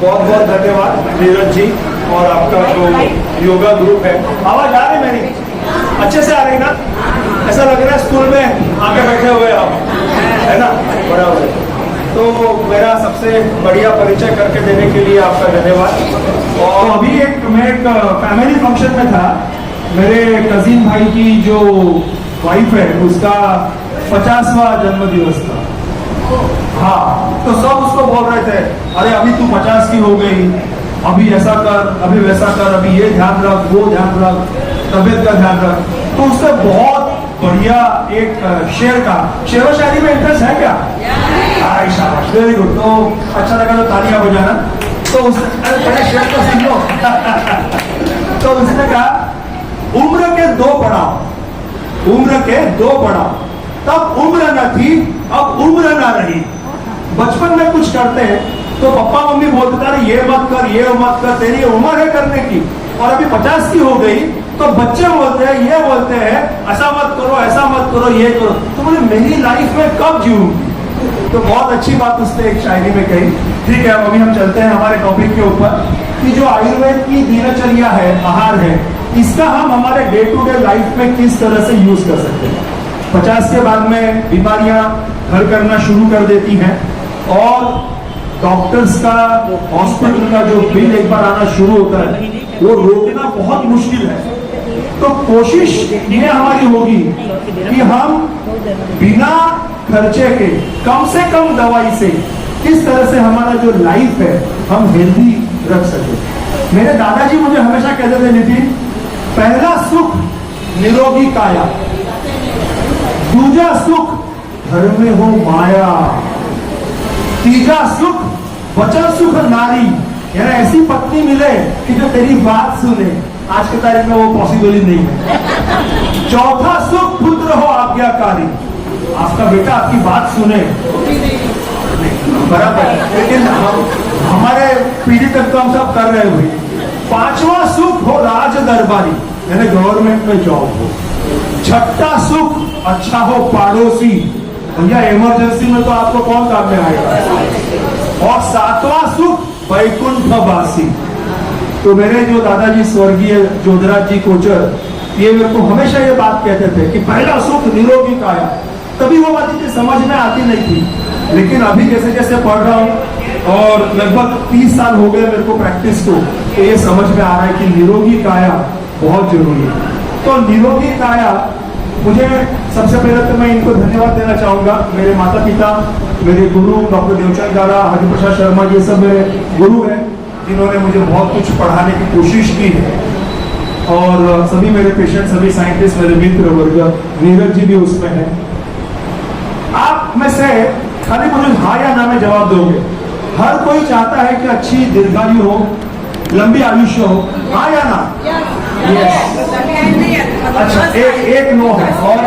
बहुत बहुत धन्यवाद नीरज जी और आपका जो योगा ग्रुप है। आवाज आ रही मेरी अच्छे से आ रही ना? ऐसा लग रहा है स्कूल में आके बैठे हुए आप, है ना? बराबर। तो मेरा सबसे बढ़िया परिचय करके देने के लिए आपका धन्यवाद। और अभी मैं एक फैमिली फंक्शन में था, मेरे कजिन भाई की जो वाइफ है उसका 50वां जन्म दिवस था। हाँ, तो सब उसको बोल रहे थे, अरे अभी तू 50 की हो गई, अभी ऐसा कर, अभी वैसा कर, अभी ये ध्यान रख, वो ध्यान रख, तबियत का ध्यान रख। तो उससे बहुत बढ़िया एक शेर व शायरी में इंटरेस्ट है क्या? शाबाश, वेरी गुड। तो अच्छा लगा तो तालियां बजाना। तो पहले शेर को सुन लो। तो उसने कहा, उम्र के 2 पड़ाव, उम्र के 2 पड़ाव, तब उम्र न थी, अब उम्र न रही। बचपन में कुछ करते हैं तो पापा मम्मी बोलते थे, ये मत कर, ये मत कर, तेरी उम्र है करने की। और अभी 50 की हो गई तो बच्चे बोलते हैं, ये बोलते हैं, ऐसा मत करो, ऐसा मत करो, ये करो। तो बोले मेरी लाइफ में कब जीऊंगी? तो बहुत अच्छी बात उसने एक शायरी में कही। ठीक है, अभी हम चलते हैं हमारे टॉपिक के ऊपर कि जो आयुर्वेद की दिनचर्या है, आहार है, इसका हम हमारे डे टू डे लाइफ में किस तरह से यूज कर सकते हैं। 50 के बाद में बीमारियां घर करना शुरू कर देती हैं और डॉक्टर्स का, हॉस्पिटल का जो बिल एक बार आना शुरू होता है वो रोकना बहुत मुश्किल है। तो कोशिश ये हमारी होगी कि हम बिना खर्चे के, कम से कम दवाई से, किस तरह से हमारा जो लाइफ है हम हेल्दी रख सके। मेरे दादाजी मुझे हमेशा कहते थे, नितिन, पहला सुख निरोगी काया, दूजा सुख घर में हो माया, तीजा सुख वचन सुख नारी, यानी ऐसी पत्नी मिले कि जो तेरी बात सुने। आज के तारीख में वो पॉसिबल ही नहीं है। चौथा सुख पुत्र हो आज्ञाकारी, आपका बेटा आपकी बात सुने। बराबर, लेकिन हमारे पीढ़ी तक तो हम सब कर रहे हुए। 5वां सुख हो राज दरबारी, यानी गवर्नमेंट में जॉब हो। 6ठा सुख अच्छा हो पाड़ोसी, भैया इमरजेंसी में तो आपको कौन काम में आएगा। और 7वां सुख वैकुंठवासी। तो मेरे जो दादाजी स्वर्गीय जोधराज जी कोचर, ये मेरे को हमेशा ये बात कहते थे कि पहला सुख निरोगी काया। तभी वो बात इतनी समझ में आती नहीं थी, लेकिन अभी जैसे जैसे पढ़ रहा हूँ और लगभग 30 साल हो गए मेरे को प्रैक्टिस को, तो ये समझ में आ रहा है कि निरोगी काया बहुत जरूरी है। तो निरोगी काया, मुझे सबसे पहले तो मैं इनको धन्यवाद देना चाहूंगा। मेरे माता पिता, मेरे गुरु डॉक्टर देवचंद दादा, हरिप्रसाद शर्मा, ये सब मेरे गुरु हैं जिन्होंने मुझे बहुत कुछ पढ़ाने की कोशिश की है। और सभी मेरे पेशेंट, सभी साइंटिस्ट, मेरे मित्र वर्ग, नीरज जी भी उसमें है। आप में से खाली मुझे हाँ या ना में जवाब दोगे। हर कोई चाहता है कि अच्छी दीर्घायु हो, लंबी आयुष्य हो, हाँ या ना? अच्छा, एक नो है। और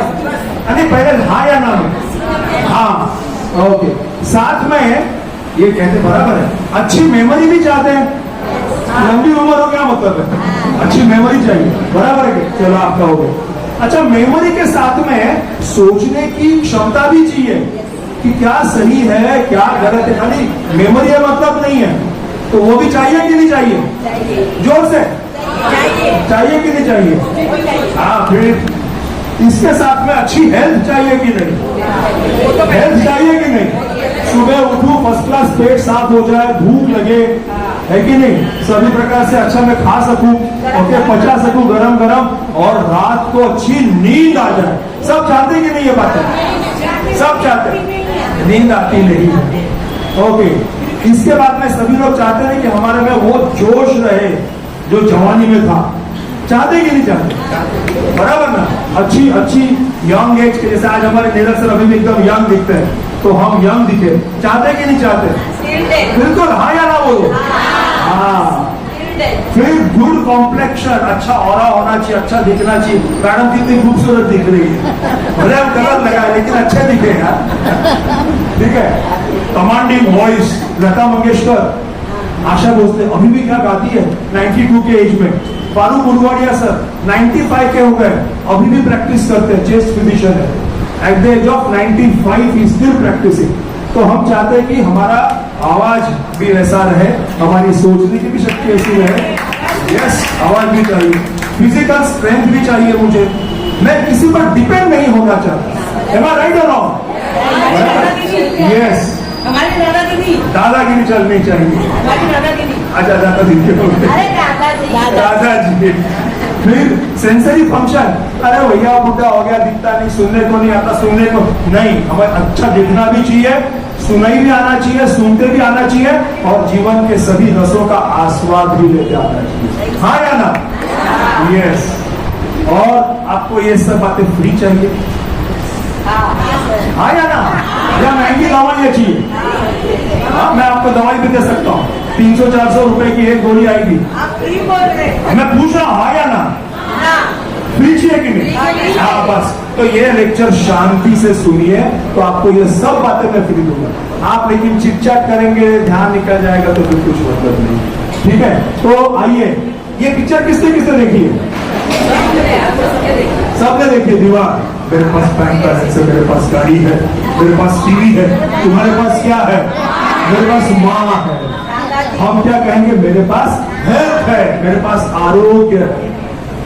पहले हाँ या ना में? हाँ, ओके। साथ में ये कहते बराबर है, अच्छी मेमोरी भी चाहते हैं। लंबी उम्र हो क्या मतलब है? अच्छी मेमोरी चाहिए, बराबर है? चलो आपका हो गया। अच्छा, मेमोरी के साथ में सोचने की क्षमता भी चाहिए कि क्या सही है, क्या गलत है। खाली मेमोरी है मतलब नहीं है, तो वो भी चाहिए कि नहीं चाहिए? जोर से चाहिए कि नहीं चाहिए? हाँ, फिर इसके साथ में अच्छी हेल्थ चाहिए कि नहीं? हेल्थ चाहिए कि नहीं? सुबह उठूं, फर्स्ट क्लास पेट साफ हो जाए, भूख लगे, है कि नहीं? सभी प्रकार से अच्छा मैं खा सकूं, ओके, पचा सकूं गरम गरम, और रात को अच्छी नींद आ जाए। सब चाहते कि नहीं ये बातें? सब चाहते। नींद आती नहीं है, ओके। इसके बाद में सभी लोग चाहते हैं कि हमारे में वो जोश रहे जो जवानी में था। चाहते कि नहीं चाहते? बराबर ना? अच्छी यंग एज के, जैसे आज हमारे नीरज सर अभी भी एकदम यंग दिखते हैं, तो हम यंग दिखे। चाहते कि नहीं चाहते? बिल्कुल हाँ या ना बोलो? हाँ। फिर गुड कॉम्प्लेक्शन, अच्छा ऑरा होना चाहिए, अच्छा दिखना चाहिए। मैडम कितनी खूबसूरत दिख रही है, भले हम कलर लगाए लेकिन अच्छे दिखे यार। ठीक है। कमांडिंग वॉइस, लता मंगेशकर, आशा भोसले अभी भी क्या गाती है 92 के एज में। फारूक मुरवाड़िया सर 95 के हो गए, अभी भी प्रैक्टिस करते हैं, चेस्ट फिजिशियन है। At the age of 95 he still practising. तो हम चाहते हैं कि हमारा आवाज भी वैसा रहे, हमारी सोचने की भी शक्ति ऐसी रहे। यस, आवाज भी चाहिए, फिजिकल स्ट्रेंथ भी चाहिए मुझे। मैं किसी पर डिपेंड नहीं होना चाहता। एम आई राइट और रॉन्ग? यस, हमारी दादागिरी चलनी चाहिए। अच्छा, दादाजी। फिर सेंसरी फंक्शन, अरे भैया बुढ़ा हो गया, दिखता नहीं, सुनने को नहीं आता, सुनने को नहीं, हमें अच्छा दिखना भी चाहिए, सुनाई भी आना चाहिए, सुनते भी आना चाहिए, और जीवन के सभी रसों का आस्वाद भी लेते आना चाहिए। हाँ या ना? यस। और आपको ये सब बातें फ्री चाहिए? हाँ या ना? या महंगी दवाइयाँ चाहिए? हाँ, मैं आपको दवाई भी दे सकता हूँ, 300-400 रुपए की एक गोली आएगी। आप फ्री बोल रहे। मैं पूछ रहा हूँ, हाँ या ना? फ्री चाहिए कि नहीं? हाँ, बस। तो ये लेक्चर शांति से सुनिए, तो आपको ये सब बातें मैं फ्री दूंगा। आप लेकिन चिट-चैट करेंगे, ध्यान निकल जाएगा, तो फिर कुछ मतलब नहीं। ठीक है, तो आइए, ये पिक्चर किसने किसने देखी है? सबने देखी। दीवार, मेरे पास पैंट है, मेरे पास गाड़ी है, मेरे पास टीवी है, तुम्हारे पास क्या है? मेरे पास माँ है। हम क्या कहेंगे? मेरे पास हेल्थ है, मेरे पास आरोग्य है।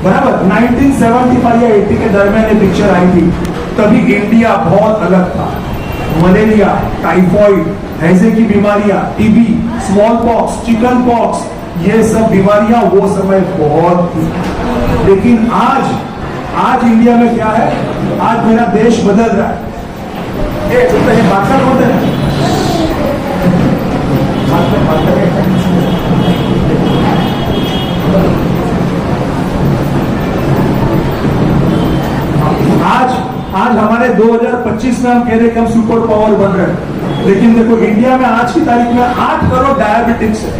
बराबर। 1975 या 80 के दरमियान ये पिक्चर आई थी, तभी इंडिया बहुत अलग था। मलेरिया, टाइफॉइड, हैजे की बीमारियां, TB, small pox, chicken pox, ये सब बीमारियां वो समय बहुत थी। लेकिन आज इंडिया में क्या है? आज मेरा देश बदल रहा है। ये बात कर होते हैं, आज हमारे 2025 में हम कह रहे हैं कि हम सुपर पावर बन रहे हैं, लेकिन देखो इंडिया में आज की तारीख में 8 करोड़ डायबिटिक्स है,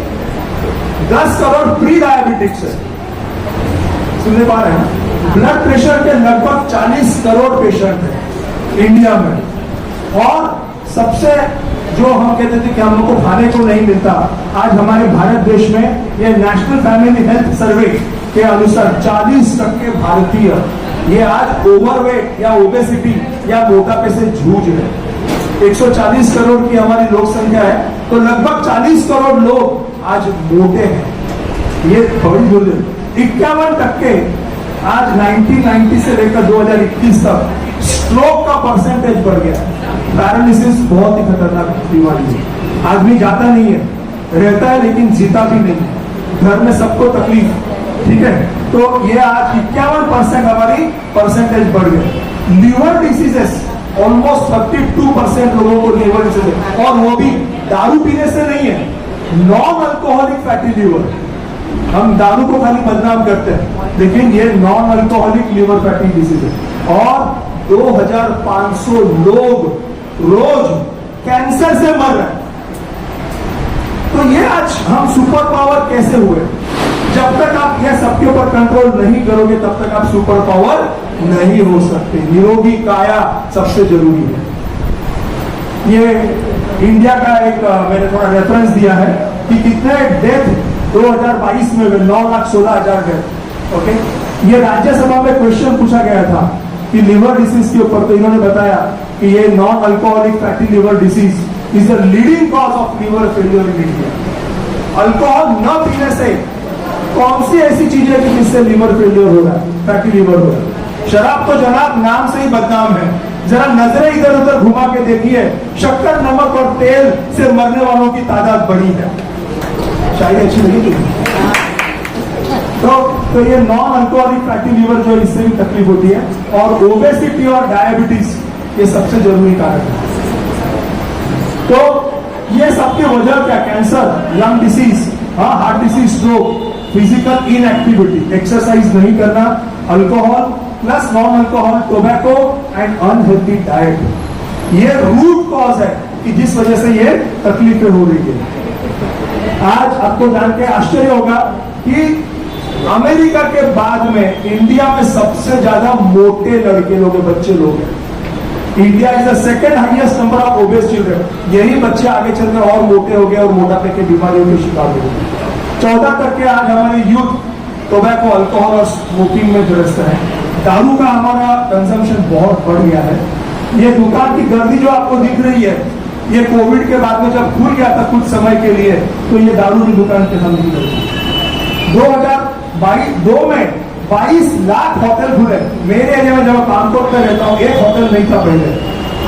10 करोड़ प्री डायबिटिक्स है। सुनने पा रहे हैं? ब्लड प्रेशर के लगभग 40 करोड़ पेशेंट है इंडिया में। और सबसे जो हम कहते थे कि हम लोग को खाने को नहीं मिलता, आज हमारे भारत देश में ये नेशनल फैमिली हेल्थ सर्वे के अनुसार 40% भारतीय ये आज ओवरवेट या ओबेसिटी या मोटापे से जूझ रहे। 140 करोड़ की हमारी लोक संख्या है, तो लगभग 40 करोड़ लोग आज मोटे हैं। ये थोड़ी बोले 51% आज 1990 से लेकर 2021 तक स्ट्रोक का परसेंटेज बढ़ गया। पैरालिसिस बहुत ही खतरनाक बीमारी है। आदमी जाता नहीं है, रहता है लेकिन जीता भी नहीं। घर में सबको तकलीफ। ठीक है, तो ये आज 51% हमारी परसेंटेज बढ़ गया। लीवर डिसीजेस ऑलमोस्ट 32% लोगों को लीवर डिसीज, और वो भी दारू पीने से नहीं है, नॉन अल्कोहलिक फैटी लीवर। हम दारू को खाली बदनाम करते हैं, लेकिन ये non alcoholic liver fatty disease है। और 2500 लोग रोज कैंसर से मर रहे हैं। तो ये आज हम सुपर पावर कैसे हुए? जब तक आप यह सबके ऊपर कंट्रोल नहीं करोगे, तब तक आप सुपर पावर नहीं हो सकते। निरोगी काया सबसे जरूरी है। ये इंडिया का एक मैंने थोड़ा रेफरेंस दिया है कि कितने डेथ 2022 में 9,16,000 डेथ। ओके, ये राज्यसभा में क्वेश्चन पूछा गया था कि लिवर डिसीज के ऊपर, तो इन्होंने बताया कि ये non alcoholic fatty liver disease is the leading cause of liver failure in India. Alcohol न पीने से कौन सी ऐसी चीज है कि जिससे लिवर फेलियर हो रहा है, फैटी लिवर हो रहा है? शराब तो जनाब नाम से ही बदनाम है। जरा नजरें इधर उधर घुमा के देखिए, शक्कर, नमक और तेल से मरने वालों की तादाद बड़ी है। शायद अच्छी लगी तो ये नॉन अल्कोहलिक फैटी लिवर जो इससे भी तकलीफ होती है, और ओबेसिटी और डायबिटीज ये सबसे जरूरी कारण है। तो ये सबकी वजह क्या? Cancer, lung disease, heart disease, stroke, physical inactivity, exercise नहीं करना, alcohol plus non alcohol, tobacco and unhealthy diet. ये रूट कॉज है कि जिस वजह से ये तकलीफें हो रही है। आज आपको जान के आश्चर्य होगा कि अमेरिका के बाद में इंडिया में सबसे ज्यादा मोटे लड़के लोग हैं, बच्चे लोग हैं। India is the second highest number of obese children. यही बच्चे आगे चलकर और मोटे हो गए और मोटापे की बीमारियों के शिकार हो गए। 14 तक के आज हमारे यूथ टोबैको, अल्कोहल और स्मोकिंग में ग्रस्त है। दारू का हमारा कंजम्पशन बहुत बढ़ गया है। ये दुकान की गर्दी जो आपको दिख रही है, ये कोविड के बाद में जब खुल गया था कुछ समय के लिए, तो ये दारू की दुकान के सामने की गई। 2022 में 22 लाख होटल खुले। मेरे एरिया में जब कानपुर में रहता हूँ, एक होटल नहीं था पहले।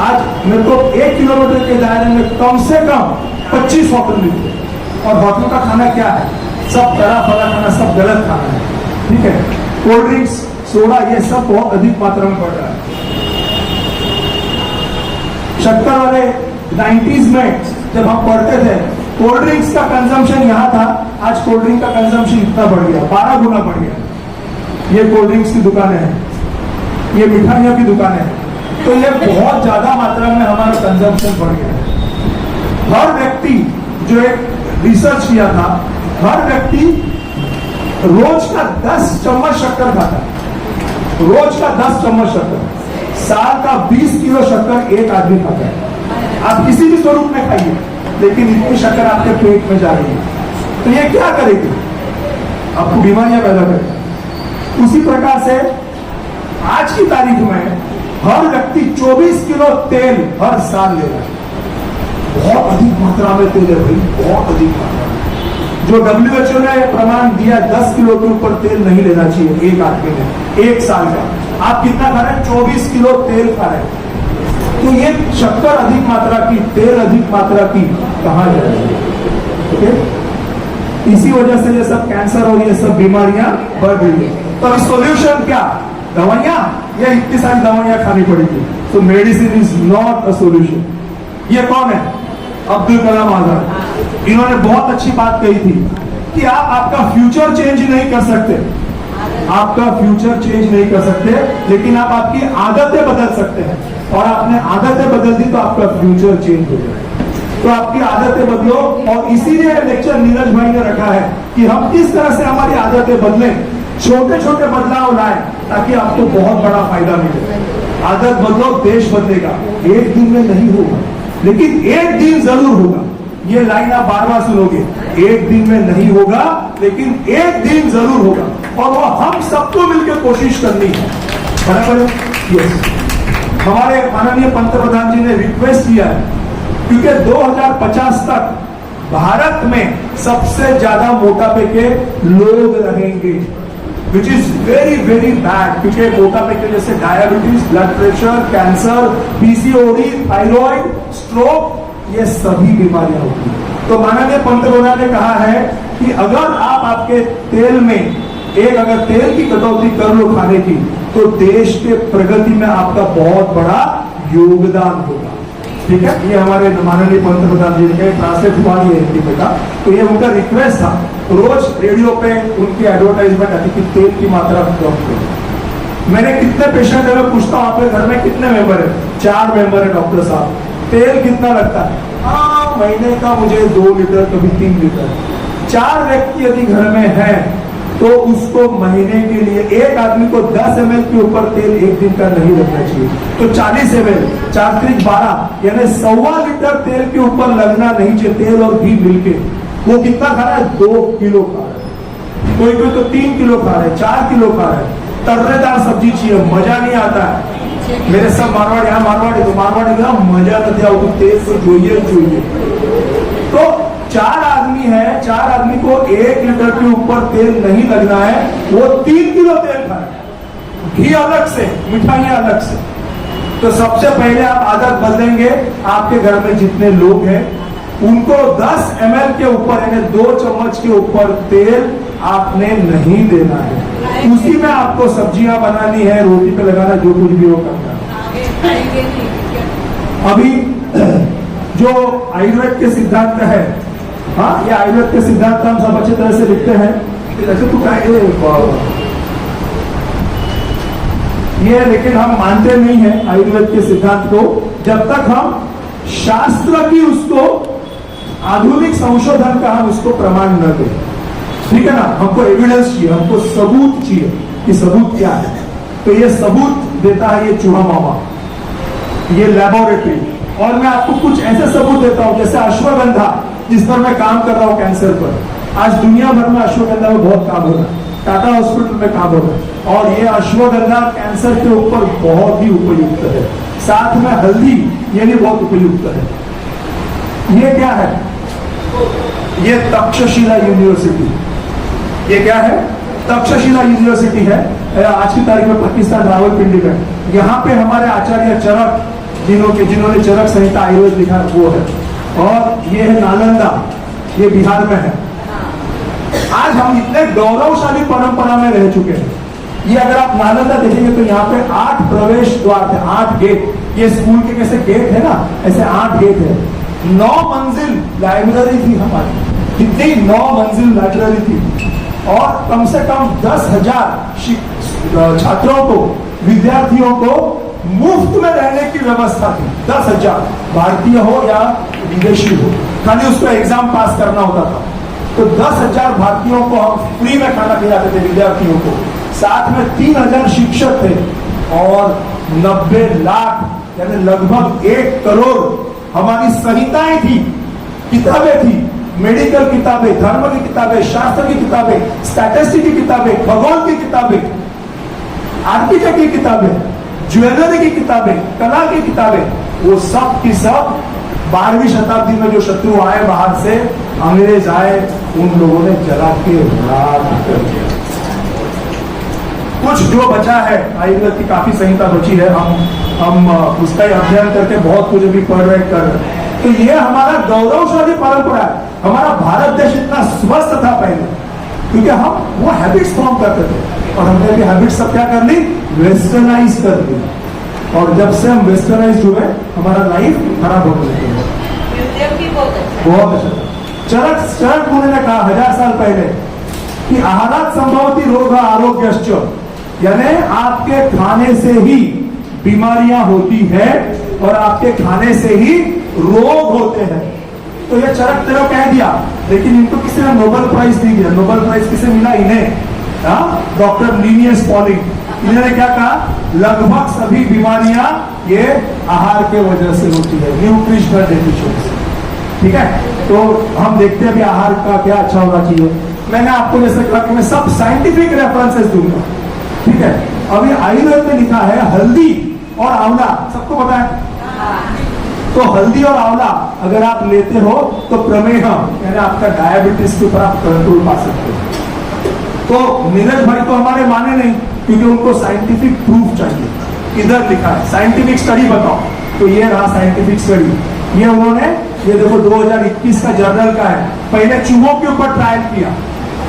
आज मेरे को 1 किलोमीटर के दायरे में कम से कम 25 होटल मिलते। और होटल का खाना क्या है? सब तला फला खाना, सब गलत खाना है। ठीक है, कोल्ड ड्रिंक्स, सोडा, ये सब बहुत अधिक मात्रा में बढ़ रहा है। शक्कर वाले 90s में जब हम पढ़ते थे, कोल्ड ड्रिंक्स का कंजम्पशन यहाँ था, आज कोल्ड ड्रिंक का कंजम्पशन इतना बढ़ गया, 12 गुना बढ़ गया। ये कोल्ड ड्रिंक्स की दुकानें हैं, ये मिठाइयों की दुकानें हैं, तो ये बहुत ज्यादा मात्रा में हमारा कंजम्पशन बढ़ गया है। हर व्यक्ति, जो एक रिसर्च किया था, हर व्यक्ति रोज का 10 चम्मच शक्कर खाता है। रोज का 10 चम्मच शक्कर, साल का 20 किलो शक्कर एक आदमी खाता है। आप किसी भी स्वरूप में खाइए, लेकिन इतनी शक्कर आपके पेट में जा रही है, तो ये क्या करेगी? आपको बीमारियां पैदा करेगी। उसी प्रकार से आज की तारीख में हर व्यक्ति 24 किलो तेल हर साल ले रहा है। बहुत अधिक मात्रा में तेल है भाई, बहुत अधिक मात्रा में। जो WHO ने प्रमाण दिया, 10 किलो के ऊपर तेल नहीं लेना चाहिए एक आदमी ने एक साल का। आप कितना खा रहे हैं? 24 किलो तेल खा रहे हैं। तो ये शक्कर अधिक मात्रा की, तेल अधिक मात्रा की कहाँ जाएगी? ओके, इसी वजह से ये सब कैंसर और ये सब बीमारियां बढ़ रही है। तो सोल्यूशन क्या? दवाइयां? या इतनी सारी दवाइयां खानी पड़ेगी? तो medicine is not a solution. ये कौन है? अब्दुल कलाम आजाद। इन्होंने बहुत अच्छी बात कही थी कि आप आपका फ्यूचर चेंज नहीं कर सकते, आपका फ्यूचर चेंज नहीं कर सकते, लेकिन आप आपकी आदतें बदल सकते हैं। और आपने आदतें बदल दी तो आपका फ्यूचर चेंज हो जाएगा। तो आपकी आदतें बदलो, और इसीलिए लेक्चर नीरज भाई ने रखा है कि हम किस तरह से हमारी आदतें बदलें, छोटे छोटे बदलाव लाएं, ताकि आपको बहुत बड़ा फायदा मिले। आदत बदलो, देश बदलेगा। एक दिन में नहीं होगा, लेकिन एक दिन जरूर होगा। ये लाइन आप बार बार सुनोगे, एक दिन में नहीं होगा, लेकिन एक दिन जरूर होगा, और वो हम सबको मिलकर कोशिश करनी है। बराबर? यस। हमारे माननीय पंतप्रधान जी ने रिक्वेस्ट किया है, क्योंकि 2050 तक भारत में सबसे ज्यादा मोटापे के लोग रहेंगे, which is very very bad. क्योंकि मोटापे के जैसे diabetes, blood pressure, cancer, PCOD, thyroid, stroke, ये सभी बीमारियां होती हैं। तो माननीय पंतप्रधान ने कहा है कि अगर आप आपके तेल में अगर तेल की कटौती कर लो खाने की, तो देश के प्रगति में आपका बहुत बड़ा योगदान होगा। ठीक है, ये हमारे माननीय पंतप्रधान जी ने ट्रांसलेट हुआ है हिंदी में का, तो ये उनका रिक्वेस्ट था। रोज रेडियो पे उनकी एडवर्टाइजमेंट आती कि तेल की मात्रा कम करो। मैंने कितने पेशेंट है, मैं पूछता हूँ आपके घर में कितने मेंबर है? 4 मेंबर है। डॉक्टर साहब, तेल कितना लगता है? हाँ, महीने का मुझे 2 लीटर, कभी 3 लीटर। 4 व्यक्ति यदि घर में है, तो उसको महीने के लिए एक आदमी को 10 ml के ऊपर तेल एक दिन का नहीं लगना चाहिए। तो 40 ml, 4 त्रिक 12, यानी 1.25 लीटर तेल के ऊपर लगना नहीं चाहिए। तेल और घी मिलके वो कितना खा रहा है? 2 किलो खा रहा है। कोई कोई तो 3 किलो खा रहा है, 4 किलो खा रहा है। तर्रेदार सब्जी चाहिए, मजा नहीं आता है। मेरे सब मारवाड़ी, यहाँ मारवाड़ी, तो मारवाड़ी का मजा नहीं आता, तो तेल तो જોઈએ। तो 4 आदमी है, 4 आदमी को 1 लीटर के ऊपर तेल नहीं लगना है, वो 3 किलो तेल खाए। घी अलग से, मिठाइयां अलग से। तो सबसे पहले आप आदत बदलेंगे, आपके घर में जितने लोग हैं उनको 10 ml के ऊपर, यानी 2 चम्मच के ऊपर तेल आपने नहीं देना है। उसी में आपको सब्जियां बनानी है, रोटी पे लगाना, जो कुछ भी वो करना है। अभी जो आयुर्वेद के सिद्धांत है, हाँ, ये आयुर्वेद के सिद्धांत हम सब अच्छी तरह से लिखते हैं। ये लेकिन हम मानते नहीं है आयुर्वेद के सिद्धांत को, जब तक हम शास्त्र की उसको आधुनिक संशोधन का हम उसको प्रमाण न दें। ठीक है ना? हमको एविडेंस चाहिए, हमको सबूत चाहिए कि सबूत क्या है। तो ये सबूत देता है ये चूहा मामा, ये लेबोरेटरी। और मैं आपको कुछ ऐसे सबूत देता हूं, जैसे अश्वगंधा, जिस पर मैं काम कर रहा हूं कैंसर पर। आज दुनिया भर में अश्वगंधा में बहुत काम हो रहा है, टाटा हॉस्पिटल में काम हो रहा है, और ये अश्वगंधा कैंसर के ऊपर बहुत ही उपयुक्त है। साथ में हल्दी, ये भी बहुत उपयुक्त है। ये क्या है? ये तक्षशिला यूनिवर्सिटी। ये क्या है? तक्षशिला यूनिवर्सिटी है। आज की तारीख में पाकिस्तान रावलपिंडी में। यहाँ पे हमारे आचार्य चरक जिन्होंने चरक संहिता आयुर्वेद लिखा वो है। और ये है नालंदा, ये बिहार में है। आज हम इतने गौरवशाली परंपरा में रह चुके हैं। ये अगर आप नालंदा देखेंगे तो यहाँ पे 8 प्रवेश द्वार थे, 8 गेट। ये स्कूल के कैसे गेट है ना, ऐसे 8 गेट है। 9 मंजिल लाइब्रेरी थी हमारी। कितनी? 9 मंजिल लाइब्रेरी थी। और कम से कम 10,000 छात्रों को, विद्यार्थियों को मुफ्त में रहने की व्यवस्था थी। 10,000, भारतीय हो या विदेशी हो, खाली उसको एग्जाम पास करना होता था। तो 10,000 भारतीयों को हम फ्री में खाना खिलाते थे, विद्यार्थियों को। साथ में 3,000 शिक्षक थे और 90 लाख यानी लगभग 1 करोड़ हमारी संहिताएं थी, किताबें थी। मेडिकल किताबें, धर्म की किताबें, शास्त्र की किताबें, स्टैटिस्टिक्स की किताबें, खगोल की किताबें, आर्किटेक्ट की किताबें, ज्वेलरी की किताबें, कला की किताबें, वो सब की सब 12वीं शताब्दी में जो शत्रु आए बाहर से, अंग्रेज आए, उन लोगों ने जला के राख कर दिया। कुछ जो बचा है, आयुर्वेद की काफी संहिता बची है, हम उसका ही अध्ययन करके बहुत कुछ अभी पढ़ रहे कर रहे। तो ये हमारा गौरवशाली परंपरा है। हमारा भारत देश इतना स्वस्थ था पहले, क्योंकि हम वो हैबिट्स फॉर्म करते थे। और हमने भी हैबिट्स सब क्या कर ली? वेस्टर्नाइज कर दी। और जब से हम वेस्टर्नाइज हुए, हमारा लाइफ खराब हो गया। बहुत अच्छा। चरक मुनि ने कहा 1000 साल पहले कि आहारात संभवती रोग आरोग्यश्च, यानी आपके खाने से ही बीमारियां होती है और आपके खाने से ही रोग होते हैं। तो ये चरक तेरे कह दिया, लेकिन इनको किसी ने नोबेल प्राइज नहीं दिया। नोबेल प्राइज किसे मिला? इन्हें, डॉक्टर लिनियस पॉलिंग। इन्होंने क्या कहा? लगभग सभी बीमारियां ये आहार के वजह से होती है, न्यूट्रिशनल डेफिशिएंसी। ठीक है, तो हम देखते हैं अभी आहार का क्या अच्छा होना चाहिए। मैंने आपको जैसे कहा कि मैं सब साइंटिफिक रेफरेंसेस दूंगा। ठीक है, अभी आयुर्वेद में लिखा है हल्दी और आंवला, सबको पता है। तो हल्दी और आंवला अगर आप लेते हो तो प्रमेह यानी आपका डायबिटीज के ऊपर आप कंट्रोल पा सकते हो। तो नीरज भाई तो हमारे माने नहीं, क्योंकि उनको साइंटिफिक प्रूफ चाहिए। इधर लिखा है साइंटिफिक स्टडी बताओ, तो ये रहा साइंटिफिक स्टडी। ये उन्होंने, ये देखो 2021 का जर्नल का है। पहले चूहों के ऊपर ट्रायल किया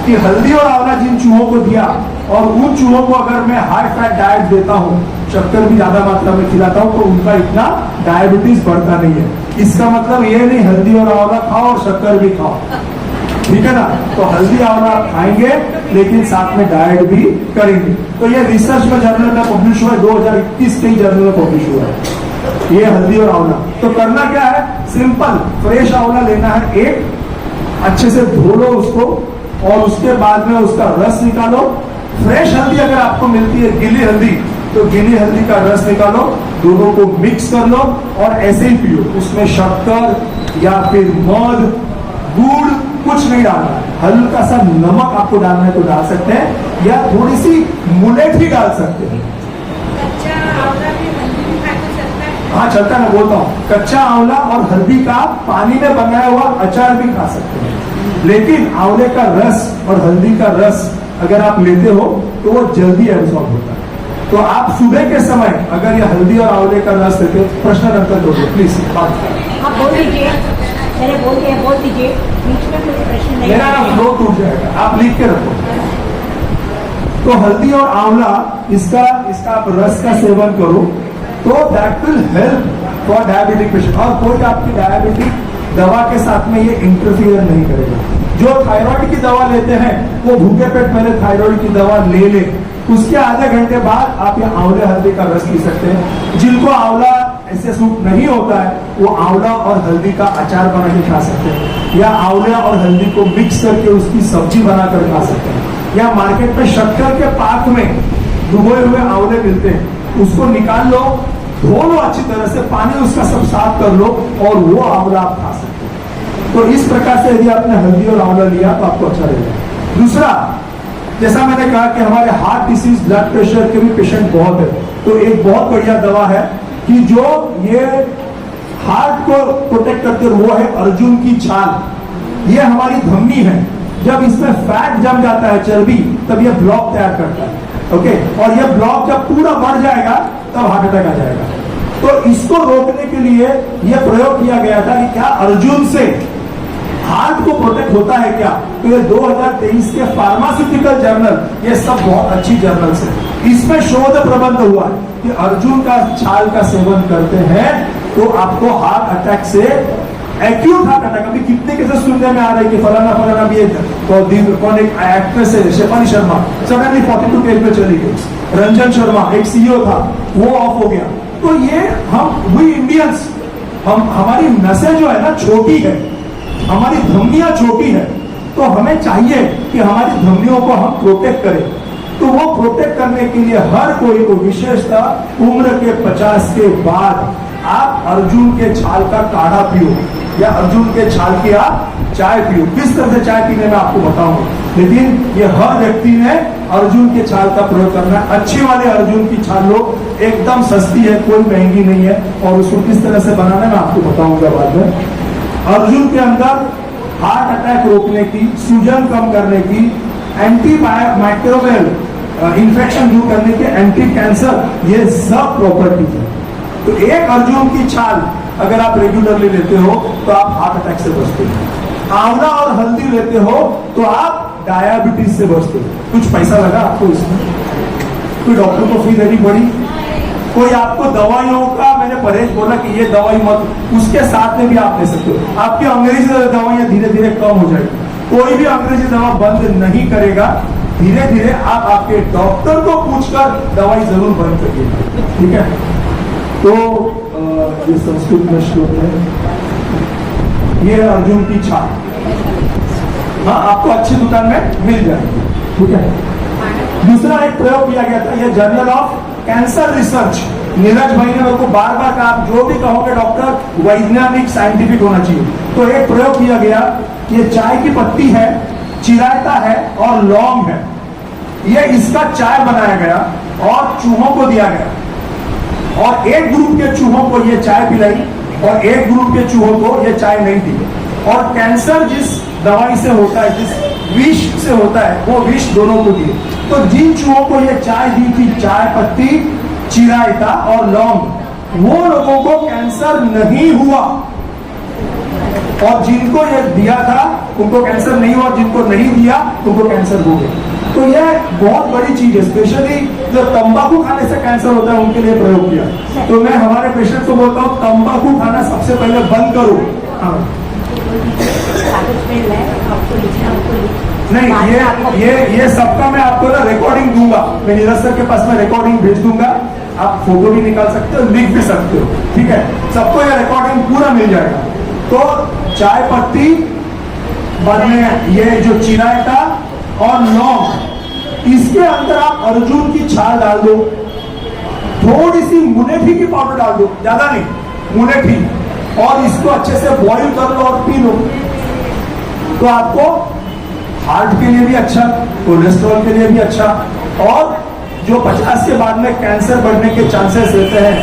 कि हल्दी और आंवला जिन चूहों को दिया, और उन चूहों को अगर मैं हाई फैट डाइट देता हूँ, शक्कर भी ज्यादा मात्रा में खिलाता हूँ, तो उनका इतना डायबिटीज बढ़ता नहीं है। इसका मतलब ये नहीं हल्दी और आंवला खाओ और शक्कर भी खाओ, ठीक है ना। तो हल्दी आंवला आप खाएंगे, लेकिन साथ में डाइट भी करेंगे। तो ये रिसर्च में जर्नल में पब्लिश हुआ है, 2021 के जर्नल में पब्लिश हुआ है ये हल्दी और आंवला। तो करना क्या है? सिंपल, फ्रेश आंवला लेना है, एक अच्छे से धो लो उसको, और उसके बाद में उसका रस निकालो। फ्रेश हल्दी अगर आपको मिलती है, गीली हल्दी, तो गीली हल्दी का रस निकालो, दोनों को मिक्स कर लो और ऐसे ही पियो। उसमें शक्कर या फिर मध, गुड़ कुछ नहीं डालना है। हल्का सा नमक आपको डालना है तो डाल सकते हैं, या थोड़ी सी मुलेठी डाल सकते हैं। कच्चा आंवला भी हल्दी भी खा सकता है? हाँ चलता है, मैं बोलता हूँ कच्चा आंवला और हल्दी का पानी में बनाया हुआ अचार भी खा सकते हैं। लेकिन आंवले का रस और हल्दी का रस अगर आप लेते हो तो वो जल्दी एब्सॉर्ब होता है। तो आप सुबह के समय अगर ये हल्दी और आंवले का रस लेते हो, प्रश्न रखकर दोगे प्लीज बात करें। आप बोल दीजिए, मैंने बोल दीजिए, बीच में कोई प्रश्न नहीं। मेरा फ्लो टूट जाएगा, आप लिख के रखो। तो हल्दी और आंवला इसका आप रस का सेवन करो, तो that will help for diabetic patient. और कोई आपकी डायबिटिक दवा के साथ में ये इंटरफियर नहीं करेगा। जो थायराइड की दवा लेते हैं वो भूखे पेट पहले थायराइड की दवा ले ले, उसके आधे घंटे बाद आप ये आंवले हल्दी का रस पी सकते हैं। जिनको आंवला ऐसे सूट नहीं होता है, वो आंवला और हल्दी का अचार बना के खा सकते हैं, या आंवला और हल्दी को मिक्स करके उसकी सब्जी बनाकर खा सकते हैं। या मार्केट में शक्कर के पाक में डुबोए हुए आंवले मिलते हैं, उसको निकाल लो, धो लो अच्छी तरह से, पानी उसका सब साफ कर लो, और वो आंवला आप खा सकते हैं। तो इस प्रकार से यदि आपने हल्दी और आंवला लिया तो आपको अच्छा रहेगा। दूसरा, जैसा मैंने कहा कि हमारे हार्ट डिसीज, ब्लड प्रेशर के भी पेशेंट बहुत है, तो एक बहुत बढ़िया दवा है कि जो ये हार्ट को प्रोटेक्ट करते हैं वो है अर्जुन की छाल। ये हमारी धमनी है, जब इसमें फैट जम जाता है, चर्बी, तब ये ब्लॉक तैयार करता है। ओके, और ये ब्लॉक जब पूरा बढ़ जाएगा तब हार्ट अटैक आ जाएगा। तो इसको रोकने के लिए ये प्रयोग किया गया था कि क्या अर्जुन से हार्ट को प्रोटेक्ट होता है क्या। तो ये 2023 के फार्मास्यूटिकल जर्नल, ये सब बहुत अच्छी जर्नल है। इसमें शोध प्रबंध हुआ है कि अर्जुन का छाल का सेवन करते हैं तो आपको हार्ट अटैक से, एक्यूट हार्ट अटैक, अभी कितने केसेस सुनने में आ रहे हैं कि फलाना फलाना भी तो कौन एक एक्ट्रेस है शेफाली शर्मा, सडनली 42 केज में चली गई। रंजन शर्मा एक सीईओ था, वो ऑफ हो गया। तो ये वी इंडियंस, हमारी नसें जो है ना छोटी है, हमारी धमनियां छोटी है, तो हमें चाहिए कि हमारी धमनियों को हम प्रोटेक्ट करें। तो वो प्रोटेक्ट करने के लिए हर कोई को, विशेषतः उम्र के 50 के बाद, आप अर्जुन के छाल का काढ़ा पियो या अर्जुन के छाल की आप चाय पियो। किस तरह से चाय पीने में आपको बताऊंगा, लेकिन ये हर व्यक्ति ने अर्जुन के छाल का प्रयोग करना है। अच्छी वाले अर्जुन की छाल लो, एकदम सस्ती है, कोई महंगी नहीं है, और उसको किस तरह से बनाना मैं आपको बताऊंगा बाद में। अर्जुन के अंदर हार्ट अटैक रोकने की, सूजन कम करने की, एंटी माइक्रोबियल इंफेक्शन दूर करने के, एंटी कैंसर, ये सब प्रॉपर्टीज है। तो एक अर्जुन की छाल अगर आप रेगुलरली लेते हो तो आप हार्ट अटैक से बचते हो। आंवला और हल्दी लेते हो तो आप डायबिटीज से बचते हो। कुछ पैसा लगा आपको इसमें, कोई डॉक्टर को फी देनी पड़ी, कोई आपको दवाइयों का मैंने परहेज बोला कि ये दवाई मत, उसके साथ में भी आप ले सकते हो। आपकी अंग्रेजी दवाइयां धीरे धीरे कम हो जाएगी। कोई भी अंग्रेजी दवा बंद नहीं करेगा, धीरे धीरे आप आपके डॉक्टर को पूछकर दवाई जरूर बंद करिए, ठीक है। तो ये संस्कृत में श्लोक है, ये अर्जुन की छाल, हाँ आपको अच्छी दुकान में मिल जाएगी, ठीक है। दूसरा एक प्रयोग किया गया था, ये journal of cancer research, Neeraj भाई ने मेरे को बार बार कहा, आप जो भी कहोगे डॉक्टर वैज्ञानिक साइंटिफिक होना चाहिए। तो एक प्रयोग किया गया, ये चाय की पत्ती है, चिरायता है और लौंग है, ये इसका चाय बनाया गया और चूहों को दिया गया, और एक ग्रुप के चूहों को ये चाय पिलाई और एक ग्रुप के चूहों को ये चाय नहीं दी। और कैंसर जिस दवाई से होता है, जिस विष से होता है, वो विष दोनों को दिए। तो जिन चूहों को ये चाय दी थी, चाय पत्ती, चिरायता और लौंग, वो लोगों को कैंसर नहीं हुआ, और जिनको ये दिया था उनको कैंसर नहीं हुआ, जिनको नहीं दिया उनको कैंसर हो गया। तो यह बहुत बड़ी चीज है, स्पेशली जो तंबाकू खाने से कैंसर होता है उनके लिए प्रयोग किया। तो मैं हमारे पेशेंट को बोलता हूँ, तंबाकू खाना सबसे पहले बंद करो। हाँ। नहीं, ये सबका मैं आपको ना रिकॉर्डिंग दूंगा, मैं नीरज सर के पास में रिकॉर्डिंग भेज दूंगा, आप फोटो भी निकाल सकते हो, लिख भी सकते हो, ठीक है। सबको ये रिकॉर्डिंग पूरा मिल जाएगा। तो चाय पत्ती, बाद में ये जो चिरायता और लौंग, इसके अंदर आप अर्जुन की छाल डाल दो, थोड़ी सी मुनेठी की पाउडर डाल दो, ज्यादा नहीं, मुनेठी, और इसको अच्छे से बॉईल कर लो और पी लो। तो आपको हार्ट के लिए भी अच्छा, कोलेस्ट्रॉल के लिए भी अच्छा, और जो 50 के बाद में कैंसर बढ़ने के चांसेस रहते हैं,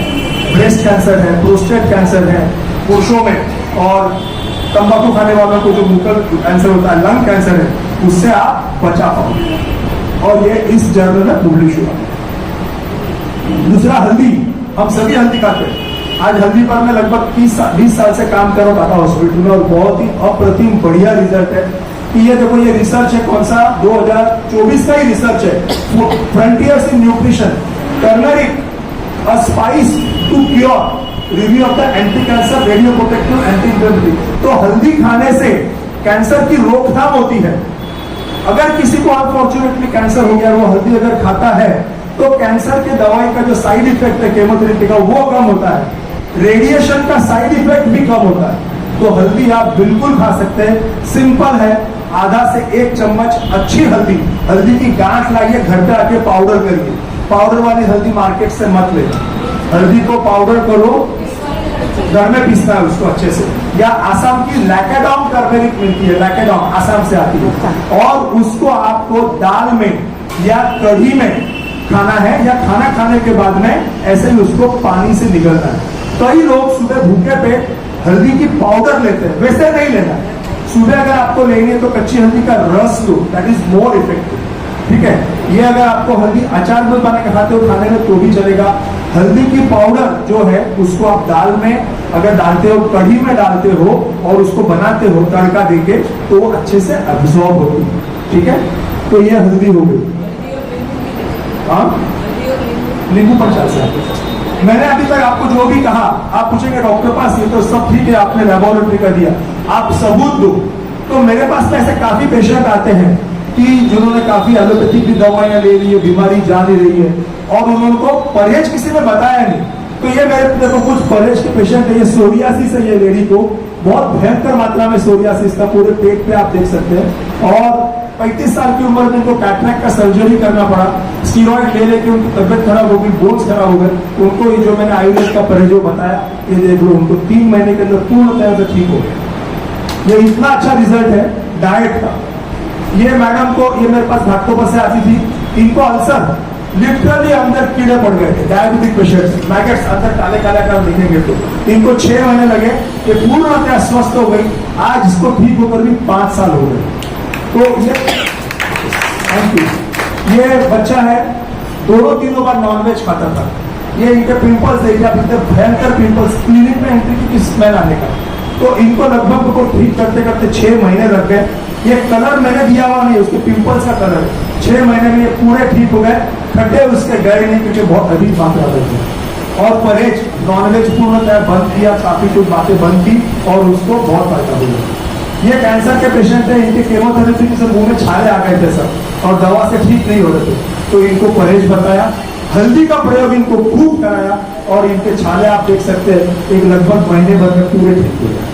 ब्रेस्ट कैंसर है, प्रोस्टेट कैंसर है पुरुषों में, और तंबाकू खाने वालों को जो मुकल कैंसर होता है, लंग कैंसर है, उससे आप बचा पाओगे। और ये इस जर्नल में पब्लिश हुआ। दूसरा हल्दी, हम सभी हल्दी खाते हैं। आज हल्दी पर मैं लगभग 20 साल से काम कर रहा हूँ टाटा हॉस्पिटल में, और बहुत ही अप्रतिम बढ़िया रिजल्ट है कि ये देखो, ये रिसर्च है कौन सा, 2024 का ही रिसर्च है, frontiers in nutrition, turmeric a spice to cure, review of the anti cancer, radio protective, anti inflammatory. तो हल्दी खाने से कैंसर की रोकथाम होती है। अगर किसी को अनफॉर्चुनेटली कैंसर हो गया, वो हल्दी अगर खाता है तो कैंसर के दवाई का जो साइड इफेक्ट है केमोथेरेपी का, वो कम होता है, रेडिएशन का साइड इफेक्ट भी कम होता है। तो हल्दी आप बिल्कुल खा सकते हैं, सिंपल है, आधा से 1 चम्मच अच्छी हल्दी, हल्दी की गांठ लाइए, घर पे आके पाउडर करिए। पाउडर वाली हल्दी मार्केट से मत ले, हल्दी को पाउडर करो, घर में पीसना है उसको अच्छे से, या आसाम की लैकेडॉन टर्मेरिक मिलती है, लैकेडॉन आसाम से आती है, और उसको आपको दाल में या कढ़ी में खाना है, या खाना खाने के बाद में ऐसे ही उसको पानी से निगलना है। कई लोग सुबह भूखे पेट हल्दी की पाउडर लेते हैं, वैसे नहीं लेना। सुबह अगर आपको लेनी है तो कच्ची हल्दी का रस लो, दैट इज मोर इफेक्टिव। ठीक है, ये अगर आपको हल्दी अचार में बना के खाते हो खाने में तो भी चलेगा। हल्दी की पाउडर जो है उसको आप दाल में अगर डालते हो, कढ़ी में डालते हो और उसको बनाते हो तड़का देके, तो वो अच्छे से अब्सॉर्ब होती है। ठीक है, तो ये हल्दी हो गई। हाँ, नींबू पर चल सकते। मैंने अभी तक आपको जो भी कहा, आप पूछेंगे डॉक्टर पास ये तो सब ठीक है, आपने लेबोरेटरी का दिया, आप सबूत दो। तो मेरे पास में ऐसे काफी पेशेंट आते हैं कि जिन्होंने काफी एलोपैथिक भी दवाइयां ले ली है, बीमारी जा नहीं रही है, और उनको परहेज किसी ने बताया नहीं। तो ये मेरे देखो कुछ परहेज के पेशेंट है, ये सोरियासिस है, ये लेडी को बहुत भयंकर मात्रा में सोरियासिस था, पूरे पेट पे आप देख सकते हैं, और 35 साल की उम्र में उनको कैटरेक्ट का सर्जरी करना पड़ा। स्टीरॉइड ले लेके उनकी तबियत खराब हो गई, बोन्स खराब हो गए। उनको ये जो मैंने आयुर्वेद का परहेज बताया, ये देख लो, उनको 3 महीने के अंदर पूर्ण तरह से ठीक हो गया। ये इतना अच्छा रिजल्ट है डाइट का। ये मैडम को, ये मेरे पास घाटों से आती थी, इनको अल्सर लिटरली अंदर कीड़े पड़ गए थे, डायबिटिक पेशेंट, मैगेट्स अंदर काले काले का दिखेंगे। तो इनको 6 महीने लगे, ये पूर्णतः स्वस्थ हो गई। आज इसको ठीक होकर भी 5 साल हो गए। तो ये थैंक यू। ये बच्चा है, 2-3 बार नॉनवेज खाता था। ये इनके पिंपल्स देखिए आप, इतने भयंकर पिंपल्स, क्लिनिक में एंट्री की स्मेल आने का। तो इनको लगभग को ठीक करते करते 6 महीने लग गए। ये कलर मैंने दिया हुआ नहीं, उसके पिंपल्स का कलर 6 महीने में ये पूरे ठीक हो गए। खड्डे उसके गए नहीं क्योंकि बहुत अधिक मात्रा में थे। और परहेज नॉनवेज पूर्णतः बंद किया, काफी कुछ बातें बंद की और उसको बहुत फायदा हुआ। ये कैंसर के पेशेंट है, इनके केमोथेरेपी से मुंह में छाले आ गए थे सब, और दवा से ठीक नहीं हो रहे थे। तो इनको परहेज बताया, हल्दी का प्रयोग इनको खूब कराया, और इनके छाले आप देख सकते हैं एक लगभग महीने भर में पूरे ठीक हो गए।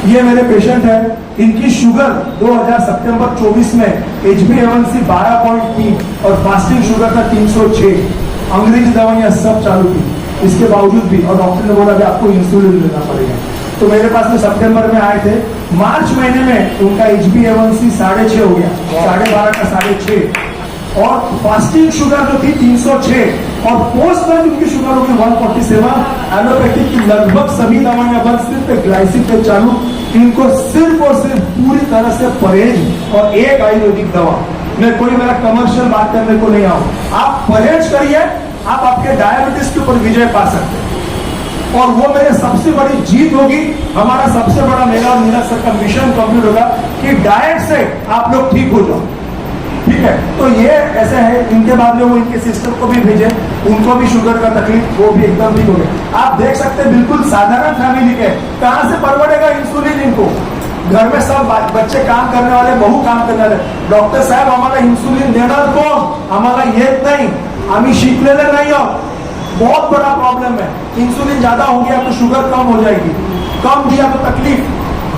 ये मेरे पेशेंट है, इनकी शुगर 2000 सितंबर 24 में HbA1c 12.3 और फास्टिंग शुगर था 306। अंग्रेजी दवाइयां सब चालू थी, इसके बावजूद भी, और डॉक्टर ने बोला कि आपको इंसुलिन लेना पड़ेगा। तो मेरे पास में सितंबर में आए थे, मार्च महीने में उनका HbA1c 6.5 हो गया, 12.5 का 6.5, और फास्टिंग शुगर जो थी 306, और पोस्ट में उनकी शुगर होगी 147। एलोपैथिक की लगभग सभी दवाइयां बंद, सिर्फ ग्लाइसिक पे चालू। इनको सिर्फ और सिर्फ पूरी तरह से परहेज और एक आयुर्वेदिक दवा। मैं कोई मेरा कमर्शियल बात करने को नहीं आऊं, आप परहेज करिए, आप आपके डायबिटीज के ऊपर विजय पा सकते हैं। और वो मेरे सबसे बड़ी जीत होगी। हमारा सबसे बड़ा, मेरा और नीरज सर का मिशन कंप्लीट होगा कि डाइट से आप लोग ठीक हो जाओ। ठीक है, तो ये ऐसे है। इनके बाद में वो इनके सिस्टर को भी भेजे, उनको भी शुगर का तकलीफ, वो भी एकदम ठीक हो गए। आप देख सकते हैं बिल्कुल साधारण फैमिली के, कहां से परवड़ेगा इंसुलिन इनको। घर में सब बच्चे काम करने वाले, बहू काम करने वाले, डॉक्टर साहब हमारा इंसुलिन देना कोण, हमारा येत नहीं, आम्ही शिकलेले नहीं आहोत। बहुत बड़ा प्रॉब्लम है, इंसुलिन ज्यादा हो गया तो शुगर कम हो जाएगी, कम दिया तो तकलीफ,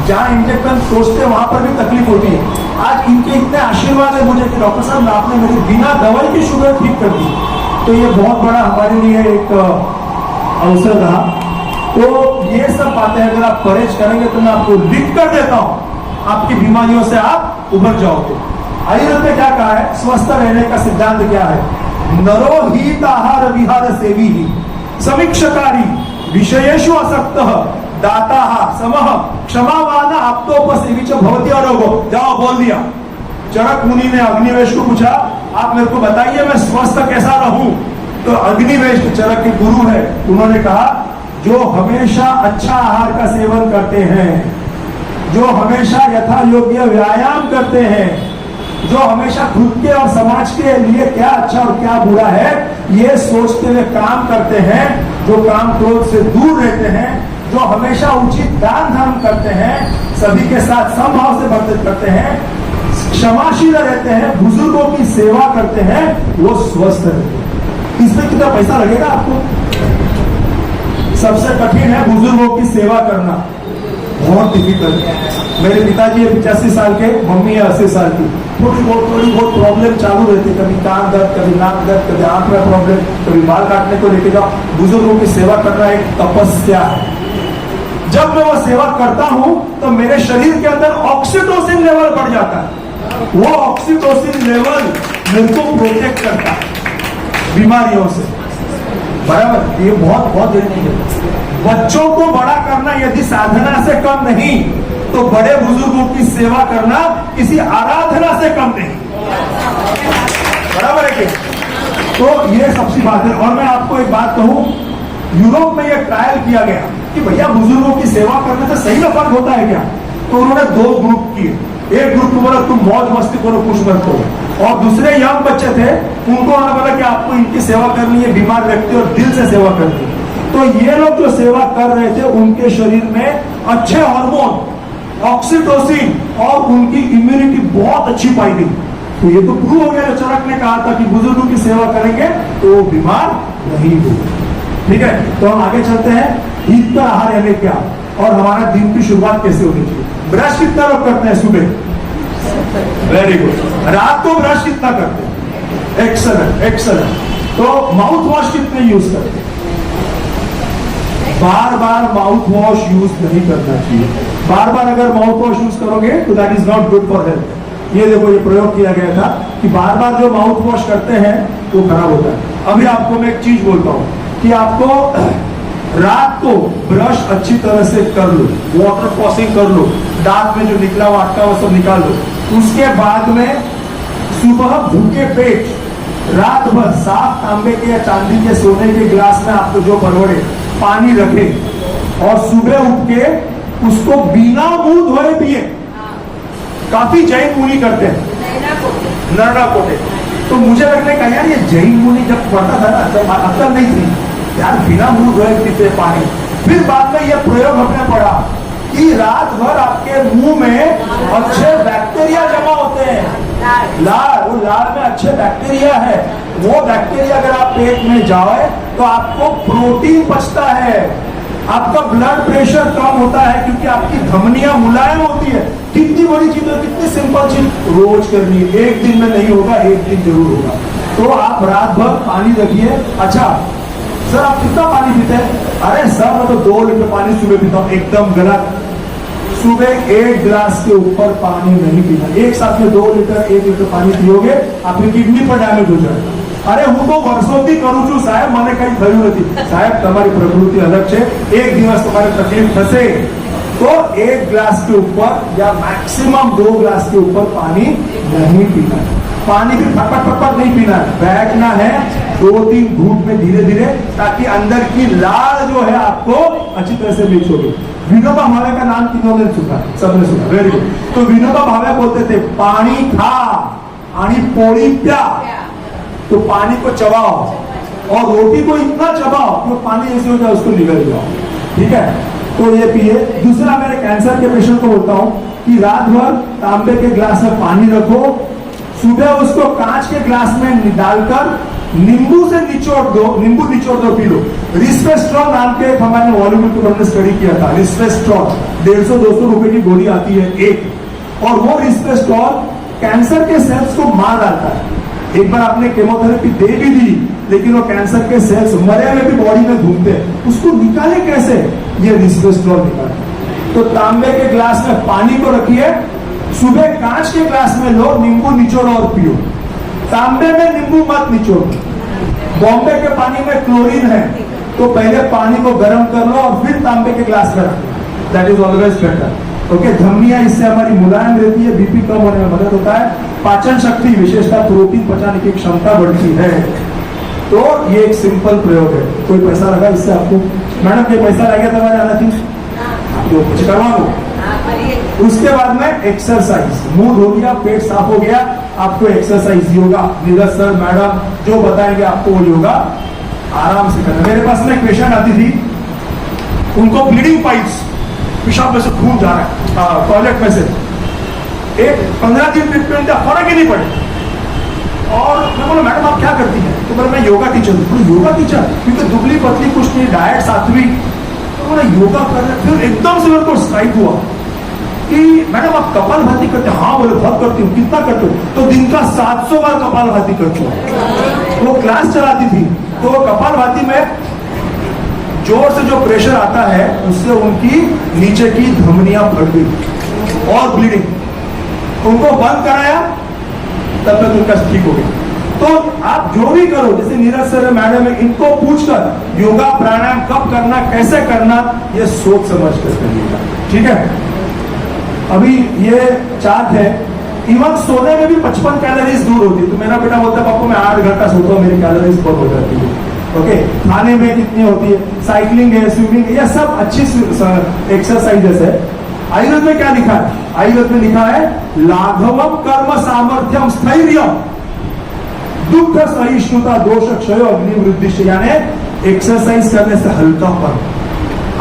जहां इंजेक्शन सोचते वहां पर भी तकलीफ होती है। आज इनके इतने आशीर्वाद है मुझे कि डॉक्टर साहब आपने मेरी बिना दवाई की शुगर ठीक कर दी। तो ये बहुत बड़ा हमारे लिए एक अवसर रहा। तो ये सब बातें अगर आप परहेज करेंगे तो मैं आपको लिख कर देता हूं, आपकी बीमारियों से आप उभर जाओगे। आयुर्वेद में क्या कहा है, स्वस्थ रहने का सिद्धांत क्या है, नरो हित आहार विहार सेवी ही समीक्षकारी विषयेषु असक्तः दाता समह क्षमावान आप्तोपसेवी भवती अरोगो। जाओ, बोल दिया। चरक मुनि ने अग्निवेश को पूछा, आप मेरे को बताइए मैं स्वस्थ कैसा रहूं। तो अग्निवेश चरक के गुरु है, उन्होंने कहा जो हमेशा अच्छा आहार का सेवन करते हैं, जो हमेशा यथा योग्य व्यायाम करते हैं, जो हमेशा खुद के और समाज के लिए क्या अच्छा और क्या बुरा है ये सोचते हुए काम करते हैं, जो काम क्रोध से दूर रहते हैं, जो हमेशा उचित दान धर्म करते हैं, सभी के साथ समभाव से बर्ताव करते हैं, क्षमाशील रहते हैं, बुजुर्गों की सेवा करते हैं, वो स्वस्थ रहते हैं। इसमें कितना पैसा लगेगा आपको? सबसे कठिन है बुजुर्गों की सेवा करना, बहुत डिफिकल्ट है। मेरे पिताजी है 85 साल के, मम्मी है 80 साल की। थोड़ी बहुत प्रॉब्लम चालू रहती है, कभी कान दर्द, कभी नाक दर्द, कभी आंख में प्रॉब्लम, कभी बाल काटने को लेके जाओ। बुजुर्गों की सेवा करना एक तपस्या है। जब मैं वो सेवा करता हूं तो मेरे शरीर के अंदर ऑक्सीटोसिन लेवल बढ़ जाता है। वो ऑक्सीटोसिन लेवल मेरे को प्रोटेक्ट करता है बीमारियों से। बराबर, ये बहुत बहुत जरूरी है। बच्चों को बड़ा करना यदि साधना से कम नहीं, तो बड़े बुजुर्गों की सेवा करना किसी आराधना से कम नहीं। बराबर है क्या? तो ये सबसे बात है। और मैं आपको एक बात कहूं, यूरोप में यह ट्रायल किया गया कि भैया बुजुर्गों की सेवा करने से सही में फर्क होता है क्या? तो उन्होंने 2 ग्रुप किए। एक ग्रुप को बोला तुम मौज मस्ती करो, कुछ मत करो, और दूसरे यंग बच्चे थे, उनको उन्होंने बोला कि आपको इनकी सेवा करनी है, बीमार व्यक्ति और दिल से सेवा करनी है। तो ये लोग जो सेवा कर रहे थे, उनके शरीर में अच्छे हार्मोन, ऑक्सीटोसिन और उनकी इम्यूनिटी बहुत अच्छी पाई गई। तो ये तो प्रूव हो गया जो चरक ने कहा था कि बुजुर्गों की सेवा करेंगे तो वो बीमार नहीं होगा। ठीक है, तो हम आगे चलते हैं। हित का आहार यानी क्या, और हमारा दिन की शुरुआत कैसे होनी चाहिए। ब्रश कितना लोग करते हैं सुबह? Very good. रात को ब्रश कितना करते हैं? Excellent excellent. तो माउथ वॉश कितने यूज करते हैं? बार बार माउथ वॉश यूज नहीं करना चाहिए। बार बार अगर माउथ वॉश यूज करोगे तो that is not good for health. ये देखो, ये प्रयोग किया गया था कि बार बार जो माउथ वॉश करते हैं वो खराब होता है। अभी आपको मैं एक चीज बोलता हूं कि आपको रात को ब्रश अच्छी तरह से कर लो, वाटर फ्लॉसिंग कर लो, दांत में जो निकला हुआ अटका वो सब निकाल लो। उसके बाद में सुबह भूखे पेट रात भर साफ तांबे के या चांदी के सोने के गिलास में आपको जो परवड़े पानी रखे, और सुबह उठ के उसको बिना मुंह धोए पिए। काफी जैन मुनि करते हैं, नरना कोटे। तो मुझे लगने का यार ये जैन मुनि जब पढ़ता था ना, तब अक्ल नहीं थी यार, बिना मुंह धोए पीते पानी। फिर बाद में यह प्रयोग हमने पढ़ा कि रात भर आपके मुंह में अच्छे बैक्टीरिया जमा होते हैं। लार, वो लार में अच्छे बैक्टीरिया है। वो बैक्टीरिया अगर आप पेट में जाए तो आपको प्रोटीन पचता है, आपका ब्लड प्रेशर कम होता है, क्योंकि आपकी धमनियां मुलायम होती है। कितनी बड़ी चीज है, कितनी सिंपल चीज रोज करनी है। एक दिन में नहीं होगा, एक दिन जरूर होगा। तो आप रात भर पानी रखिए। अच्छा सर, आप कितना पानी पीते हैं? अरे सर, मैं तो 2 लीटर पानी सुबह पीता हूं। एकदम गलत। सुबह 1 गिलास के ऊपर पानी नहीं पीना। एक साथ में 2 लीटर 1 लीटर पानी पियोगे, आपकी किडनी पर डैमेज हो जाएगा। अरे हूँ तो वर्षोથી करू છું સાહેબ, મને કઈ થયું નથી સાહેબ। તમારી પ્રકૃતિ अलग છે, एक દિવસ તમારે तकलीफ થશે तो 1 गिलास के ऊपर या मैक्सिमम 2 गिलास के ऊपर पानी नहीं पीना। पानी भी फटफट फटफट नहीं पीना है, बैठना है 2-3 घूंट में धीरे धीरे, ताकि अंदर की लाल जो है आपको अच्छी तरह से मिक्स होगी। विनोबा भावे का नाम किन्होंने सुना? सबने सुना, वेरी गुड। तो विनोबा भावे बोलते थे पानी खा आणि पोळी प्या। तो पानी को चबाओ और रोटी को इतना चबाओ कि पानी जैसे हो जाए उसको निगल जाओ। ठीक है, तो ये पिए। दूसरा, मेरे कैंसर के पेशेंट को बोलता हूं कि रात भर तांबे के ग्लास में पानी रखो, सुबह उसको कांच के ग्लास में डालकर नींबू से निचोड़ दो, नींबू निचोड़ दो, पी लो। रिस्पेस्ट्रॉल नाम के एक हमारे वॉल्यूम के हमने स्टडी किया था। रिस्पेस्ट्रॉल 150-200 रुपए की गोली आती है एक, और वो रिस्पेस्ट्रॉल कैंसर के सेल्स को मार डालता है। एक बार आपने केमोथेरेपी दे भी दी, लेकिन वो कैंसर के सेल्स मरे हुए भी बॉडी में घूमते हैं, उसको निकाले कैसे? ये रिस्पेस्ट्रॉल निकाले। तो तांबे के ग्लास में पानी को रखिए, सुबह कांच के ग्लास में लो, नींबू निचोड़ो और पियो। तांबे में नींबू मत निचोड़ो। बॉम्बे के पानी में क्लोरीन है, तो पहले पानी को गर्म कर लो और फिर तांबे के ग्लास में रखो। That is always better. Okay, धमनियां इससे हमारी मुलायम रहती है, बीपी कम होने में मदद होता है, पाचन शक्ति विशेषता प्रोटीन पचाने की क्षमता बढ़ती है। तो ये एक सिंपल प्रयोग है। कोई पैसा लगा इससे आपको? मैडम कोई पैसा लग गया तुम्हारे आना थी, जो कुछ करवा दो। उसके बाद में एक्सरसाइज, मुंह धो लिया, पेट साफ हो गया, आपको exercise yoga Neeraj sir madam जो बताएंगे आपको वो योगा आराम से करना। मेरे पास में एक पेशेंट आती थी, उनको ब्लीडिंग पाइप्स, पेशाब में से खून जा रहा है टॉयलेट में से, एक 15 दिन ट्रीटमेंट का फर्क ही नहीं पड़े। और मैं बोला मैडम आप क्या करती हैं? तो बोला मैं योगा टीचर हूँ। योगा टीचर? क्योंकि दुबली पतली कुछ नहीं, डाइट सात्विक। तो बोला योगा कर रहे। फिर एकदम से मेरे को स्ट्राइक हुआ कि मैडम आप कपालभाति करते? हाँ बोले बहुत करती हूँ। कितना करते हो? तो दिन का 700 बार कपालभाति करती हूँ। वो क्लास चलाती थी, तो वो कपालभाति में जोर से जो प्रेशर आता है उससे उनकी नीचे की धमनियां फट गई और ब्लीडिंग। उनको बंद कराया, तब तक उनका ठीक हो गया। तो आप जो भी करो, जैसे नीरज सर मैडम है, इनको पूछकर योगा प्राणायाम कब करना, कैसे करना, ये सोच समझ कर करिएगा, ठीक है। अभी ये चार्ट है, इवन सोने में भी 55 कैलोरीज दूर होती है। तो मेरा बेटा बोलता है पापा मैं 8 घंटा सोता हूँ, मेरी कैलोरीज बहुत हो जाती है। ओके, खाने में कितनी होती है, साइकिलिंग है, स्विमिंग है, ये सब अच्छी एक्सरसाइजेस है। आयुर्वेद में क्या लिखा है? आयुर्वेद में लिखा है लाघवम कर्म सामर्थ्यम स्थैर्यम दुख सहिष्णुता दोष क्षय अग्नि वृद्धि, यानी एक्सरसाइज करने से हल्कापन,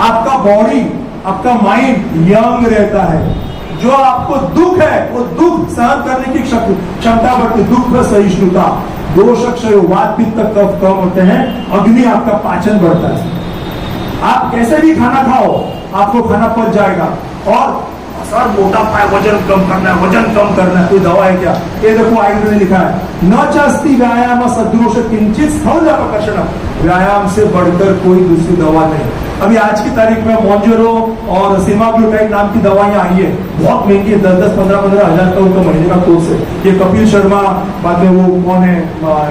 आपका बॉडी आपका माइंड यंग रहता है। जो आपको दुख है वो दुख सहन करने की क्षमता बढ़ती, दुख सहिष्णुता, दोष क्षय, वात पित्त कफ कम होते हैं, अग्नि आपका पाचन बढ़ता है। आप कैसे भी खाना खाओ आपको खाना पच जाएगा। और सर मोटापा है, वजन कम करना है, वजन कम करना है, कोई दवा है क्या? ये देखो आयुर्वेद में लिखा है न चास्ति व्यायाम सदृश किंचित स्थौल्यपकर्षण, व्यायाम से बढ़कर कोई दूसरी दवा नहीं। अभी आज की तारीख में मॉन्जरो और सेमाग्लूटाइड नाम की दवाइयां आई है, बहुत महंगी है, 10-10, 15-15 हजार का उनका महीने का कोर्स है। ये कपिल शर्मा, बाद में वो कौन है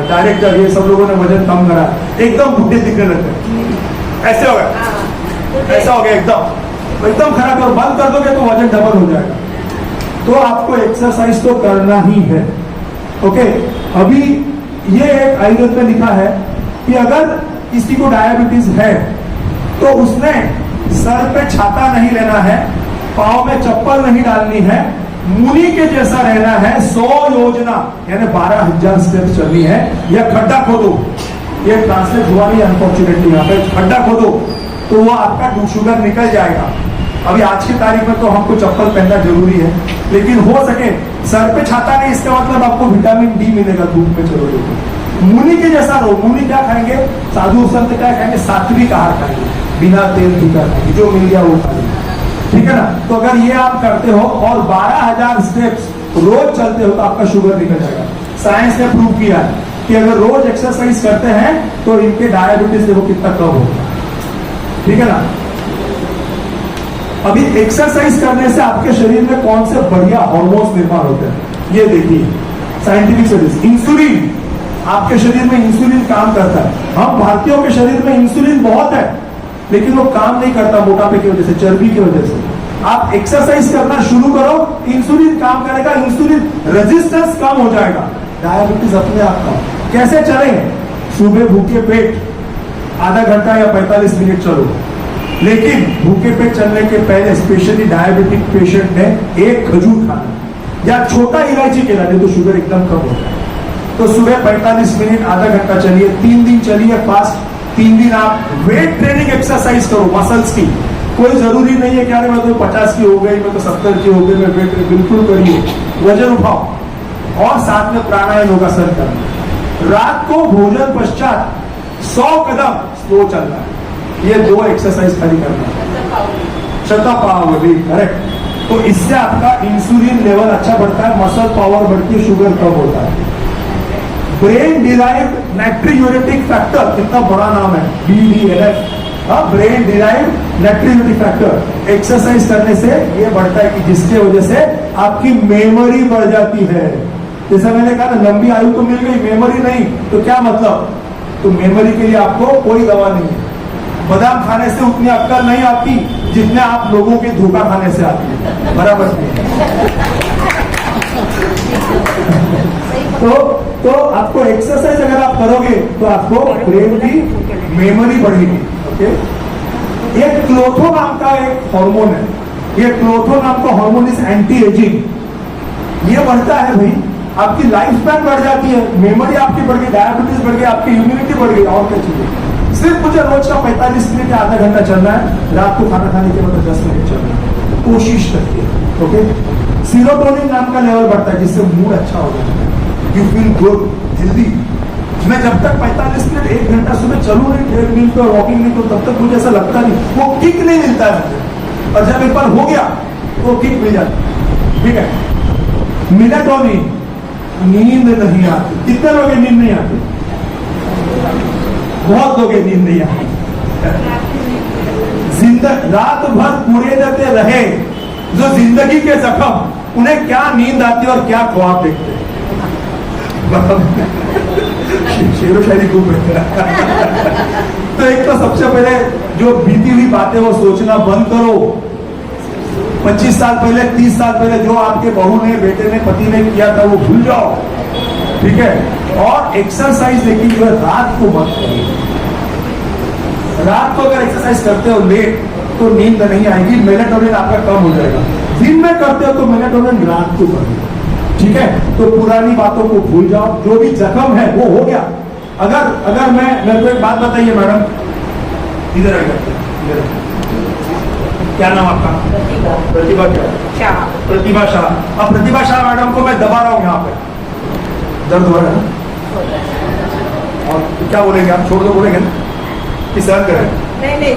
डायरेक्टर, ये सब लोगों ने वजन कम करा, एकदम बुढ़े दिखने लगते, ऐसे हो गया, ऐसा हो गया, एकदम खराब। और बंद कर दोगे तो वजन डबल हो जाएगा। तो आपको एक्सरसाइज तो करना ही है। ओके, अभी ये एक आयुर्वेद में लिखा है कि अगर किसी को डायबिटीज है तो उसने सर पे छाता नहीं लेना है, पाँव में चप्पल नहीं डालनी है, मुनि के जैसा रहना है, 100 योजना यानी 12,000 स्टेप्स चलनी है, या खड्डा खोदो, ये ट्रांसलेट हुआ नहीं अनफॉर्चुनेटली, यहाँ पे खड्डा खोदो तो वो आपका शुगर निकल जाएगा। अभी आज की तारीख में तो हमको चप्पल पहनना जरूरी है, लेकिन हो सके सर पे छाता नहीं, इसका मतलब आपको विटामिन डी मिलेगा धूप में चलोगे तो। मुनि के जैसा रहो। मुनि क्या खाएंगे? साधु संत क्या खाएंगे? सात्विक आहार खाएंगे, बिना तेल फीका खाएंगे, जो मिल गया वो खाएंगे, ठीक है ना। तो अगर ये आप करते हो और 12,000 स्टेप्स रोज चलते हो तो आपका शुगर निकल जाएगा। साइंस ने प्रूव किया है कि अगर रोज एक्सरसाइज करते हैं तो इनके डायबिटीज देखो कितना कम होगा, ठीक है ना। अभी एक्सरसाइज करने से आपके शरीर में कौन से बढ़िया हार्मोन्स निर्माण होते हैं, ये देखिए साइंटिफिक स्टडीज। इंसुलिन, आपके शरीर में इंसुलिन काम करता है। हम भारतीयों के शरीर में इंसुलिन बहुत है, लेकिन वो काम नहीं करता मोटापे की वजह से, चर्बी की वजह से। आप एक्सरसाइज करना शुरू करो, इंसुलिन काम करेगा, इंसुलिन रेजिस्टेंस कम हो जाएगा, डायबिटीज अपने आप कम। कैसे चलें? सुबह भूखे पेट आधा घंटा या 45 मिनट चलो, लेकिन भूखे पेट चलने के पहले स्पेशली डायबिटिक पेशेंट ने एक खजूर खाना या छोटा इलायची केला, नहीं तो शुगर एकदम कम हो जाए। तो सुबह 45 मिनट आधा घंटा चलिए, 3 दिन चलिए फास्ट, 3 दिन आप वेट ट्रेनिंग एक्सरसाइज करो मसल्स की। कोई जरूरी नहीं है कि अरे मैं तो 50 की हो गई, मैं तो 70 की हो गई, मैं वेट, बिल्कुल करिए, वजन उठाओ और साथ में प्राणायाम योगासन करना। रात को भोजन पश्चात 100 कदम स्लो चलना है, ये 2 एक्सरसाइज खाली करना, शतपावली, करेक्ट। तो इससे आपका इंसुलिन लेवल अच्छा बढ़ता है, मसल पावर बढ़ती है, शुगर कम होता है। ब्रेन डिराइव्ड नाइट्रियोरेटिक फैक्टर, कितना बड़ा नाम है, BDNF, brain derived neurotrophic factor exercise करने से ये बढ़ता है, कि जिसके वजह से आपकी मेमोरी बढ़ जाती है। जैसा मैंने कहा ना, लंबी आयु तो मिल गई, मेमोरी नहीं, तो क्या मतलब? तो मेमोरी के लिए आपको कोई दवा नहीं है। बादाम खाने से उतनी अक्कल नहीं आती जितने आप लोगों के धोखा खाने से आती है, बराबर नहीं। तो आपको एक्सरसाइज अगर आप करोगे तो आपको ब्रेन की मेमोरी बढ़ेगी। ओके, ये क्लोथो नाम का एक हार्मोन है, ये क्लोथो नाम का हार्मोन इज एंटी एजिंग। ये बढ़ता है भाई, आपकी लाइफ स्पैन बढ़ जाती है, मेमोरी आपकी बढ़ गई, डायबिटीज बढ़ गई, आपकी इम्यूनिटी बढ़ गई, और क्या चीजें। सिर्फ मुझे रोज का 45 मिनट या आधा घंटा चलना है, रात को खाना खाने के बाद 10 मिनट चलना है, कोशिश करिए। ओके, सीरोटोनिन नाम का लेवल बढ़ता है, जिससे मूड अच्छा हो जाता है, यू फील गुड, हेल्दी। मैं जब तक 45 मिनट 1 घंटा सुबह चलूं नहीं, ट्रेडमिल पे वॉकिंग नहीं, तो तब तक मुझे ऐसा लगता नहीं, वो किक नहीं मिलता है मुझे। और जब एक बार हो गया तो किक मिल जाती, ठीक है। मेलाटोनिन, नींद नहीं आती। कितने लोग नींद नहीं आती? बहुत लोग नींद नहीं आती। रात भर पूरे देते रहे जो जिंदगी के जख्म, उन्हें क्या नींद आती है और क्या ख्वाब देखते हैं। शेरो शायरी खूब है। तो एक तो सबसे पहले जो बीती हुई बातें वो सोचना बंद करो। 25 साल पहले, 30 साल पहले जो आपके बहू ने, बेटे ने, पति ने किया था वो भूल जाओ, ठीक है। और एक्सरसाइज लेकिन जो है रात को मत करिए। रात को अगर एक्सरसाइज करते हो लेट तो नींद नहीं आएगी, मेलाटोनिन आपका कम हो जाएगा। दिन में करते हो तो मेलाटोनिन रात को करिए, ठीक है। तो पुरानी बातों को भूल जाओ, जो भी जख्म है वो हो गया। अगर मेरे को एक बात बताइए मैडम, इधर आइए, क्या नाम आपका? प्रतिभा क्या? शाह। प्रतिभा शाह। अब प्रतिभा शाह मैडम को मैं दबा रहा हूँ यहाँ पे, दर्द हो रहा है और क्या बोलेंगे आप? छोड़ दो बोलेंगे ना कि सहन करें? नहीं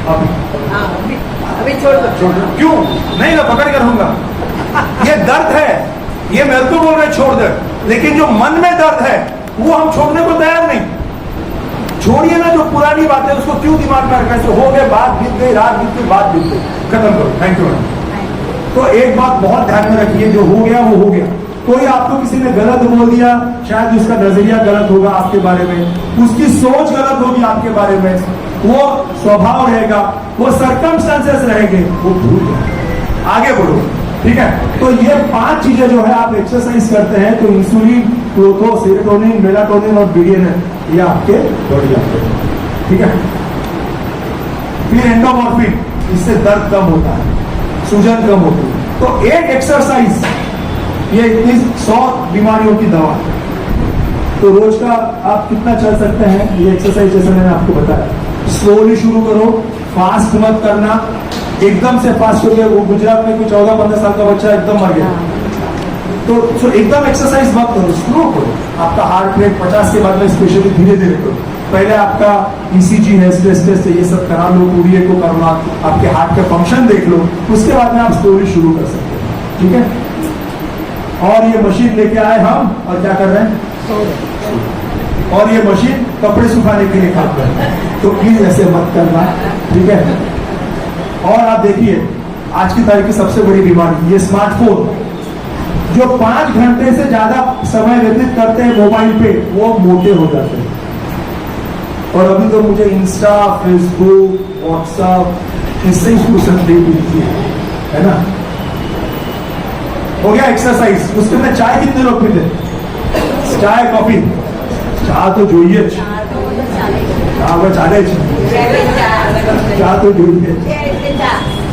अभी छोड़ दो। क्यों नहीं? मैं पकड़ कर रहूंगा। ये दर्द है, ये मेरे को बोल रहे छोड़ दे, लेकिन जो मन में दर्द है वो हम छोड़ने को तैयार नहीं। छोड़िए ना, जो पुरानी बात है उसको क्यों दिमाग में रखना? हो गए, बात बीत गई, रात बीत गई, बात बीत गई, खत्म करो। Thank you madam. तो एक बात बहुत ध्यान में रखिए, जो हो गया वो हो गया। कोई आपको किसी ने गलत बोल दिया, शायद उसका नजरिया गलत होगा आपके बारे में, उसकी सोच गलत होगी आपके बारे में, वो स्वभाव रहेगा, वो सर्कमस्टेंसेस रहेंगे, वो भूल जाए, आगे बढ़ो, ठीक है। तो ये 5 चीजें जो है आप एक्सरसाइज करते हैं तो इंसुलिन, ग्लूकोज, सेरोटोनिन, मेलाटोनिन और बीडीएनए ये आपके बढ़ जाते हैं, ठीक है। फिर एंडोमॉर्फिन, इससे दर्द कम होता है, सूजन कम होती है। तो एक एक्सरसाइज ये इतनी 100 बीमारियों की दवा। तो रोज का आप कितना चल सकते हैं ये एक्सरसाइज, जैसे मैंने आपको बताया। स्लोली शुरू करो, फास्ट मत करना, एकदम से फास्ट हो गया। वो गुजरात में कोई 14-15 साल का बच्चा एकदम मर गया। तो एकदम एक्सरसाइज मत करो, स्लो करो। आपका हार्ट रेट 50 के बाद में स्पेशली धीरे धीरे करो। पहले आपका ईसीजी है, स्ट्रेस टेस्ट है, ये सब करा लो, पूरी को करना, आपके हार्ट का फंक्शन देख लो, उसके बाद में आप स्लोली शुरू कर सकते हैं, ठीक है। और ये मशीन लेके आए हम, और क्या कर रहे हैं? और ये मशीन कपड़े सुखाने के लिए काम कर रहे हैं, तो प्लीज ऐसे मत करना, ठीक है। और आप देखिए आज की तारीख की सबसे बड़ी बीमारी ये स्मार्टफोन, जो 5 घंटे से ज्यादा समय व्यतीत करते हैं मोबाइल पे, वो मोटे हो जाते हैं। और अभी तो मुझे इंस्टा, फेसबुक, व्हाट्सएप, इससे ही फुर्सत नहीं मिलती है ना। हो गया एक्सरसाइज। उसके अंदर चाय कितने लोग पीते? चाय, कॉफी, चाह तो જોઈએ જ, चाह चाले चाह तो જોઈએ।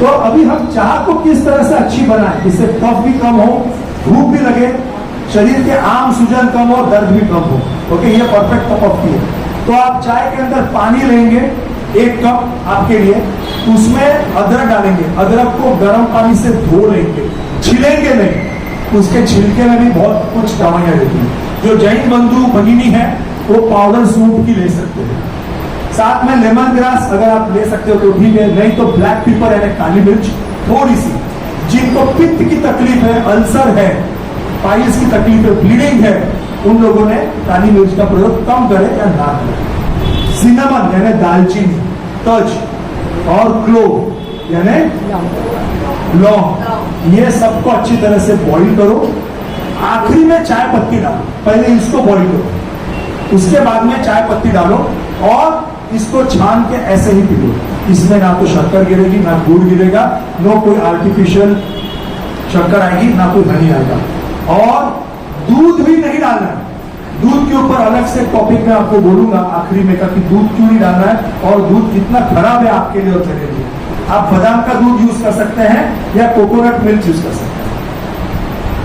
तो अभी हम चाह को किस तरह से अच्छी बनाएं, जिससे कफ भी कम हो, भूख भी लगे, शरीर के आम सूजन कम हो, दर्द भी कम हो। ओके, ये परफेक्ट कप ऑफ टी है। तो आप चाय के अंदर पानी लेंगे 1 कप आपके लिए, उसमें अदरक डालेंगे, अदरक को गर्म पानी से धो लेंगे, छिलेंगे नहीं, उसके छिलके में भी बहुत कुछ दवाइयां रहती हैं। जो जैन बंधु भगिनी है वो पाउडर सूप की ले सकते हैं, साथ में लेमन ग्रास अगर आप ले सकते हो तो ठीक है, नहीं तो ब्लैक पेपर यानी काली मिर्च थोड़ी सी। जिनको पित्त की तकलीफ है, अल्सर है, पाइल्स की तकलीफ है, ब्लीडिंग है, उन लोगों ने काली मिर्च का प्रयोग कम करे या ना करे। सिनेमन यानी दालचीनी, तज और क्लोव यानी लौंग, ये सबको अच्छी तरह से बॉईल करो। आखिरी में चाय पत्ती डालो, पहले इसको बॉईल करो, उसके बाद में चाय पत्ती डालो और इसको छान के ऐसे ही पी लो। इसमें ना तो शक्कर गिरेगी, ना गुड़ गिरेगा, नो कोई आर्टिफिशियल शक्कर आएगी, ना कोई हनी आएगा। और दूध भी नहीं डालना है। दूध के ऊपर अलग से टॉपिक में आपको बोलूंगा आखिरी में कि दूध क्यों नहीं डालना है और दूध कितना खराब है आपके लिए और मेरे लिए। आप बादाम का दूध यूज कर सकते हैं या कोकोनट मिल्क यूज कर सकते हैं,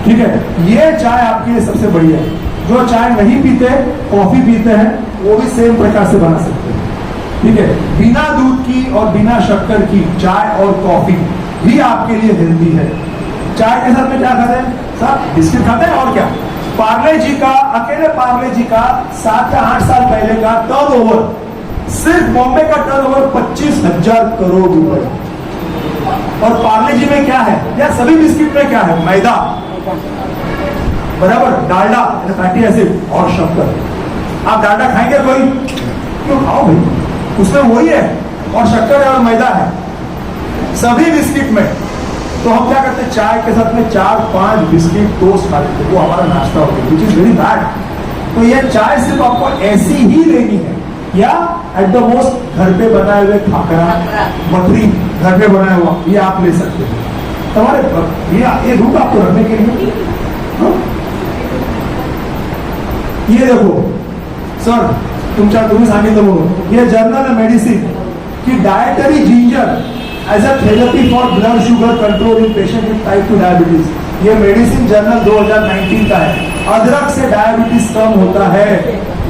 ठीक है। ये चाय आपके लिए सबसे बढ़िया है। जो चाय नहीं पीते, कॉफी पीते हैं, वो भी सेम प्रकार से बना सकते हैं, ठीक है। बिना दूध की और बिना शक्कर की चाय और कॉफी भी आपके लिए हेल्दी है। चाय के साथ में क्या खाते हैं? सब बिस्किट खाते हैं और क्या। पार्ले जी का, अकेले पार्ले जी का 7 या 8 साल पहले का टर्नओवर, सिर्फ बॉम्बे का टर्नओवर 25,000 करोड़ रुपए। और पार्ले जी में क्या है या सभी बिस्किट में क्या है? मैदा, बराबर, डालडा फैटी एसिड और शक्कर। आप डालडा खाएंगे कोई? क्यों खाओ भाई, उसमें वही है और शक्कर है और मैदा है सभी बिस्किट में। तो हम क्या करते हैं? चाय के साथ में 4-5 बिस्किट टोस्ट खा लेते हैं, वो हमारा नाश्ता होता है, विच इज वेरी बैड। तो ये चाय सिर्फ आपको ऐसी ही लेनी है, या एट द मोस्ट घर पे बनाए हुए खाकरा मठरी घर पे बनाया हुआ ये आप ले सकते हैं। तुम्हारे ये रूट आपको रखने के लिए। हाँ? ये देखो सर, तुम्ही सांगितलं बघू, ये जर्नल मेडिसिन की dietary ginger as a therapy for blood sugar control in patient with type 2 diabetes. ये मेडिसिन जर्नल 2019 का है। अदरक से डायबिटीज कम होता है,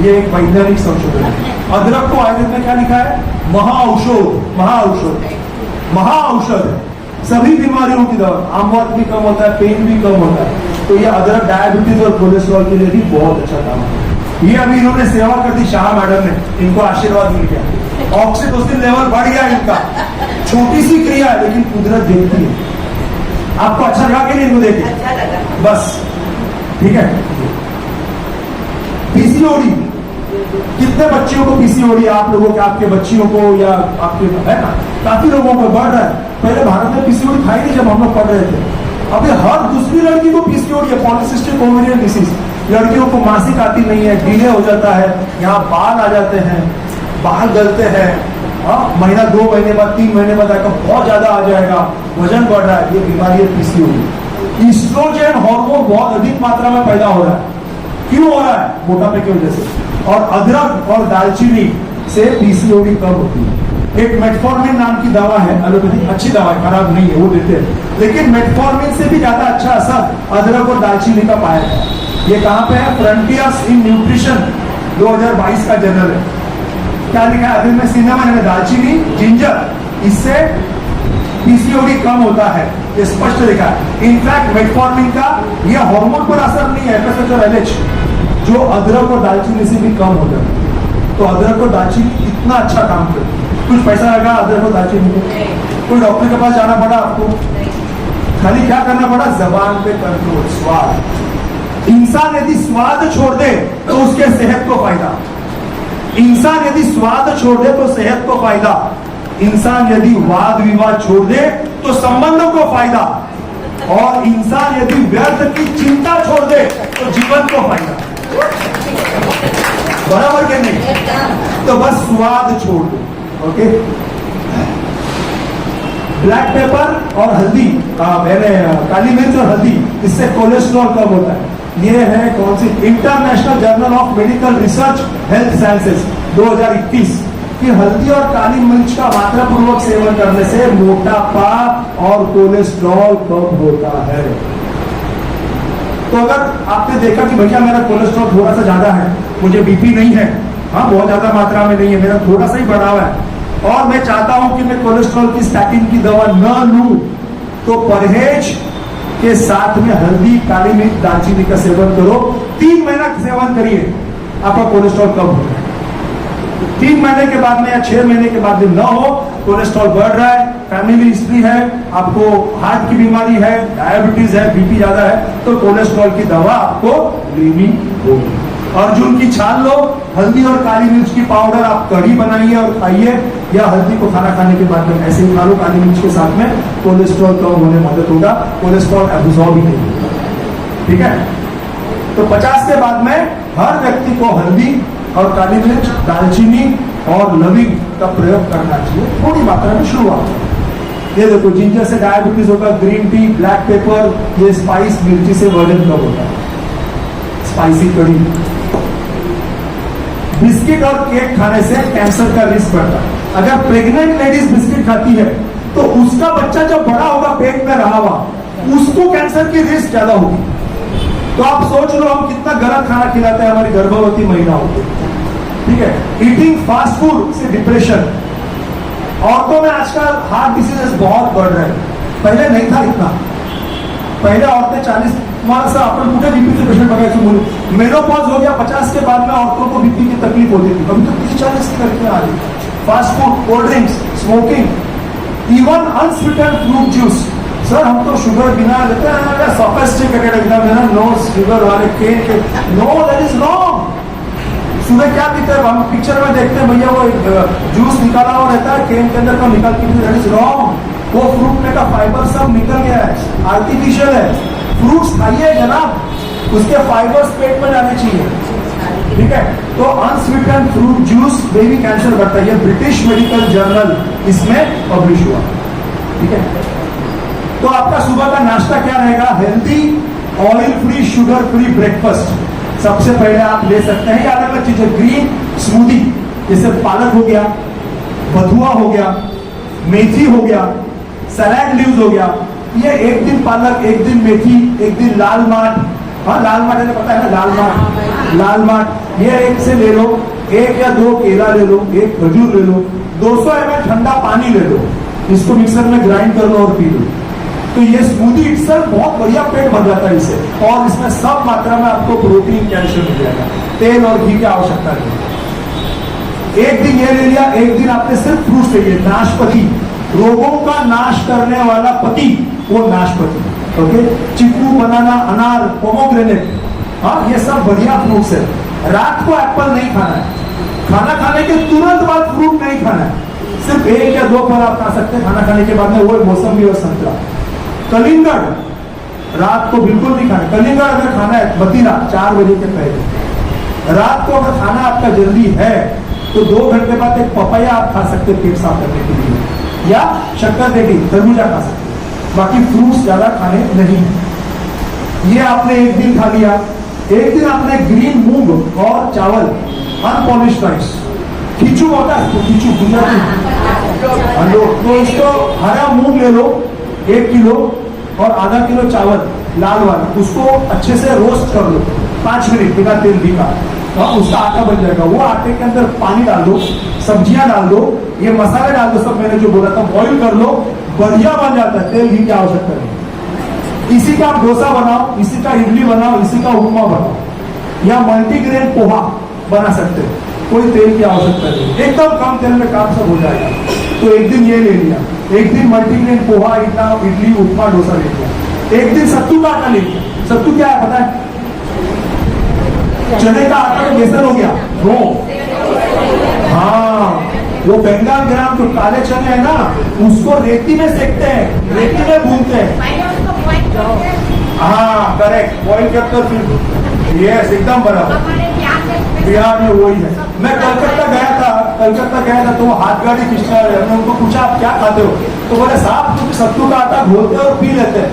ये एक वैज्ञानिक संशोधन है। अदरक को आयुर्वेद में क्या लिखा है? महाऔषध, महाऔषध, महाऔषध है, सभी बीमारियों की दवा। आमवात भी कम होता है, पेन भी कम होता है। तो ये अदरक डायबिटीज और कोलेस्ट्रॉल के लिए भी बहुत अच्छा काम है। ये अभी इन्होंने सेवा कर दी शाह मैडम ने, इनको आशीर्वाद मिल गया, ऑक्सीटोसिन लेवल बढ़ गया इनका। छोटी सी क्रिया है लेकिन कुदरत देखती है। आपको अच्छा लगा कि नहीं इनको देखे? अच्छा लगा। बस ठीक है। पीसीओडी, कितने बच्चियों को पीसीओडी, आप लोगों के, आपके बच्चियों को या आपके, है ना, काफी लोगों को बढ़ रहा है। पहले भारत में पीसीओडी था ही नहीं जब हम लोग पढ़ रहे थे। अभी हर दूसरी लड़की को पीसीओडी है, पॉलिसिस्टिक ओवेरियन डिसीज। लड़कियों को मासिक आती नहीं है, डिले हो जाता है, यहाँ बाल आ जाते हैं, बाल गलते हैं, महीना 2 महीने बाद 3 महीने बाद आएगा, बहुत ज्यादा आ जाएगा, वजन बढ़ रहा है, ये बीमारी है पीसीओडी। ईस्ट्रोजन हार्मोन बहुत अधिक मात्रा में पैदा हो रहा है। क्यों हो रहा है? मोटापे की वजह से। और अदरक और दालचीनी से पीसीओडी कम होती है। एक मेटफॉर्मिन नाम की दवा है, एलोपैथिक, अच्छी दवा है, खराब नहीं है, वो देते हैं, लेकिन मेटफॉर्मिन से भी ज्यादा अच्छा असर अदरक और दालचीनी का पाया है। ये कहां पे है? फ्रंटियर्स इन न्यूट्रिशन 2022 का जर्नल है। क्या लिखा है? अभी में सिनेमा में दालचीनी, जिंजर, इससे पीसीओडी कम होता है, ये स्पष्ट लिखा है। इनफैक्ट मेटफॉर्मिन का ये हार्मोन पर असर नहीं है, एफएसएच और एलएच, जो अदरक और दालचीनी से भी कम होता है। तो अदरक और दालचीनी इतना अच्छा काम करती है। कुछ पैसा लगा अदरक और दालचीनी को? कोई डॉक्टर के पास जाना पड़ा आपको? खाली क्या करना पड़ा? जबान पे कंट्रोल, स्वाद। इंसान यदि स्वाद छोड़ दे तो उसके सेहत को फायदा। इंसान यदि स्वाद छोड़ दे तो सेहत को फायदा। इंसान यदि वाद विवाद छोड़ दे तो संबंधों को फायदा। और इंसान यदि व्यर्थ की चिंता छोड़ दे तो जीवन को फायदा। बराबर के नहीं? तो बस स्वाद छोड़ दो। ओके। ब्लैक पेपर और हल्दी, मैंने काली मिर्च और हल्दी, इससे कोलेस्ट्रॉल कम होता है। ये है कौन सी? International Journal of Medical Research Health Sciences 2021 कि हल्दी और काली मिर्च का मात्रापूर्वक सेवन करने से मोटापा और कोलेस्ट्रॉल कम होता है। तो अगर आपने देखा कि भैया मेरा कोलेस्ट्रॉल थोड़ा सा ज्यादा है, मुझे बीपी नहीं है, हाँ बहुत ज्यादा मात्रा में नहीं है, मेरा थोड़ा सा ही बढ़ा हुआ है, और मैं चाहता हूं कि मैं कोलेस्ट्रॉल की स्टैटिन की दवा न लूं, तो परहेज के साथ में हल्दी, काली मिर्च, दालचीनी का सेवन करो। 3 महीना सेवन करिए, आपका कोलेस्ट्रॉल कम हो जाए। 3 महीने के बाद में या 6 महीने के बाद में न हो, कोलेस्ट्रॉल बढ़ रहा है, फैमिली हिस्ट्री है, आपको हार्ट की बीमारी है, डायबिटीज है, बीपी ज्यादा है, तो कोलेस्ट्रॉल की दवा आपको लेनी होगी। अर्जुन की छाल लो, हल्दी और काली मिर्च की पाउडर आप कढ़ी बनाइए और खाइए, या हल्दी को खाना खाने के बाद में ऐसे ही खा लो काली मिर्च के साथ में, कोलेस्ट्रॉल कम होने में मदद होगा, कोलेस्ट्रॉल एब्जॉर्ब ही नहीं होगा। ठीक है? तो 50 के बाद में हर व्यक्ति को हल्दी और काली मिर्च, दालचीनी और लविंग का प्रयोग करना चाहिए, थोड़ी मात्रा में शुरुआत। ये देखो, जिंजर से डायबिटीज होगा, ग्रीन टी, ब्लैक पेपर, ये स्पाइस, मिर्ची से वजन कम होता है, स्पाइसी कढ़ी। बिस्किट और केक खाने से कैंसर का रिस्क बढ़ता है। अगर प्रेग्नेंट लेडीज बिस्किट खाती है तो उसका बच्चा जब बड़ा होगा, पेट में रहा हुआ, उसको कैंसर की रिस्क ज्यादा होगी। तो आप सोच लो हम कितना गलत खाना खिलाते हैं हमारी गर्भवती महिलाओं को। ठीक है? ईटिंग फास्ट फूड से डिप्रेशन। औरतों में आजकल हार्ट डिसीजेस बहुत बढ़ रहे हैं, पहले नहीं था इतना। पहले औरतें 40 से अपन मुझे बीपी से पेशेंट बगैर बोले, मेनोपॉज हो गया 50 के बाद में औरतों को बीपी की तकलीफ होती थी, अभी तो 30-40 की करके आ रही। Fast food, cold drinks, smoking, even unsweetened fruit juice. Sir हम तो शुगर बिना लेते हैं, सोफिस्टिकेटेड एकदम है ना, नो शुगर वाले केन के, नो, दैट इज रॉन्ग। सुबह क्या पीते हैं हम पिक्चर में देखते हैं, भैया वो जूस निकाला हुआ रहता है केन के अंदर का, निकाल के, दैट इज रॉन्ग। वो फ्रूट में का फाइबर सब निकल गया है, आर्टिफिशियल है। फ्रूट्स खाइए जनाब, उसके फाइबर्स पेट में जाने चाहिए। ठीक है। तो अनस्वीटेंड फ्रूट जूस में भी कैंसर बढ़ता है, ये ब्रिटिश मेडिकल जर्नल इसमें पब्लिश हुआ, ठीक है। तो आपका सुबह का नाश्ता क्या रहेगा? Healthy oil free sugar free breakfast सबसे पहले आप ले सकते हैं। ये अलग अलग चीजें, ग्रीन स्मूदी जैसे पालक हो गया, बथुआ हो गया, मेथी हो गया, सलाद लीव्स हो गया। ये एक दिन पालक, एक दिन मेथी, एक दिन लाल माठ। हाँ, लाल माठ है, पता है ना, लाल माठ, लाल माठ। ये एक से ले लो, एक या दो केला ले लो, एक खजूर ले लो, 200 ml ठंडा पानी ले लो, इसको मिक्सर में ग्राइंड कर लो और पी लो। तो ये स्मूदी इटसेल्फ बहुत बढ़िया, पेट भर जाता है इससे, और इसमें सब मात्रा में आपको प्रोटीन कैल्शियम मिल जाएगा, तेल और घी की आवश्यकता नहीं। एक दिन ये ले लिया, एक दिन आपने सिर्फ फ्रूट चाहिए। नाशपाती, रोगों का नाश करने वाला पति, वो नाशपाती, ओके। चीकू, बनाना, अनार, पोमोग्रेनेट, हाँ, ये सब बढ़िया फ्रूट्स है। रात को एप्पल नहीं खाना है, खाना खाने के तुरंत बाद फ्रूट नहीं खाना है, सिर्फ एक या दो फल आप खा सकते हैं खाना खाने के बाद में, वो मौसमी और संतरा। कलिंगड़ रात को बिल्कुल नहीं खाना। कलिंगड़ अगर खाना है मदिरा 4 बजे के पहले। रात को अगर खाना आपका जल्दी है तो 2 घंटे बाद एक पपाया आप खा सकते हैं पेट साफ करने के लिए, या शक्कर दे दी तरबूजा खा सकते हैं। बाकी फ्रूट्स ज्यादा खाने नहीं। ये आपने एक दिन खा लिया। एक दिन आपने ग्रीन मूंग और चावल, अनपॉलिश्ड राइस, खींचू होता है तो खींचू गुजराती, तो इसको हरा मूंग ले लो 1 किलो और आधा किलो चावल लाल वाला, उसको अच्छे से रोस्ट कर लो 5 मिनट बिना तेल घी का, तो उसका आटा बन जाएगा। वो आटे के अंदर पानी डाल दो, सब्जियां डाल दो, ये मसाले डाल दो, सब मैंने जो बोला था, बॉईल कर लो, बढ़िया बन जाता है, तेल घी की आवश्यकता नहीं। इसी का आप डोसा बनाओ, इसी का इडली बनाओ, इसी का उपमा बनाओ, या मल्टीग्रेन पोहा बना सकते हो, कोई तेल की आवश्यकता नहीं, एकदम कम तेल में काम सब हो जाएगा। तो एक दिन ये ले लिया, एक दिन मल्टीग्रेन पोहा, इडली, उपमा, डोसा ले लिया। एक दिन सत्तू का आटा ले लिया। सत्तू क्या है पता है? चने का आटा तो बेसन हो गया, हाँ, वो बंगाल ग्राम जो काले चने है ना, उसको रेती में सेकते हैं, रेती में भूनते हैं, हाँ करेक्ट, बॉइल करके फिर, यस एकदम बराबर, बिहार में वही है। मैं कलकत्ता गया था तो वो हाथ गाड़ी खींचना है, हमने उनको पूछा आप क्या खाते हो, तो बोले साहब कुछ सत्तू का आटा घोलते और पी लेते हैं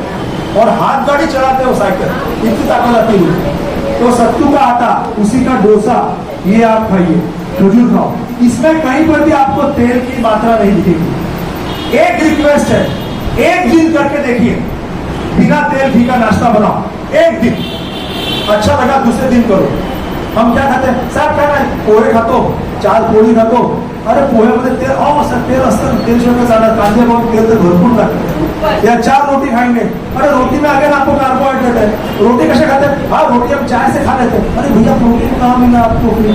और हाथ गाड़ी चलाते हो साइकिल, इतनी ताकत आती है। तो सत्तू का आटा, उसी का डोसा, ये आप खाइए, खजूर खाओ, इसमें कहीं पर भी आपको तेल की मात्रा नहीं दिखेगी। एक रिक्वेस्ट है, एक दिन करके देखिए, बिना तेल घी का नाश्ता बनाओ, एक दिन, अच्छा लगा दूसरे दिन करो। हम क्या खाते हैं साहब, क्या है पोहे खातो, 4 पोळी खातो, अरे पोह्यामध्ये तेल, सर तेल असतं, तेल शिवाय चालत, कांदे पाहून तेल तर भरपूर लागतं, या 4 रोटी खाएंगे, अरे रोटी में अगर आपको कार्बोहाइड्रेट है, रोटी कैसे खाते हैं? हाँ रोटी हम चाय से खा लेते हैं, अरे भैया प्रोटीन कहाँ मिला आपको फिर?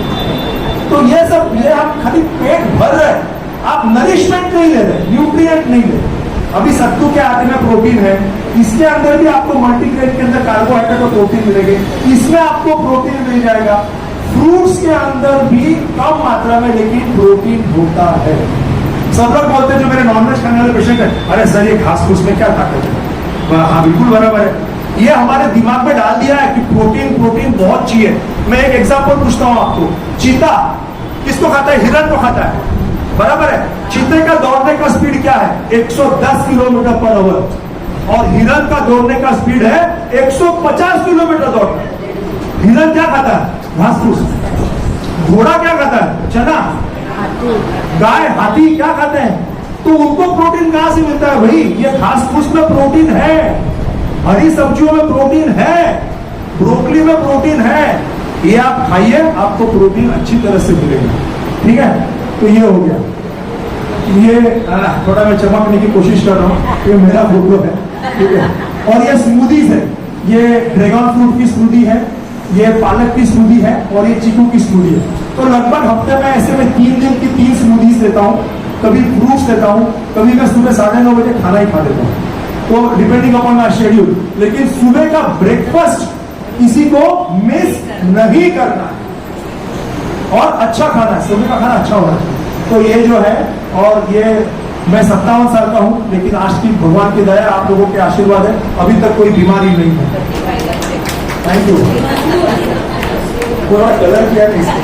तो ये सब, ये हम खाली पेट भर रहे हैं, आप नरिशमेंट नहीं ले रहे, न्यूट्रिएंट नहीं ले रहे। अभी सत्तू के आटे में प्रोटीन है, इसके अंदर भी आपको मल्टीग्रेन के अंदर कार्बोहाइड्रेट और प्रोटीन मिलेंगे, इसमें आपको प्रोटीन मिल जाएगा। फ्रूट्स के अंदर भी कम मात्रा में लेकिन प्रोटीन होता है। सब लोग बोलते हैं जो मेरे नॉनवेज खाने वाले पेशेंट है, अरे सर ये घास फूस में क्या ताकत है? हाँ बिल्कुल बराबर है, ये हमारे दिमाग में डाल दिया है कि प्रोटीन बहुत चाहिए। मैं एक एग्जाम्पल पूछता हूँ आपको, चीता किसको खाता है? हिरण को खाता है, बराबर है। चीते का दौड़ने का स्पीड क्या है? 110 किलोमीटर पर आवर, और हिरण का दौड़ने का स्पीड है 150 किलोमीटर दौड़ना। हिरण क्या खाता है? घास फूस। घोड़ा क्या खाता है? चना। गाय, हाथी क्या खाते हैं? तो उनको प्रोटीन कहां से मिलता है भाई? ये घास फूस में प्रोटीन है, हरी सब्जियों में प्रोटीन है, ब्रोकली में प्रोटीन है, ये आप खाइए, आपको प्रोटीन अच्छी तरह से मिलेगा, ठीक है। तो ये हो गया, ये थोड़ा मैं चमकने की कोशिश कर रहा हूँ, ये मेरा फोटो है, ठीक है। और ये स्मूदीज है, ये ड्रैगन फ्रूट की स्मूदी है, ये पालक की स्मूदी है, और ये चीकू की स्मूदी है। तो लगभग हफ्ते में ऐसे मैं 3 दिन की 3 स्मूदीज देता हूँ, कभी फ्रूट्स देता हूँ, कभी मैं सुबह 9:30 बजे खाना ही खा लेता हूँ, तो डिपेंडिंग अपॉन माई शेड्यूल। लेकिन सुबह का ब्रेकफास्ट किसी को मिस नहीं करना है, और अच्छा खाना है, सुबह का खाना अच्छा होना चाहिए। तो ये जो है, और ये मैं 57 साल का हूँ, लेकिन आज की भगवान की दया, आप लोगों के आशीर्वाद है, अभी तक कोई बीमारी नहीं है। Thank you. पूरा कलर किया नहीं इसको।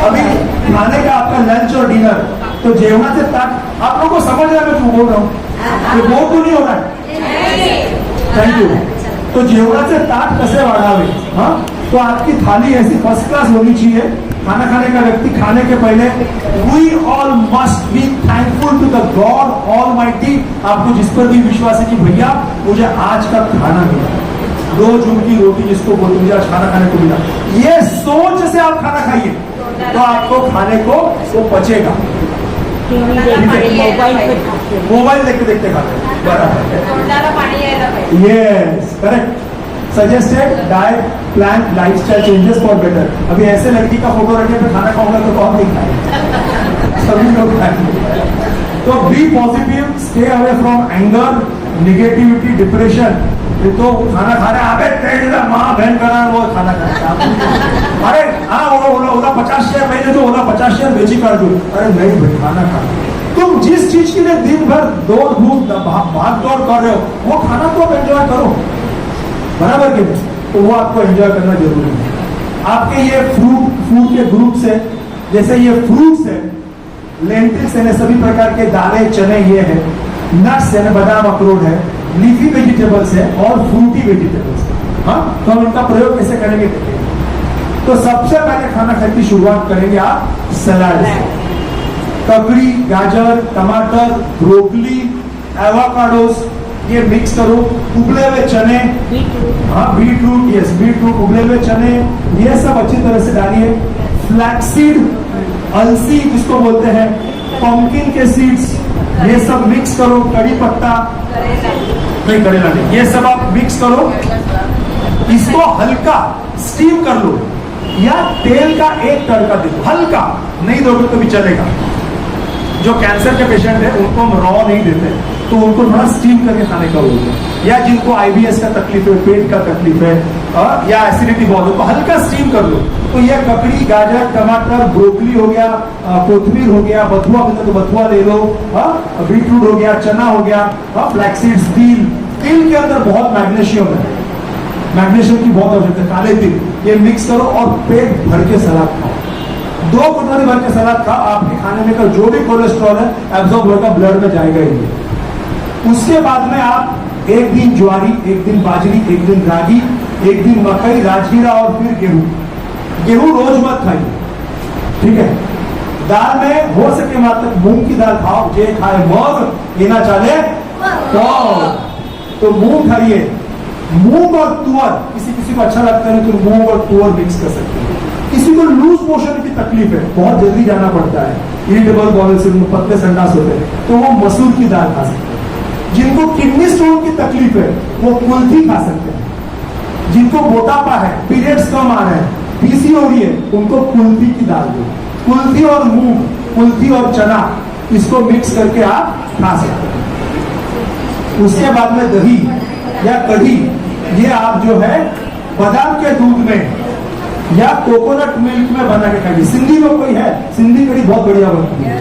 अभी खाने का आपका लंच और डिनर, तो जेवणाचे ताट आप लोगों को समझ रहा है मैं क्यों बोल रहा हूँ? ये बोर तो नहीं हो रहा है? Thank you. तो जेवणाचे ताट कसे वाढावे, हाँ, तो आपकी थाली ऐसी फर्स्ट क्लास होनी चाहिए। खाना खाने का व्यक्ति खाने के पहले we all must be thankful to the God almighty. आपको जिस पर भी विश्वास है कि भैया मुझे आज का खाना मिला, 2 जून की रोटी जिसको बोलते मुझे आज खाना खाने को मिला, ये सोच से आप खाना खाइए तो आपको खाने को वो पचेगा। मोबाइल देखते देखते खाते हैं, बराबर, yes correct. Suggested diet plan lifestyle changes for better. अभी ऐसे लड़की का फोटो रखे पे खाना खाऊंगा तो कौन नहीं खाएगा? सभी लोग खाएंगे। तो be positive, stay away from anger, negativity, depression. ये तो खाना खा रहे अबे तेरी माँ बहन करा वो खाना खा अरे हाँ ओला 50 शेयर मैंने जो ओला 50 शेयर बेची कर दू। अरे नहीं भाई खाना खा। तुम जिस चीज के लिए दिन भर दौड़ धूप भाग दौड़ कर रहे हो वो खाना तो एंजॉय करो, बराबर के नहीं? तो वो आपको एंजॉय करना जरूरी है। आपके ये फूड के ग्रुप से, जैसे ये फ्रूट्स है, लेंटिल्स है, सभी प्रकार के दालें चने ये है, नट्स है, बादाम अखरोट है, लीफी वेजिटेबल्स है और फ्रूटी वेजिटेबल्स है। हाँ, तो हम इनका प्रयोग कैसे करेंगे देखिए। तो सबसे पहले खाना खाने की शुरुआत करेंगे आप सलाद से। ककड़ी, गाजर, टमाटर, ब्रोकली, एवोकाडोस, ये मिक्स करो। उबले हुए चने, हाँ बीटरूट, यस बीटरूट, उबले हुए चने, ये सब अच्छी तरह से डालिए। फ्लैक्सीड, अलसी जिसको बोलते हैं, पंपकिन के सीड्स, ये सब मिक्स करो। कड़ी पत्ता नहीं, करेला नहीं, ये सब आप मिक्स करो। इसको हल्का स्टीम कर लो या तेल का एक तड़का दे दो, हल्का, नहीं दोगे तो भी चलेगा। जो कैंसर के पेशेंट है उनको हम रॉ नहीं देते, तो उनको थोड़ा स्टीम करके खाने का बोलते हैं। या जिनको आईबीएस का तकलीफ है, पेट का तकलीफ है, या एसिडिटी बहुत हो, तो हल्का स्टीम कर लो। तो ये ककड़ी, गाजर, टमाटर, ब्रोकली हो गया, कोथमीर हो गया, बथुआ तो बथुआ ले लो, बीटरूट हो गया, चना हो गया, फ्लैक्सीड्स, तिल के अंदर बहुत मैग्नीशियम है, मैग्नीशियम की बहुत आवश्यकता है, काले तिल, ये मिक्स करो और पेट भर के सलाद खाओ। 2 कटोरी भर के सलाद खाओ, आपके खाने में का जो भी कोलेस्ट्रॉल है एब्जॉर्ब होगा, ब्लड में जाएगा ही नहीं। उसके बाद में आप एक दिन ज्वारी, एक दिन बाजरी, एक दिन रागी, एक दिन मकई, राजगीरा और फिर गेहूं। गेहूं रोज मत खाइए, ठीक है? दाल में हो सके मात्र मूंग की दाल खाओ, जे खाए मग ये ना चले तो मूंग खाइए। मूंग और तुअर, किसी को अच्छा लगता है तो मूंग और तुअर मिक्स कर सकते हैं। किसी को लूज मोशन की तकलीफ है, बहुत जल्दी जाना पड़ता है, इरिटेबल बॉवल सिंड्रोम, पतले संडास होते हैं, तो वो मसूर की दाल खा सकते हैं। जिनको किडनी स्टोन की तकलीफ है वो कुल्थी खा सकते हैं। जिनको मोटापा है, पीरियड्स कम आ रहे हैं, पीसीओडी है, उनको कुल्थी की दाल दो। कुल्थी और मूंग, कुल्थी और चना, इसको मिक्स करके आप खा सकते हैं। उसके बाद में दही या कढ़ी, ये आप जो है बादाम के दूध में या कोकोनट मिल्क में बना के खाइए। सिंधी में कोई है, सिंधी कढ़ी बहुत बढ़िया बनती है,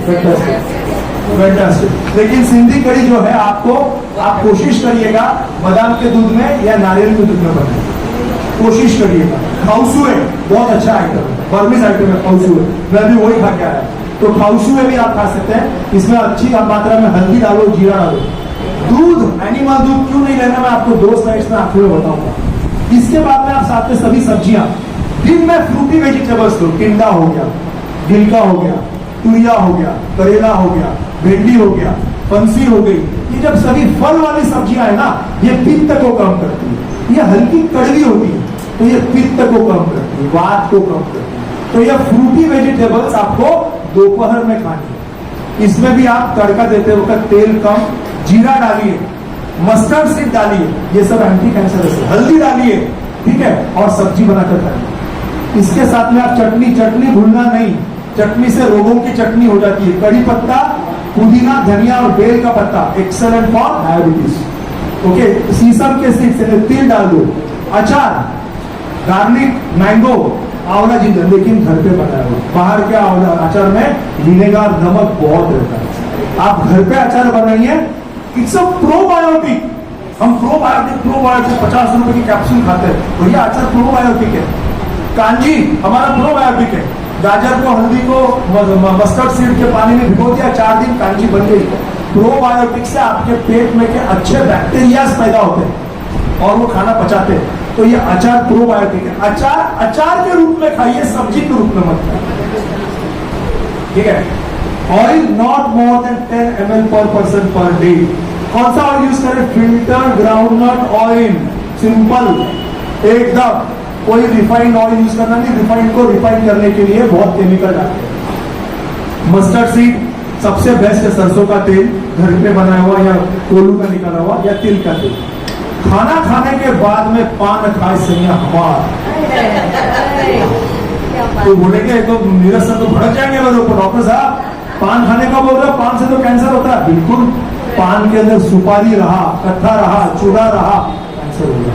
फैंटास्टिक। लेकिन सिंधी कढ़ी जो है आपको, आप कोशिश करिएगा बादाम के दूध में या नारियल के दूध में बनाए, कोशिश करिएगा। खाउसुए बहुत अच्छा आइटम है, बर्मिज आइटम है खाउसुए, मैं भी वही खा के आया। तो खाउसुए भी आप खा सकते हैं। इसमें अच्छी मात्रा में हल्दी डालो, जीरा डालो। दूध, एनिमल दूध क्यों नहीं लेना, मैं आपको 2 स्लाइड्स में आखिर में बताऊंगा। इसके बाद में आप साथ में सभी सब्जियां, दिन में फ्रूटी वेजिटेबल्स लो, टिंडा हो गया, गिलका हो गया, तुरिया हो गया, करेला हो गया, भिंडी हो गया, फंसी हो गई। ये जब सभी फल वाली सब्जियां है ना, ये पित्त को कम करती है। ये हल्की कड़वी होती है तो ये पित्त को कम करती है, वात को कम करती है। तो ये फ्रूटी वेजिटेबल्स आपको दोपहर में खानी है। इसमें भी आप तड़का देते वक्त तेल कम, जीरा डालिए, मस्टर्ड सीड डालिए, ये सब एंटी कैंसर है। हल्दी डालिए, ठीक है, और सब्जी बनाकर खाइए। इसके साथ में आप चटनी भूलना नहीं, चटनी से रोगों की चटनी हो जाती है। कड़ी पत्ता, पुदीना, धनिया और बेल का पत्ता एक्सेलेंट फॉर डायबिटीज। ओके, सीसम के सीड से तिल डाल दो। अचार, गार्लिक, मैंगो, आंवला, जिंजर, लेकिन घर पे बनाया हुआ। बाहर के आंवला अचार में विनेगर, नमक बहुत रहता है। आप घर पे अचार बनाइए, इट्स अ प्रोबायोटिक। हम प्रोबायोटिक 50 रुपए की कैप्सूल खाते हैं, भैया अचार प्रोबायोटिक है। कांजी हमारा प्रोबायोटिक है। गाजर को, हल्दी को मस्टर्ड सीड के पानी में भिगो दिया, 4 दिन कांजी बन गई। प्रोबायोटिक से आपके पेट में के अच्छे बैक्टीरिया पैदा होते हैं और वो खाना पचाते हैं। तो ये अचार प्रोबायोटिक है। अचार के रूप में खाइए, सब्जी के रूप में मत खाइए, ठीक है। Oil not more than 10 ml पर पर्सन पर डे। कौन सा ऑयल यूज करें? फिल्टर ग्राउंडनट ऑयल, सिंपल एकदम। कोई रिफाइंड ऑयल यूज करना नहीं। रिफाइंड को रिफाइन करने के लिए बहुत केमिकल डालते हैं। मस्टर्ड सीड सबसे बेस्ट है। सरसों का तेल घर पे बनाया हुआ या कोलू का निकाला हुआ या तिल का तेल। खाना खाने के बाद में पान खाए सैया हमार। तो बोलेंगे तो नीरज सर तो भड़क जाएंगे मेरे ऊपर, डॉक्टर साहब पान खाने का बोल रहे हो, पान से तो कैंसर होता है। बिल्कुल, पान के अंदर सुपारी रहा, कट्ठा रहा, चूड़ा रहा, कैंसर हो गया।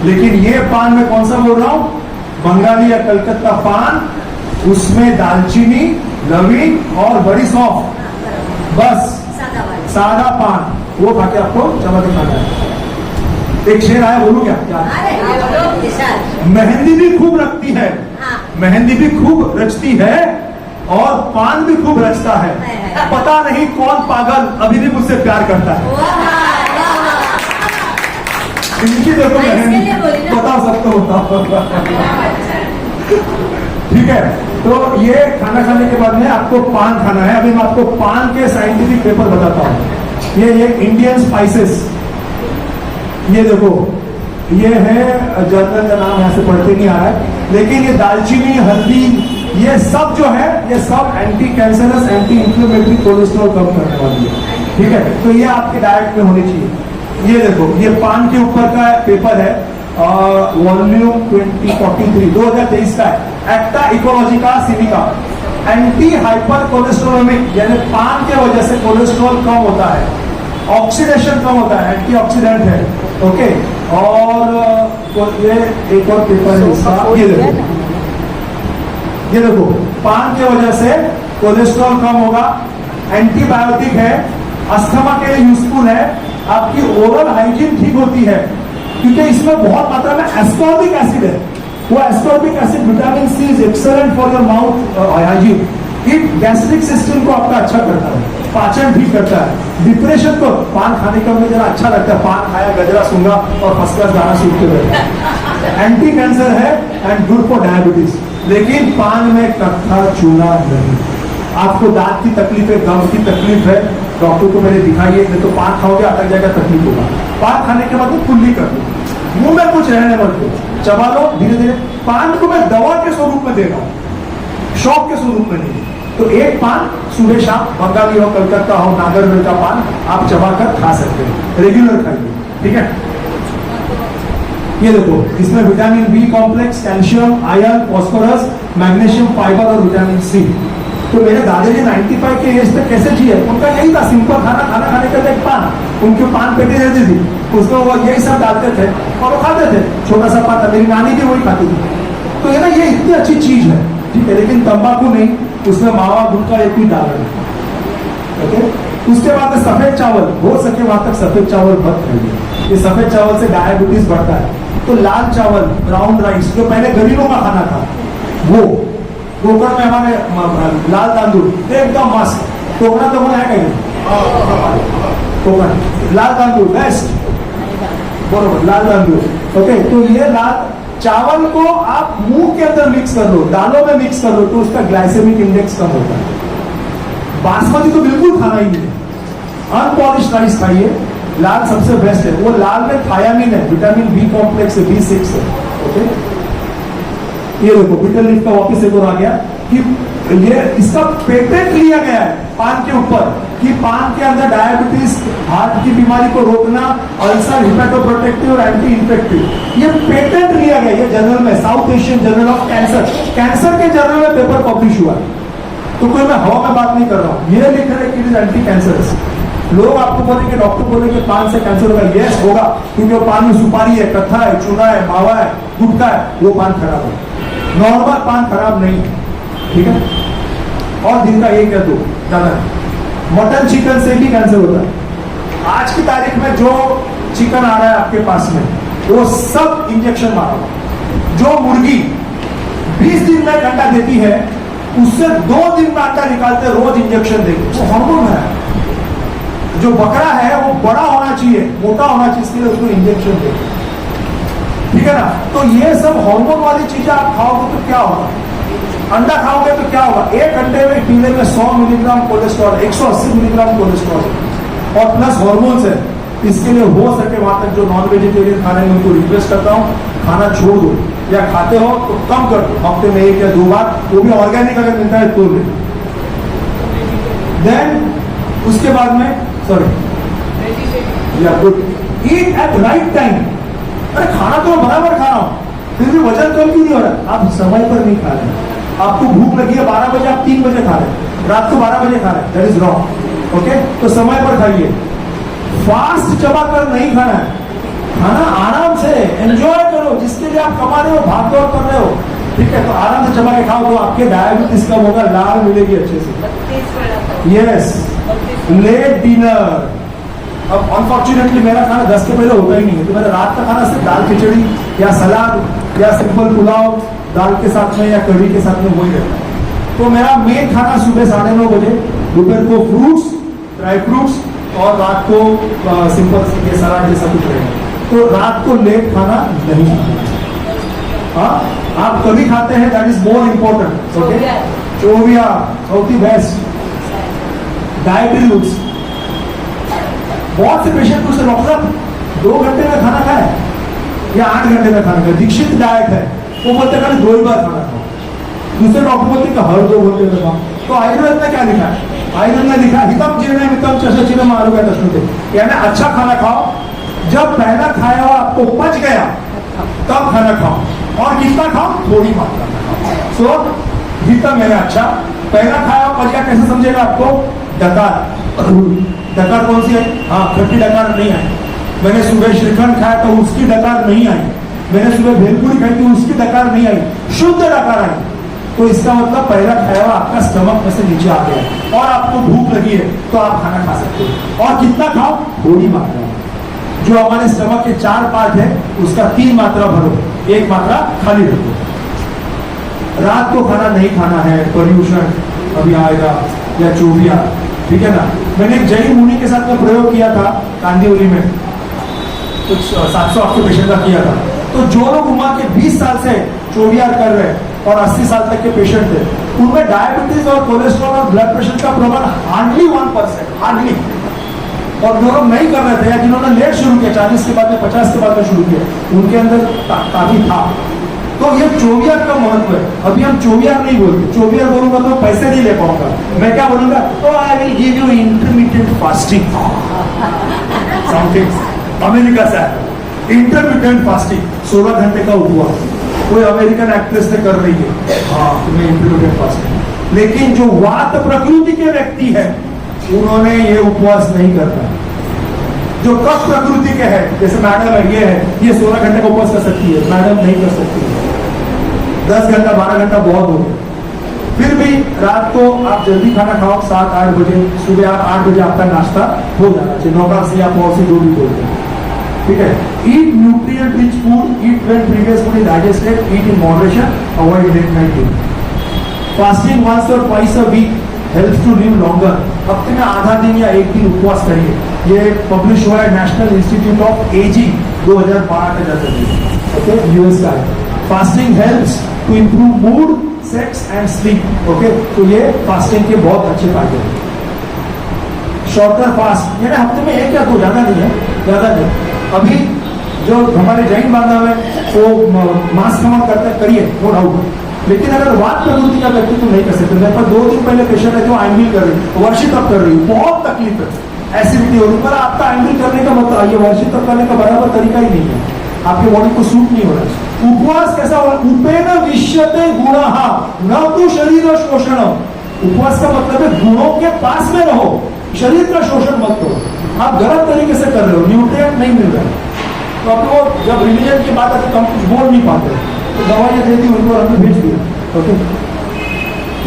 लेकिन ये पान में कौन सा बोल रहा हूं? बंगाली या कलकत्ता पान, उसमें दालचीनी, लविंग और बड़ी सौंफ, बस सादा पान, वो खा के आपको चबा दिखाना है। एक शेर आया, बोलू क्या? मेहंदी भी खूब रखती है, मेहंदी भी खूब रचती है और पान भी खूब रचता है। पता नहीं कौन पागल अभी भी मुझसे प्यार करता है। इनकी देखो मेहंदी, बता सकते होता। ठीक है, तो ये खाना खाने के बाद में आपको पान खाना है। अभी मैं आपको पान के साइंटिफिक पेपर बताता हूं। ये इंडियन स्पाइसेस, ये देखो, ये है जर्नल का नाम, यहां से पढ़ते नहीं आ रहा है, लेकिन ये दालचीनी, हल्दी, ये सब जो है ये सब anti cancerous, anti inflammatory, cholesterol कम करने वाली है। ठीक है, तो ये आपके डाइट में होनी चाहिए। ये देखो, ये पान के ऊपर का पेपर है, वॉल्यूम 2043 का है। एक्टा इकोलॉजिका सिलिका, एंटी हाइपर कोलेस्ट्रोलमिक, यानी पान के वजह से कोलेस्ट्रॉल कम होता है, ऑक्सीडेशन कम होता है, एंटीऑक्सीडेंट है। ओके, और ये एक और पेपर है इसका, ये देखो, पान के वजह से कोलेस्ट्रॉल कम होगा, एंटीबायोटिक है, अस्थमा के लिए यूजफुल है, आपकी ओरल हाइजीन ठीक होती है, क्योंकि इसमें बहुत मात्रा में एस्कॉर्बिक एसिड है। वो ascorbic acid vitamin C is excellent for your mouth hygiene. It gastric system को आपका अच्छा करता है, पाचन ठीक करता है। डिप्रेशन को पान खाने का मुझे जरा अच्छा लगता है, पान खाया, गजरा सूंघा और फर्स्ट क्लास गाना सूखते बैठा। एंटी कैंसर है एंड गुड फॉर डायबिटीज। लेकिन पान में कट्ठा चूना नहीं। आपको दांत की तकलीफ है, गम की तकलीफ है, डॉक्टर को मैंने दिखाई है, नहीं तो पान खाओगे अटक जाएगा, तकलीफ होगा। पान खाने के बाद कुल्ली कर दो, मुंह में कुछ रहने मत दो, चबा लो धीरे धीरे। पान को मैं दवा के स्वरूप में दे रहा हूं, शौक के स्वरूप में नहीं। तो एक पान सुबह शाम, बंगाली हो, कलकत्ता हो, नागरवेल का पान आप चबा कर खा सकते हैं, रेगुलर खाइए। ठीक है, ये देखो, इसमें vitamin B complex, calcium, iron, phosphorus, magnesium, fibre और विटामिन सी। तो मेरे दादाजी 95 के एज तक कैसे जिए? उनका यही था, सिंपल खाना खाने के बाद एक पान, उनकी पान पेटी रहती थी, उसमें वो यही सब डालते थे और वो खाते थे। छोटा सा पान था, मेरी नानी भी वही खाती थी। तो ये ना, ये इतनी अच्छी चीज है, ठीक है, लेकिन तंबाकू नहीं, उसमें मावा गुटखा एक भी डाला नहीं। ओके, उसके बाद सफेद चावल, हो सके वहां तक सफेद चावल मत खाइए, ये सफेद चावल से डायबिटीज बढ़ता है। तो लाल चावल, ब्राउन राइस, जो पहले गरीबों का खाना था, वो कोकण में हमारे लाल तांदूल एकदम मस्त। कोकणा तो है कहीं, कोकण लाल तांदूल बेस्ट, बरोबर, लाल तांदूल। ओके, तो ये लाल चावल को आप मुंह के अंदर मिक्स कर लो, दालों में मिक्स कर लो, तो उसका ग्लाइसेमिक इंडेक्स कम होता है। बासमती तो बिल्कुल खाना ही नहीं है, अनपॉलिश राइस खाइए, लाल सबसे बेस्ट है। वो लाल में थायामिन है, विटामिन बी कॉम्प्लेक्स है, B6 है। ओके, ये देखो, बिटर लीफ का वापस एक और आ गया कि ये इसका पेटेंट लिया गया है पान के ऊपर, कि पान के अंदर डायबिटीज, हार्ट की बीमारी को रोकना, अल्सर, हिपैटोप्रोटेक्टिव और एंटी इन्फेक्टिव, ये पेटेंट लिया गया है जर्नल में, south Asian journal of cancer, cancer के जर्नल में पेपर पब्लिश हुआ। तो कोई मैं हवा में बात नहीं कर रहा हूं, ये लिखा है कि इट इज एंटी कैंसरस। लोग आपको बोलेंगे, डॉक्टर बोलेंगे पान से कैंसर होगा, यस होगा, क्योंकि वो पान में सुपारी है, कट्ठा है, चूना है, मावा है, गुटखा है, वो पान खराब है। नॉर्मल पान खराब नहीं है, ठीक है। और दिन का एक या दो ज्यादा है। मटन चिकन से भी कैंसर होता है। आज की तारीख में जो चिकन आ रहा है आपके पास में, वो सब इंजेक्शन मारा हुआ। जो मुर्गी 20 दिन में अंडा देती है, उससे 2 दिन में अंडा निकालते हैं, रोज इंजेक्शन देंगे। वो हार्मोन है। जो बकरा है वो बड़ा होना चाहिए, मोटा होना चाहिए, इसके लिए उसको इंजेक्शन देंगे। ठीक है ना? तो ये सब हार्मोन वाली चीजें आप खाओगे तो क्या होगा? अंडा खाओगे तो क्या होगा? 1 घंटे में पीले में 100 मिलीग्राम कोलेस्ट्रॉल, 180 मिलीग्राम कोलेस्ट्रॉल और प्लस हार्मोन्स है। इसके लिए हो सके वहां तक जो नॉन वेजिटेरियन खाने में उनको रिक्वेस्ट करता हूँ, खाना छोड़ दो, या खाते हो तो कम कर दो, हफ्ते में 1 या 2 बार, वो भी ऑर्गेनिक अगर मिलता है तो भी। देन उसके बाद में सॉरी या गुड ईट एट राइट टाइम। अरे खाना तो मैं बराबर खा रहा हूं, फिर भी वजन कम क्यों नहीं हो रहा? आप समय पर नहीं खा रहे। आपको भूख लगी है 12 बजे, आप 3 बजे खा रहे हैं, रात को 12 बजे खा रहे हैं, दैट इज रॉन्ग। ओके, तो समय पर खाइए। फास्ट चबा कर नहीं खाना है, खाना आराम से एंजॉय करो। जिसके लिए आप कमा रहे हो, भाग दौड़ कर रहे हो, ठीक है, तो आराम से चबा के खाओ, तो आपके डायबिटीज कम होगा, लाल मिलेगी अच्छे से। Yes, late dinner. अब अनफॉर्चुनेटली मेरा खाना 10 के पहले होता ही नहीं है, तो मेरा रात का खाना सिर्फ दाल खिचड़ी या सलाद या सिंपल पुलाव दाल के साथ में या कढ़ी के साथ में वही रहता है। तो मेरा मेन खाना सुबह 9:30 बजे, दोपहर को फ्रूट्स, ड्राई फ्रूट्स, और रात को सिंपल ये सलाद जैसा कुछ रहेगा। तो रात को लेट खाना नहीं खाना। हाँ, आप कभी खाते हैं, that is more important. Okay, चोविया सौथी बेस्ट डाइटरी रूल्स। बहुत से पेशेंट पूछते डॉक्टर साहब 2 घंटे में खाना खाए या 8 घंटे में खाना खाए? दीक्षित डाइट है, वो बोलते हैं 2 ही बार खाना खाओ। दूसरे डॉक्टर बोलते हैं हर 2 घंटे में खाओ। तो आयुर्वेद में क्या लिखा है? आयुर्वेद में लिखा हितम जीर्ण मितम चशचिरम आरोग्य तस्नुते, यानी अच्छा खाना खाओ, जब पहला खाया हो आपको पच गया तब खाना खाओ, और कितना खाओ? थोड़ी मात्रा में खाओ। सो हितम यानी अच्छा, पहला खाया हो पच गया, कैसे समझेगा आपको? डकार। डकार कौन सी है? हाँ, खट्टी डकार नहीं आई। मैंने सुबह श्रीखंड खाया तो उसकी डकार नहीं आई, मैंने सुबह भेलपुरी खाई तो उसकी डकार नहीं आई, शुद्ध डकार आई। तो इसका मतलब पहला खाया हुआ आपका स्टमक में से नीचे आ गया और आपको भूख लगी है तो आप खाना खा सकते हो। और कितना खाओ? थोड़ी मात्रा। जो हमारे स्टमक के 4 पार्ट है उसका 3 मात्रा भरो, 1 मात्रा खाली रखो। रात को खाना नहीं खाना है, पर्यूषण अभी आएगा या चोविया, ठीक है ना? मैंने एक जैन मुनि के साथ में प्रयोग किया था कांदीवली में, कुछ 700-800 पेशेंट का किया था। तो जो लोग उम्र के 20 साल से चोवियार कर रहे हैं और 80 साल तक के पेशेंट थे, उनमें डायबिटीज और कोलेस्ट्रॉल और ब्लड प्रेशर का प्रमाण हार्डली 1%, हार्डली। और जो लोग नहीं कर रहे थे या जिन्होंने लेट शुरू किया, 40 के बाद में 50 के बाद में शुरू किया, उनके अंदर काफी था। तो ये चोवियार का महत्व है। अभी हम चोवियार नहीं बोलते, चोवियार बोलूंगा तो पैसे नहीं ले पाऊंगा। मैं क्या बोलूंगा? तो I will give you intermediate fasting something. America से है इंटरमीडिएट फास्टिंग, 16 घंटे का उपवास। कोई अमेरिकन एक्ट्रेस ने कर रही है, हाँ, तुम्हें इंटरमीडिएट फास्टिंग। लेकिन जो वात प्रकृति के व्यक्ति है उन्होंने ये उपवास नहीं करना। जो कफ प्रकृति के हैं, जैसे मैडम है, ये 16 घंटे का उपवास कर सकती है, मैडम नहीं कर सकती है। 10 घंटा 12 घंटा बहुत हो गया। फिर भी रात को आप जल्दी खाना खाओ, 7-8 बजे। सुबह आप 8 बजे आपका नाश्ता हो जाना चाहिए, 9 से या 9 से 2 भी बोलते हैं, ठीक है? Eat nutrient rich food, eat when previous food is digested, eat in moderation, avoid late night eating. Fasting once or twice a week helps to live longer. हफ्ते में आधा दिन या 1 दिन उपवास करिए। ये पब्लिश हुआ है नेशनल इंस्टीट्यूट ऑफ एजिंग 2012 के दर्ज, ओके, यूएस का है। Fasting helps to improve mood, sex and sleep. Okay, तो ये फास्टिंग के बहुत अच्छे फायदे हैं। शॉर्टर फास्ट यानी हफ्ते में 1 या 2, ज्यादा नहीं है, ज्यादा नहीं। अभी जो हमारे जैन बांधव है वो मांस खमन करते हैं, करिए, नो डाउट। लेकिन अगर वात प्रकृति का व्यक्ति तो नहीं कर सकते। मेरे पास 2 दिन पहले पेशेंट है जो आइमिल कर रही, वर्षित अप कर रही, बहुत तकलीफ है, एसिडिटी हो रही, पर आपका आइमिल करने का मतलब ये वर्षित अप करने का बराबर तरीका ही नहीं है, आपके बॉडी को सूट नहीं हो रहा है। उपवास कैसा हो? उपेन विश्यते गुणः न तो शरीर शोषण। उपवास का मतलब है गुणों के पास में रहो, शरीर का शोषण मत करो। आप गलत तरीके से कर रहे हो, न्यूट्रिएंट नहीं मिल रहा है। तो आपको जब रिलीजन की बात आती है तो हम कुछ बोल नहीं पाते, तो दवाइयां देती उनको हमने भेज दिया। ओके,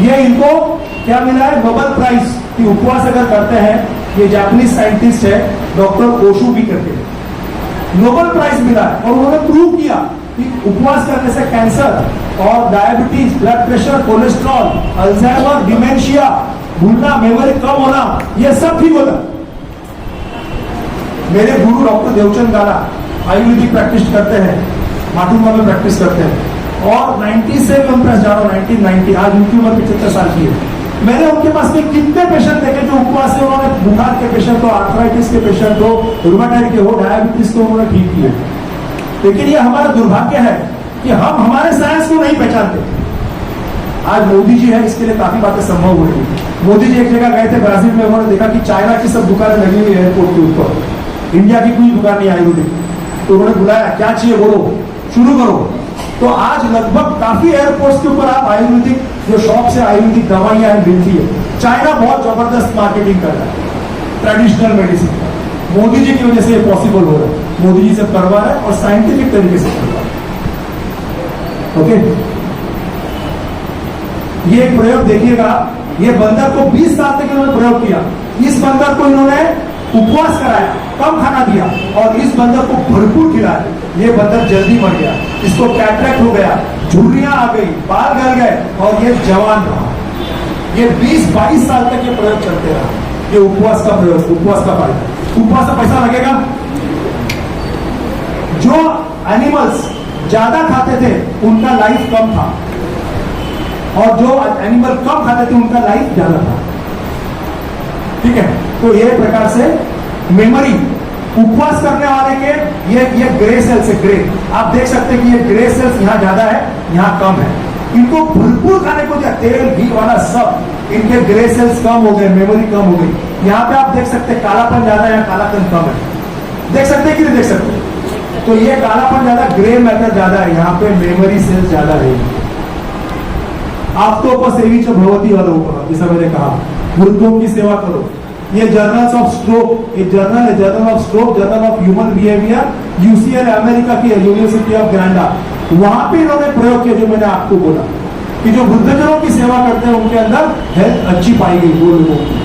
ये इनको क्या मिला है? नोबेल प्राइज कि उपवास अगर करते हैं, ये जापानीज साइंटिस्ट है डॉक्टर ओशु भी करते हैं, नोबेल प्राइज मिला है। और उन्होंने प्रूव किया कि उपवास करने से कैंसर और diabetes, blood pressure, cholesterol, Alzheimer, dementia, भूलना, मेमोरी कम होना, ये सब ठीक होता। मेरे गुरु डॉक्टर देवचंद गाला आयुर्वेदिक प्रैक्टिस करते हैं, माटुंगा में प्रैक्टिस करते हैं और 90 से मैं उनके पास जा रहा हूँ, 1990, आज उनकी उम्र 75 साल की है। मैंने उनके पास में कितने पेशेंट देखे जो उपवास से उन्होंने बुखार के पेशेंट हो, आर्थराइटिस के पेशेंट हो, रुमेटॉइड के हो, डायबिटीज को उन्होंने ठीक किए। लेकिन ये हमारा दुर्भाग्य है कि हम हमारे साइंस को नहीं पहचानते। आज मोदी जी है, इसके लिए काफी बातें संभव हो रही है। मोदी जी एक जगह गए थे ब्राजील में, उन्होंने देखा कि चाइना की सब दुकानें लगी हुई है एयरपोर्ट के ऊपर, इंडिया की कोई दुकान नहीं आयुर्वेदिक। तो उन्होंने बुलाया, क्या चाहिए बोलो, शुरू करो। तो आज लगभग काफी एयरपोर्ट्स के ऊपर आप आयुर्वेदिक जो शॉप से आयुर्वेदिक दवाइयां मिलती है। चाइना बहुत जबरदस्त मार्केटिंग कर रहा है ट्रेडिशनल मेडिसिन। मोदी जी की वजह से ये पॉसिबल हो रहा है, मोदी जी से करवा रहा है और साइंटिफिक तरीके से करवा रहा है। ओके, ये एक प्रयोग देखिएगा, ये बंदर को 20 साल तक इन्होंने प्रयोग किया। इस बंदर को इन्होंने उपवास कराया, कम खाना दिया और इस बंदर को भरपूर खिलाया। ये बंदर जल्दी मर गया, इसको कैटरेक्ट हो गया, झुर्रियां आ गई, बाल गल गए और ये जवान रहा। ये 20-22 साल तक ये प्रयोग चलते रहा। ये उपवास का प्रयोग, उपवास का फायदा। उपवास का पैसा लगेगा। जो एनिमल्स ज्यादा खाते थे उनका लाइफ कम था और जो एनिमल कम खाते थे उनका लाइफ ज्यादा था। ठीक है, तो ये प्रकार से मेमोरी उपवास करने वाले के ये ग्रे सेल्स है, ग्रे। आप देख सकते हैं कि ये ग्रे सेल्स यहाँ ज्यादा है, यहाँ कम है। इनको भरपूर खाने को दिया, तेल घी वाला सब, इनके ग्रे सेल्स कम हो गए, मेमोरी कम हो गई। यहाँ पे आप देख सकते हैं कालापन ज्यादा है, कालापन कम है। देख सकते हैं कि नहीं देख सकते? तो ये कालापन ज्यादा, ग्रे मैटर ज्यादा है, यहाँ पे मेमोरी सेल्स ज्यादा है। आप्तोपसेवी च भवति अलोपः, जैसा मैंने कहा, वृद्धों की सेवा करो। ये जर्नल्स ऑफ स्ट्रोक, एक जर्नल है, journal of stroke, journal of human behaviour, UCL America की यूनिवर्सिटी ऑफ ग्रांडा, वहां पे इन्होंने प्रयोग किया जो मैंने आपको बोला कि जो वृद्धजनों की सेवा करते हैं उनके अंदर हेल्थ अच्छी पाई गई वो लोगों की।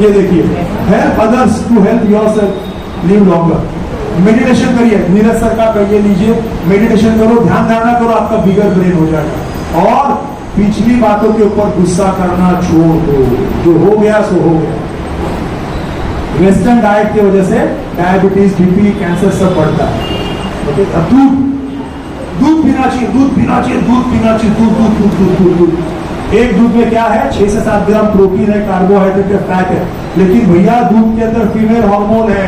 ये देखिए, help others to help yourself live longer. Meditation करिए, नीरज सर का करिए, लीजिए, मेडिटेशन करो, ध्यान धारणा करो, आपका बिगर ब्रेन हो जाएगा। और पिछली बातों के ऊपर गुस्सा करना छोड़ दो, जो हो गया सो हो गया। वेस्टर्न डाइट की वजह से डायबिटीज, बीपी, कैंसर सब बढ़ता है। ओके, अब दूध पीना चाहिए, दूध पीना चाहिए, दूध पीना चाहिए, दूध दूध दूध दूध दूध दूध। एक दूध में क्या है, 6 से 7 ग्राम प्रोटीन है, कार्बोहाइड्रेट है, फैट है। लेकिन भैया दूध के अंदर फीमेल हार्मोन है,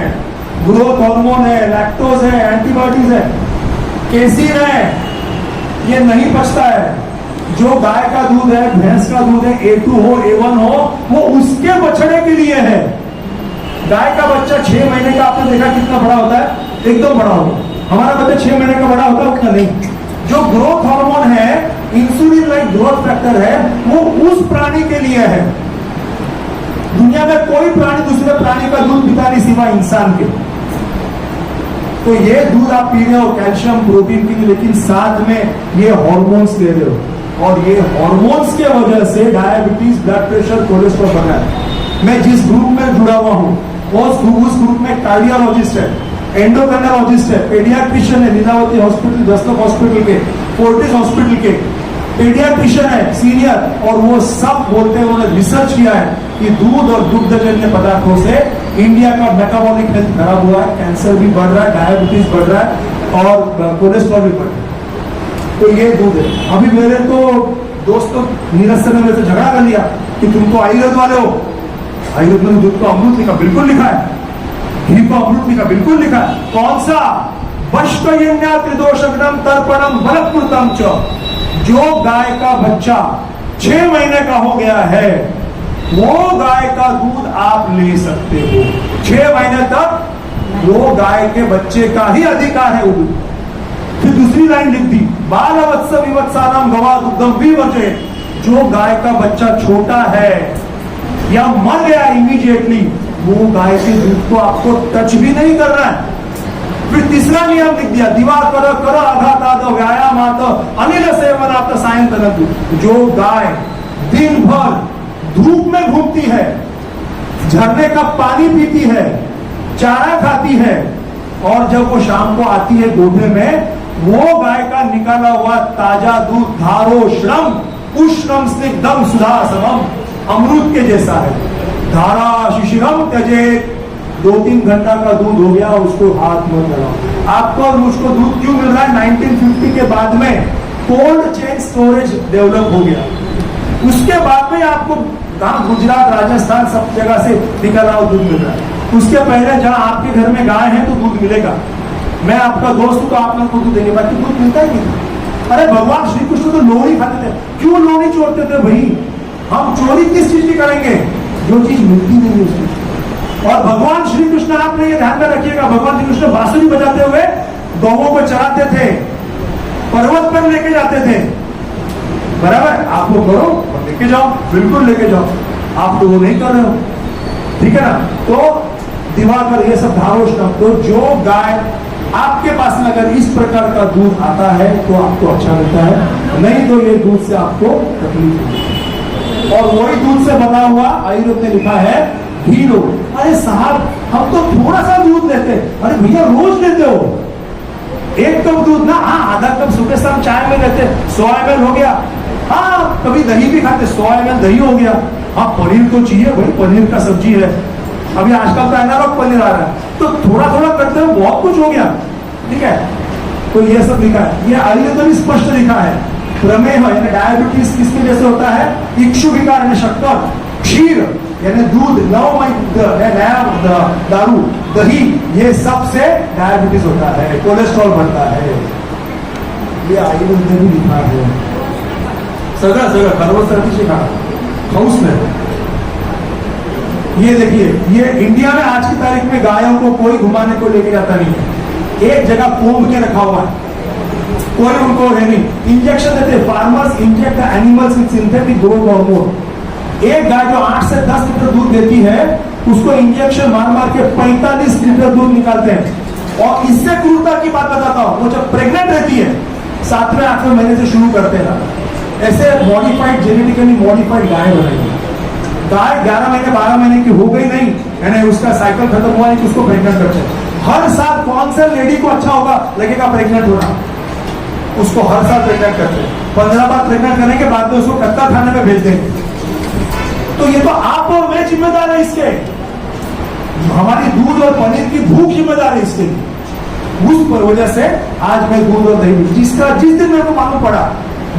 ग्रोथ हार्मोन है, लैक्टोज है, एंटीबायोटिक्स है, केसीन है, ये नहीं पचता है। जो गाय का दूध है, भैंस का दूध है, A2 हो, A1 हो, वो उसके बछड़े के लिए है। गाय का बच्चा 6 महीने का आपने देखा कितना बड़ा होता है, एकदम बड़ा होता है। हमारा बच्चा 6 महीने का बड़ा होता है, उतना नहीं। जो ग्रोथ हार्मोन है, इंसुलिन लाइक ग्रोथ फैक्टर है, वो उस प्राणी के लिए है। दुनिया में कोई प्राणी दूसरे प्राणी का दूध पीता नहीं सिवा इंसान के। तो ये दूध आप पी रहे हो कैल्शियम प्रोटीन के लिए, लेकिन साथ में ये हार्मोन्स ले रहे हो और ये हार्मोन्स के वजह से डायबिटीज, ब्लड प्रेशर, कोलेस्ट्रॉल बढ़ रहा है। मैं जिस ग्रुप में जुड़ा हुआ हूं उस ग्रुप में कार्डियोलॉजिस्ट है, एंडोक्राइनोलॉजिस्ट है, पेडियाट्रिशियन है, लीलावती हॉस्पिटल, दस्तक हॉस्पिटल के, फोर्टिस हॉस्पिटल के पेडियाट्रिशियन है सीनियर, और वो सब बोलते हैं, उन्होंने रिसर्च किया है कि दूध और दुग्धजन्य पदार्थों से इंडिया का मेटाबॉलिक हेल्थ खराब हुआ है, कैंसर भी बढ़ रहा है, डायबिटीज बढ़ रहा है और कोलेस्ट्रॉल भी बढ़ रहा है। तो ये दूध है। अभी मेरे तो दोस्तों नीरज सर ने मेरे से झगड़ा कर लिया कि तुम तो आयुर्वेद वाले हो, आयुर्वेद में दूध को अमृत लिखा, बिल्कुल लिखा है, घी को अमृत लिखा, बिल्कुल लिखा है। कौन सा? वष्टयन्या त्रिदोषग्नम तर्पणम बलकृतम च। जो गाय का बच्चा 6 महीने का हो गया है, वो गाय का दूध आप ले सकते हो 6 महीने तक, वो गाय के बच्चे का ही अधिकार है वो दूध। फिर दूसरी लाइन लिख दी, बाल वत्स विवत्सानाम गवा दुग्धम विवर्जय। जो गाय का बच्चा छोटा है या मर गया इमीडिएटली, वो गाय के दूध को आपको टच भी नहीं करना है। फिर तीसरा नियम लिख दिया, दीवार करो करो आघात व्यायाम अनिल सेवनात् सायंतन। जो गाय दिन भर धूप में घूमती है, झरने का पानी पीती है, चारा खाती है, और जब वो शाम को आती है गोधे में, वो गाय का निकाला हुआ ताजा दूध धारो श्रम उष्णम स्निग्धम सुधा समम, अमृत के जैसा है। धारा शिशिरम त्यजे, 2-3 घंटा का दूध हो गया, उसको हाथ मत लगाओ। आपको और मुझको दूध क्यों मिल रहा है? 1950 के बाद में कोल्ड चेन स्टोरेज डेवलप हो गया। उसके बाद में आपको गुजरात, राजस्थान सब जगह से निकला हुआ दूध मिल रहा है। उसके पहले जहां आपके घर में गाय है तो दूध मिलेगा। मैं आपका दोस्त हूं तो आप लोग को दूध देने बाकी दूध मिलता ही नहीं। अरे भगवान श्री कृष्ण तो लोहड़ी खाते थे, क्यों लोहड़ी चोरते थे भाई? हम चोरी किस चीज की करेंगे? जो चीज मिलती नहीं उसकी। और भगवान श्री कृष्ण, आपने ये ध्यान में रखिएगा, भगवान श्री कृष्ण बांसुरी बजाते हुए गौओं को चराते थे, पर्वत पर लेके जाते थे। बराबर, आप लोग करो और लेके जाओ, बिल्कुल लेके जाओ। आप तो वो नहीं कर रहे हो, ठीक है ना? तो दिवाकर ये सब धारोष्णम, तो जो गाय आपके पास में अगर इस प्रकार का दूध आता है तो आपको अच्छा मिलता है, नहीं तो ये दूध से आपको तकलीफ होगी। और वही दूध से बना हुआ आयुर्वेद ने लिखा है घी लो। अरे साहब, हम तो थोड़ा सा दूध लेते, अरे भैया रोज लेते हो 1 कप दूध ना? हाँ, आधा कप सुबह शाम चाय में लेते, 100 ml हो गया। हाँ, कभी दही भी खाते, 100 ml दही हो गया। हाँ, पनीर तो चाहिए भाई, पनीर का सब्जी है, अभी आजकल तो एनालॉग पनीर आ रहा है, तो थोड़ा थोड़ा करते हुए बहुत कुछ हो गया, ठीक है? तो ये सब लिखा है, ये आयुर्वेद में स्पष्ट लिखा है। प्रमेह यानी डायबिटीज किसके जैसे होता है? इक्षु विकार यानी शक्कर, क्षीर यानी दूध, दारू, दही, ये सब से डायबिटीज होता है, कोलेस्ट्रॉल बढ़ता है। ये आयुर्वेद में भी लिखा है। सगळं सगळं सर्वसर्दी से कहा उसमें। ये देखिए, ये इंडिया में आज की तारीख में गायों को कोई घुमाने को लेके जाता नहीं है, एक जगह कोंब के रखा हुआ है, कोई उनको है नहीं। इंजेक्शन देते, farmers inject the animals with synthetic growth hormone. एक गाय जो 8 से 10 लीटर दूध देती है, उसको इंजेक्शन मार मार के 45 लीटर दूध निकालते हैं। और इससे क्रूरता की बात बताता हूं, वो जब प्रेग्नेंट रहती है 7वें 8वें महीने से शुरू करते हैं, ऐसे मॉडिफाइड, जेनेटिकली मॉडिफाइड गाय बनाई। गाय 11 महीने 12 महीने की हो गई नहीं, यानी उसका साइकिल खत्म हुआ है कि उसको प्रेग्नेंट करते हैं। हर साल कौन सा लेडी को अच्छा होगा लगेगा प्रेग्नेंट होना, उसको हर साल प्रेग्नेंट करते हैं। 15 बार प्रेग्नेंट करने के बाद में उसको कत्ता खाने में भेज देंगे। तो ये तो आप और मैं जिम्मेदार है इसके, हमारी दूध और पनीर की भूख जिम्मेदार है इसके लिए। उस पर वजह से आज मैं दूध और दही, जिस दिन मेरे को मालूम पड़ा,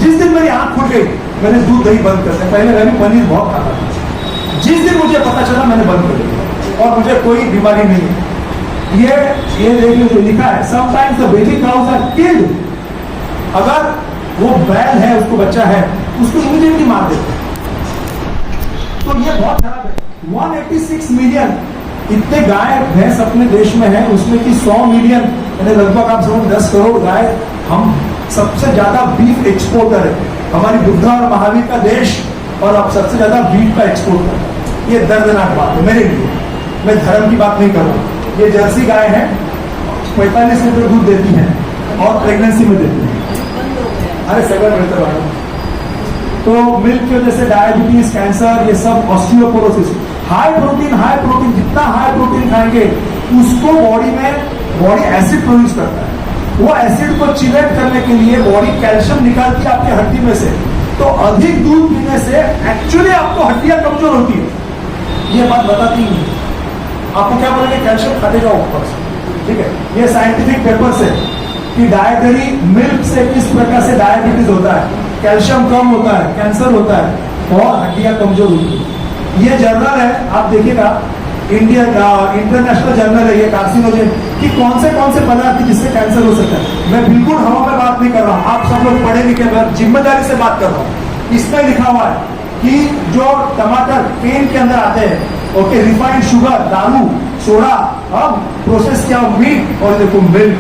जिस दिन मेरी आंख खुल गई, मैंने दूध दही बंद कर दिया। पहले मैं भी पनीर बहुत खाता था, जिस दिन मुझे पता चला मैंने बंद कर दिया, और मुझे कोई बीमारी नहीं है। ये देखिए जो लिखा है, sometimes the baby cows are killed. अगर वो बैल है, उसको बच्चा है, उसको इमीडिएटली मार देते हैं। तो ये बहुत खराब है। 186 मिलियन इतने गाय भैंस अपने देश में है, उसमें की 100 मिलियन यानी लगभग आप समझ 10 करोड़ गाय। हम सबसे ज्यादा बीफ एक्सपोर्टर है, हमारी बुद्धा और महावीर का देश, और अब सबसे ज्यादा बीफ का एक्सपोर्ट करता है। ये दर्दनाक बात है मेरे लिए, मैं धर्म की बात नहीं कर रहा हूँ। ये जर्सी गाय है, 45 लीटर दूध देती है और प्रेगनेंसी में देती है। अरे सगळं मिळतं बाळा। तो मिल्क की वजह से डायबिटीज, कैंसर, ये सब, ऑस्टियोपोरोसिस, हाई प्रोटीन, जितना हाई प्रोटीन खाएंगे उसको बॉडी एसिड प्रोड्यूस करता है। वो एसिड को चिलेट करने के लिए बॉडी कैल्शियम निकालती है आपकी हड्डी में से। तो अधिक दूध पीने से एक्चुअली आपको हड्डियां कमजोर होती है, ये बात बताती नहीं। आपको क्या बोलेंगे? कैल्शियम खाते जाओ ऊपर से, ठीक है? ये साइंटिफिक पेपर से कि डायटरी मिल्क से किस प्रकार से डायबिटीज होता है, कैल्शियम कम होता है, कैंसर होता है और हड्डियां कमजोर होती है। ये जर्नल है, आप देखिएगा, इंडिया इंटरनेशनल जर्नल है ये, कार्सिनोजेन कि कौन से पदार्थ जिससे कैंसर हो सकता है। मैं बिल्कुल हवा में बात नहीं कर रहा हूँ, आप सब लोग पढ़े लिखे, मैं जिम्मेदारी से बात कर रहा हूँ। इसमें लिखा हुआ है कि जो टमाटर पेन के अंदर आते हैं, ओके, रिफाइंड शुगर, दारू, सोडा, अब प्रोसेस किया मीट और देखो मिल्क,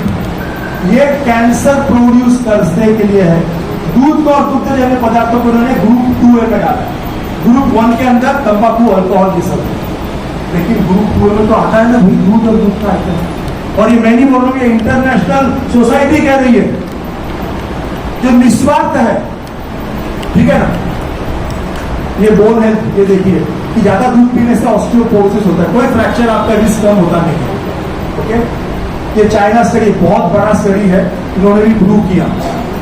ये कैंसर प्रोड्यूस करने के लिए है। दूध को और दुग्ध जन्य पदार्थों को उन्होंने ग्रुप 2A में डाला। ग्रुप 1 के अंदर तंबाकू, अल्कोहल ये सब, लेकिन ग्रुप 2 में तो आता है ना भाई, दूध और दूध का आता है। और ये मैं नहीं बोल रहा हूँ, ये इंटरनेशनल सोसाइटी कह रही है, जो निस्वार्थ है, ठीक है ना? ये बोल है, ये देखिए कि ज्यादा दूध पीने से ऑस्टियोपोरोसिस होता है, कोई फ्रैक्चर आपका रिस्क कम होता नहीं, ओके? ये चाइना स्टडी बहुत बड़ा स्टडी है, इन्होंने भी प्रूव किया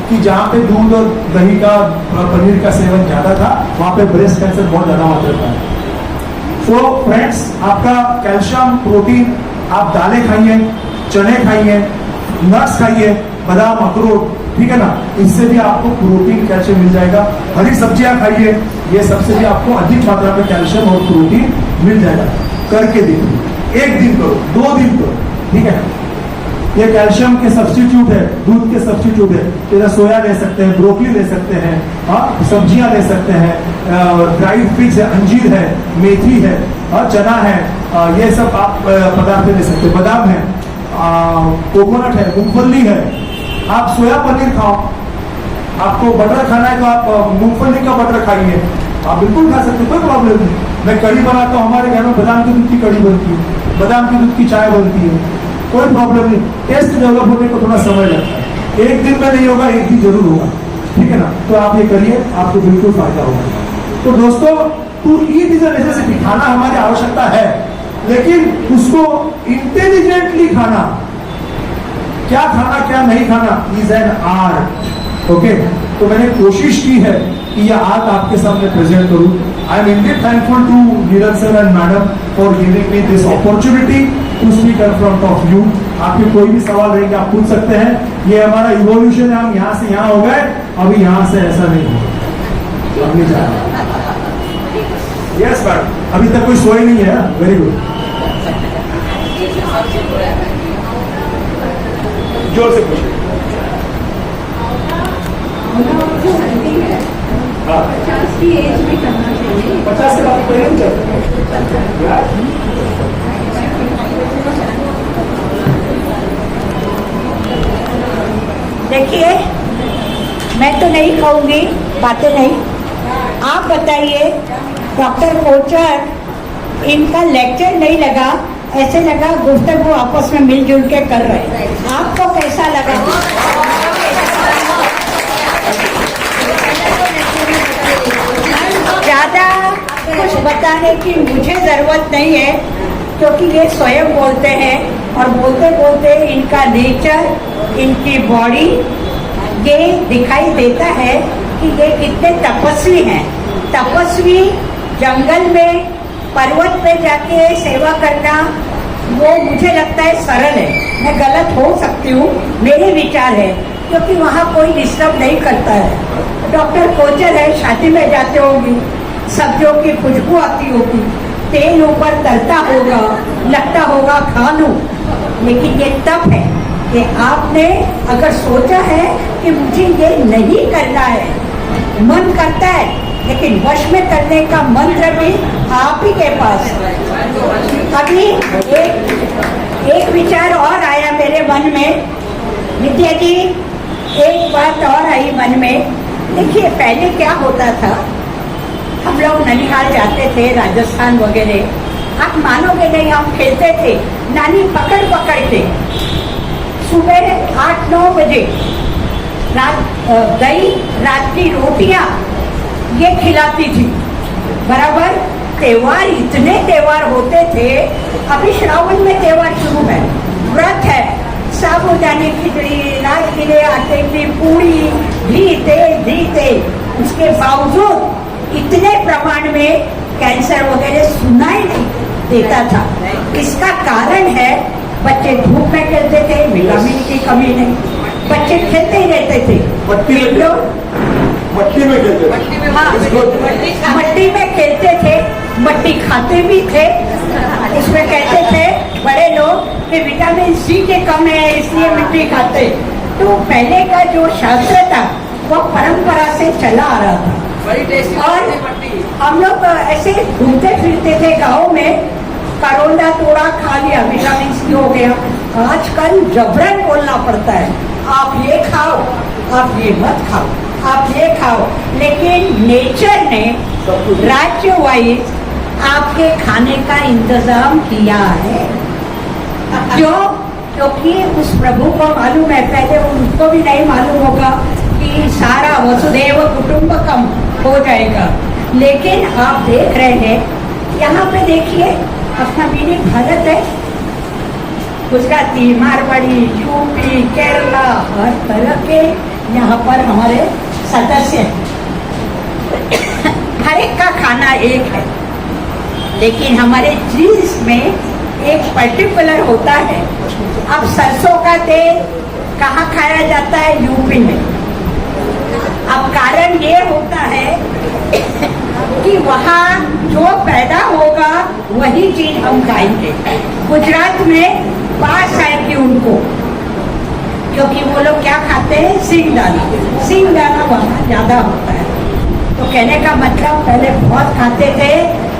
कि जहाँ पे दूध और दही का पनीर का सेवन ज्यादा था वहाँ पे ब्रेस्ट कैंसर बहुत ज्यादा होता है। सो फ्रेंड्स, आपका कैल्शियम प्रोटीन, आप दालें खाइए, चने खाइए, नट्स खाइए, बादाम अखरोट, ठीक है ना, इससे भी आपको प्रोटीन कैल्शियम मिल जाएगा। हरी सब्जियां खाइए, ये सबसे भी आपको अधिक मात्रा में कैल्शियम और प्रोटीन मिल जाएगा। करके देखिए, 1 दिन करो, 2 दिन करो, ठीक है। ये कैल्शियम के सब्स्टिट्यूट है, दूध के सब्स्टिट्यूट है। जैसे सोया ले सकते हैं, ब्रोकली ले सकते हैं, सब्जियां ले सकते हैं, ड्राई फिग्स है, अंजीर है, मेथी है, चना है, ये सब आप पदार्थ ले सकते हैं। बादाम है, कोकोनट है, मूंगफली है। आप सोया पनीर खाओ, आपको बटर खाना है तो आप मूंगफली का बटर खाइए, आप बिल्कुल खा सकते, कोई प्रॉब्लम नहीं। मैं कढ़ी बनाता हूँ, हमारे घर में बादाम के दूध की कढ़ी बनती है, बादाम के दूध की चाय बनती है, कोई प्रॉब्लम नहीं। टेस्ट डेवलप होने को थोड़ा समय लगता है, 1 दिन में नहीं होगा, 1 दिन जरूर होगा, ठीक है ना। तो आप ये करिए, आपको बिल्कुल फायदा होगा। तो दोस्तों, to eat is a necessity, खाना हमारी आवश्यकता है, लेकिन उसको इंटेलिजेंटली खाना, क्या खाना क्या नहीं खाना, इज एन आर्ट। ओके, तो मैंने कोशिश की है कि यह आर्ट आपके सामने प्रेजेंट करूं। I am indeed thankful to Neeraj sir and madam for giving me this opportunity to speak in front of you. आपके कोई भी सवाल रहेंगे आप पूछ सकते हैं। ये हमारा इवोल्यूशन है, हम यहाँ से यहाँ हो गए, अभी यहाँ से ऐसा नहीं होगा, अभी जा यस मैडम, अभी तक कोई सोए नहीं है। वेरी गुड, जोर से पूछिए। हाँ, 50 की एज में करना चाहिए। 50 से बात करें नहीं चलते। देखिए, मैं तो नहीं कहूँगी, बातें नहीं, आप बताइए। डॉक्टर कोचर, इनका लेक्चर नहीं लगा, ऐसे लगा गुफ्तगू आपस में मिलजुल के कर रहे हैं। आपको कैसा लगा? ज़्यादा कुछ बताने की मुझे ज़रूरत नहीं है, क्योंकि ये स्वयं बोलते हैं और बोलते बोलते इनका नेचर, इनकी बॉडी, ये दिखाई देता है कि ये कितने तपस्वी हैं। तपस्वी जंगल में, पर्वत पे जाके सेवा करना, वो मुझे लगता है सरल है। मैं गलत हो सकती हूँ, मेरे विचार है, क्योंकि वहाँ कोई डिस्टर्ब नहीं करता है। डॉक्टर कोचर है, शादी में जाते होंगी, सब्जियों की खुशबू आती होगी, तेल ऊपर तलता होगा, लगता होगा खा लूं। लेकिन ये तप है कि आपने अगर सोचा है कि मुझे ये नहीं करना है, मन करता है, लेकिन वश में करने का मंत्र भी आप ही के पास। अभी एक विचार और आया मेरे मन में, नित्या जी, एक बात और आई मन में। देखिए, पहले क्या होता था, हम लोग ननिहाल जाते थे, राजस्थान वगैरह, आप मानोगे नहीं, हम खेलते थे, नानी पकड़ पकड़ के सुबह 8-9 बजे दही, रात की रोटियां ये खिलाती थी। बराबर त्योहार, इतने त्योहार होते थे। अभी श्रावण में त्योहार शुरू है, व्रत है, साबूदाने खिचड़ी, राजगिरे, आटे की पूड़ी, घी तेल, उसके बावजूद इतने प्रमाण में कैंसर वगैरह सुनाई नहीं देता था। इसका कारण है, बच्चे धूप में खेलते थे, विटामिन की कमी नहीं, बच्चे खेलते ही रहते थे, मट्टी में खेलते थे। हाँ, मट्टी में खेलते थे, मट्टी खाते भी थे। इसमें कहते थे बड़े लोग कि विटामिन सी की कम है, इसलिए मिट्टी खाते। तो पहले का जो शास्त्र था वो परंपरा से चला आ रहा था। और हम लोग ऐसे घूमते फिरते थे गाँव में, करोंदा तोड़ा खा लिया, विटामिन सी हो गया। आजकल जबरन बोलना पड़ता है, आप ये खाओ, आप ये मत खाओ, आप ये खाओ। लेकिन नेचर ने राज्य वाइज आपके खाने का इंतजाम किया है। क्यों? क्योंकि उस प्रभु को मालूम है, पहले उनको भी नहीं मालूम होगा कि सारा वसुदेव कुटुंबकम हो जाएगा। लेकिन आप देख रहे हैं, यहाँ पे देखिए, अपना मिनी भारत है, गुजराती, मारवाड़ी, यूपी, केरला, हर तरह के यहाँ पर हमारे सदस्य हैं। हर एक का खाना एक है, लेकिन हमारे चीज में एक पर्टिकुलर होता है। अब सरसों का तेल कहाँ खाया जाता है? यूपी में। अब कारण ये होता है कि वहाँ जो पैदा होगा वही चीज हम खाएंगे। गुजरात में बात है कि उनको, क्योंकि वो लोग क्या खाते हैं? सिंगदाना। सिंगदाना वहाँ ज्यादा होता है। तो कहने का मतलब पहले बहुत खाते थे,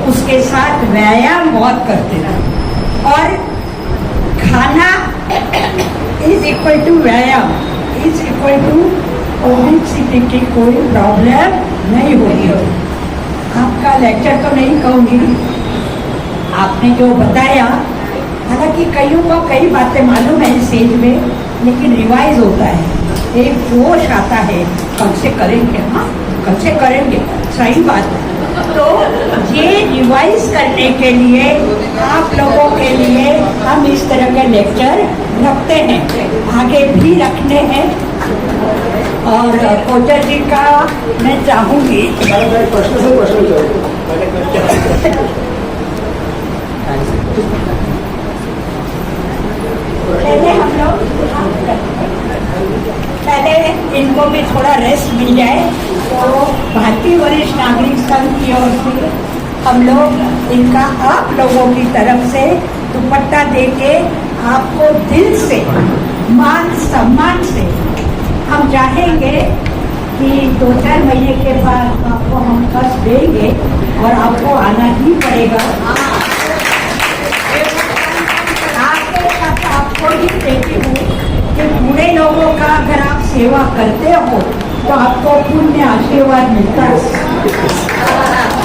उसके साथ व्यायाम बहुत करते थे, और खाना इज इक्वल टू व्यायाम इज इक्वल टू ओबेसिटी की कोई प्रॉब्लम नहीं होगी। आपका लेक्चर तो नहीं कहूँगी, आपने जो बताया, हालांकि कईयों को कई बातें मालूम है इस एज में, लेकिन रिवाइज होता है, एक जोश आता है, कल से करेंगे, हाँ कल से करेंगे, सही बात है। तो ये रिवाइज करने के लिए आप लोगों के लिए हम इस तरह के लेक्चर रखते हैं, आगे भी रखने हैं। और कोचर जी का मैं चाहूँगी, प्रश्न से प्रश्न विचारो। पहले हम लोग पहले इनको भी थोड़ा रेस्ट मिल जाए, तो भारतीय वरिष्ठ नागरिक संघ की ओर से हम लोग इनका आप लोगों की तरफ से दुपट्टा देके आपको दिल से मान सम्मान से हम चाहेंगे कि 2-4 महीने के बाद आपको हम कष्ट देंगे और आपको आना ही पड़ेगा। आपको ही देती हूँ कि पूरे लोगों का अगर आप सेवा करते हो तो आपको पुण्य आशीर्वाद मिलता है।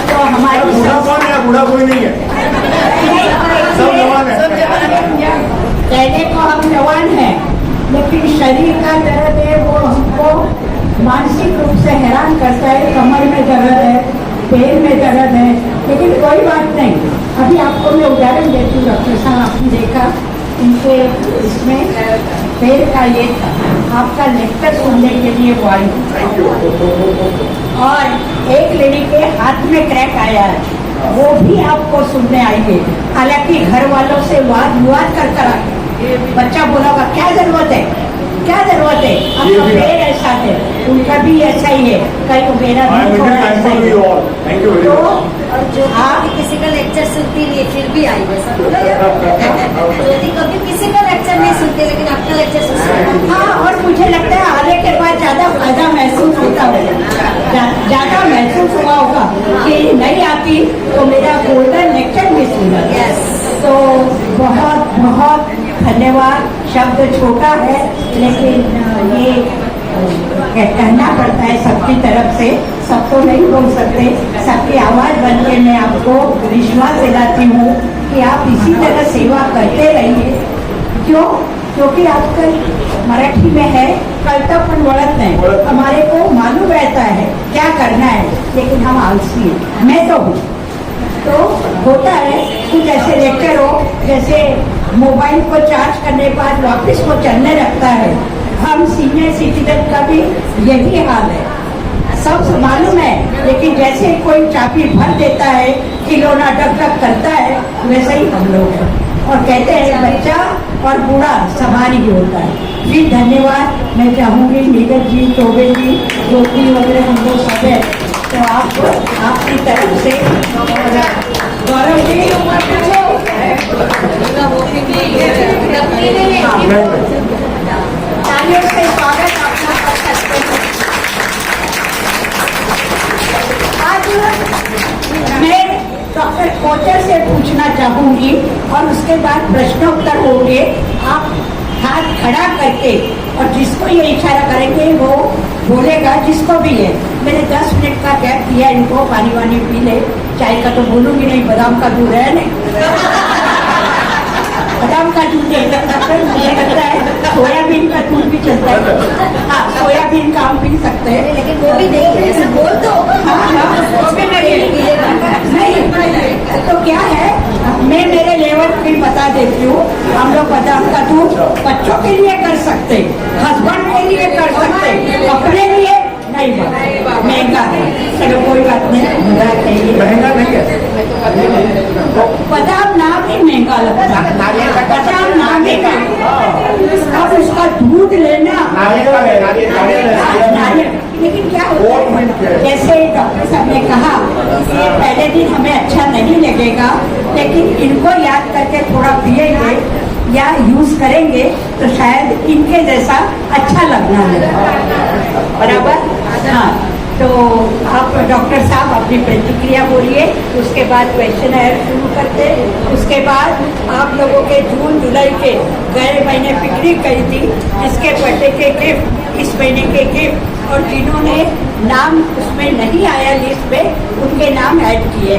तो हमारी बूढ़ा कौन है? बूढ़ा कोई नहीं है, सब जवान है। कहने को हम जवान हैं, लेकिन शरीर का दर्द है वो हमको मानसिक रूप से हैरान करता है। कमर में दर्द है, पैर में दर्द है, लेकिन कोई बात नहीं। अभी आपको मैं उदाहरण देती हूँ, डॉक्टर साहब आपने देखा इनके इसमें पैर का ये था, आपका लेक्चर सुनने के लिए वो आई। और एक लेडी के हाथ में क्रैक आया है, वो भी आपको सुनने आएंगे। हालांकि घर वालों से वाद विवाद कर कर आए, बच्चा बोला होगा क्या जरूरत है, क्या जरूरत है, आपका पैर ऐसा है, उनका भी ऐसा ही है, कहीं मेरा भी थोड़ा ऐसा ही है। तो जो आप किसी का लेक्चर सुनती नहीं, फिर भी आई वैसा बोला ज्योति कभी किसी का लेक्चर नहीं सुनते, लेकिन आपका लेक्चर सुनते। हाँ, और मुझे लगता है आने के बाद ज्यादा फायदा महसूस होता होगा, ज्यादा महसूस हुआ होगा कि नहीं आती तो मेरा गोल्डन लेक्चर मिस हो जाता। तो बहुत बहुत धन्यवाद। शब्द छोटा है, लेकिन ये कहना पड़ता है सबकी तरफ से, सब तो नहीं बोल सकते। सबकी आवाज बन के मैं आपको विश्वास दिलाती हूँ कि आप इसी तरह सेवा करते रहिए। क्यों? क्योंकि आजकल मराठी में है कर्तव्य वळत नहीं, हमारे को मालूम रहता है क्या करना है, लेकिन हम आलसी हैं। मैं तो हूँ, तो होता है कुछ ऐसे लेक्चर हो जैसे मोबाइल को चार्ज करने के बाद वापस को चलने लगता है। हम सीनियर सिटीजन का भी यही हाल है, सब मालूम है, लेकिन जैसे कोई चाबी भर देता है, खिलौना डक डक करता है, वैसे ही हम लोग हैं। और कहते हैं बच्चा और बूढ़ा समान ही होता है। जी धन्यवाद। मैं चाहूँगी नीरज जी, चौबे जी, ज्योति वगैरह हम लोग सब है, तो आपको आपकी तरफ से गौरव जी तालियों से स्वागत अपना कर सकते हैं। आज मैं डॉक्टर कोचर से पूछना चाहूंगी और उसके बाद प्रश्नोत्तर होंगे। आप हाथ खड़ा करके और जिसको ये इशारा करेंगे वो बोलेगा, जिसको भी है। मैंने 10 मिनट का गैप दिया इनको, पानी वानी पी ले, चाय का तो बोलूंगी नहीं, बादाम का दूध है नहीं, बादाम का दूध मुझे लगता है सोयाबीन का दूध भी चलता है। हाँ, सोयाबीन का हम पी सकते हैं, लेकिन वो भी नहीं है, ऐसा बोल दो। हाँ, वो भी नहीं, तो क्या है, मैं मेरे तेवर फिर बता देती हूँ। हम लोग बादाम का दूध बच्चों के लिए कर सकते, हस्बैंड के लिए कर सकते, अपने लिए नहीं बना, महंगा है। चलो कोई बात नहीं, महंगा नहीं है। बादाम नाम ही महंगा लगता है, बादाम नाम ही महंगा। अब उसका दूध लेना नारियल, लेकिन क्या होता है, जैसे डॉक्टर साहब ने कहा कि पहले दिन हमें अच्छा नहीं लगेगा, लेकिन इनको याद करके थोड़ा पिएंगे या यूज करेंगे तो शायद इनके जैसा अच्छा लगना लगेगा। बराबर? हाँ, तो आप डॉक्टर साहब अपनी प्रतिक्रिया बोलिए, उसके बाद क्वेश्चन शुरू करते। उसके बाद आप लोगों के जून जुलाई के गए महीने पिकनिक गई थी, जिसके बर्थडे के गिफ्ट, इस महीने के गिफ्ट, और जिन्होंने नाम उसमें नहीं आया लिस्ट में, उनके नाम ऐड किए।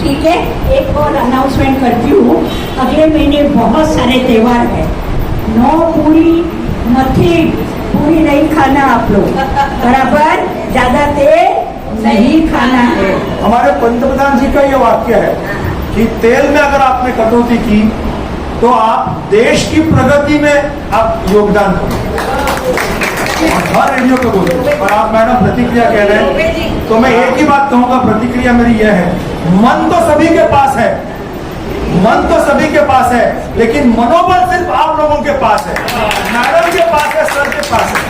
ठीक है, एक और अनाउंसमेंट करती हूँ, अगले महीने बहुत सारे त्योहार हैं। 9 पूरी मथी पूरी नहीं खाना आप लोग, बराबर? ज्यादा तेल नहीं खाना है। हमारे पंतप्रधान जी का ये वाक्य है कि तेल में अगर आपने कटौती की तो आप देश की प्रगति में आप योगदान करें। हर रेडियो पे बोलते, और आप मैडम प्रतिक्रिया कह रहे हैं, तो मैं एक ही बात कहूंगा, प्रतिक्रिया मेरी यह है, मन तो सभी के पास है, मन तो सभी के पास है, लेकिन मनोबल सिर्फ आप लोगों के पास है, मैडम के पास है, सर के पास है।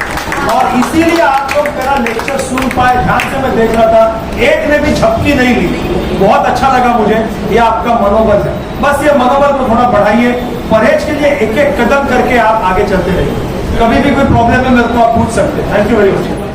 और इसीलिए आप लोग मेरा लेक्चर सुन पाए, ध्यान से मैं देख रहा था, एक ने भी झपकी नहीं ली। बहुत अच्छा लगा मुझे, ये आपका मनोबल है। बस ये मनोबल को थोड़ा बढ़ाइए, परहेज के लिए एक एक कदम करके आप आगे चलते रहिए। कभी भी कोई प्रॉब्लम है मेरे को आप पूछ सकते हैं। Thank you very much.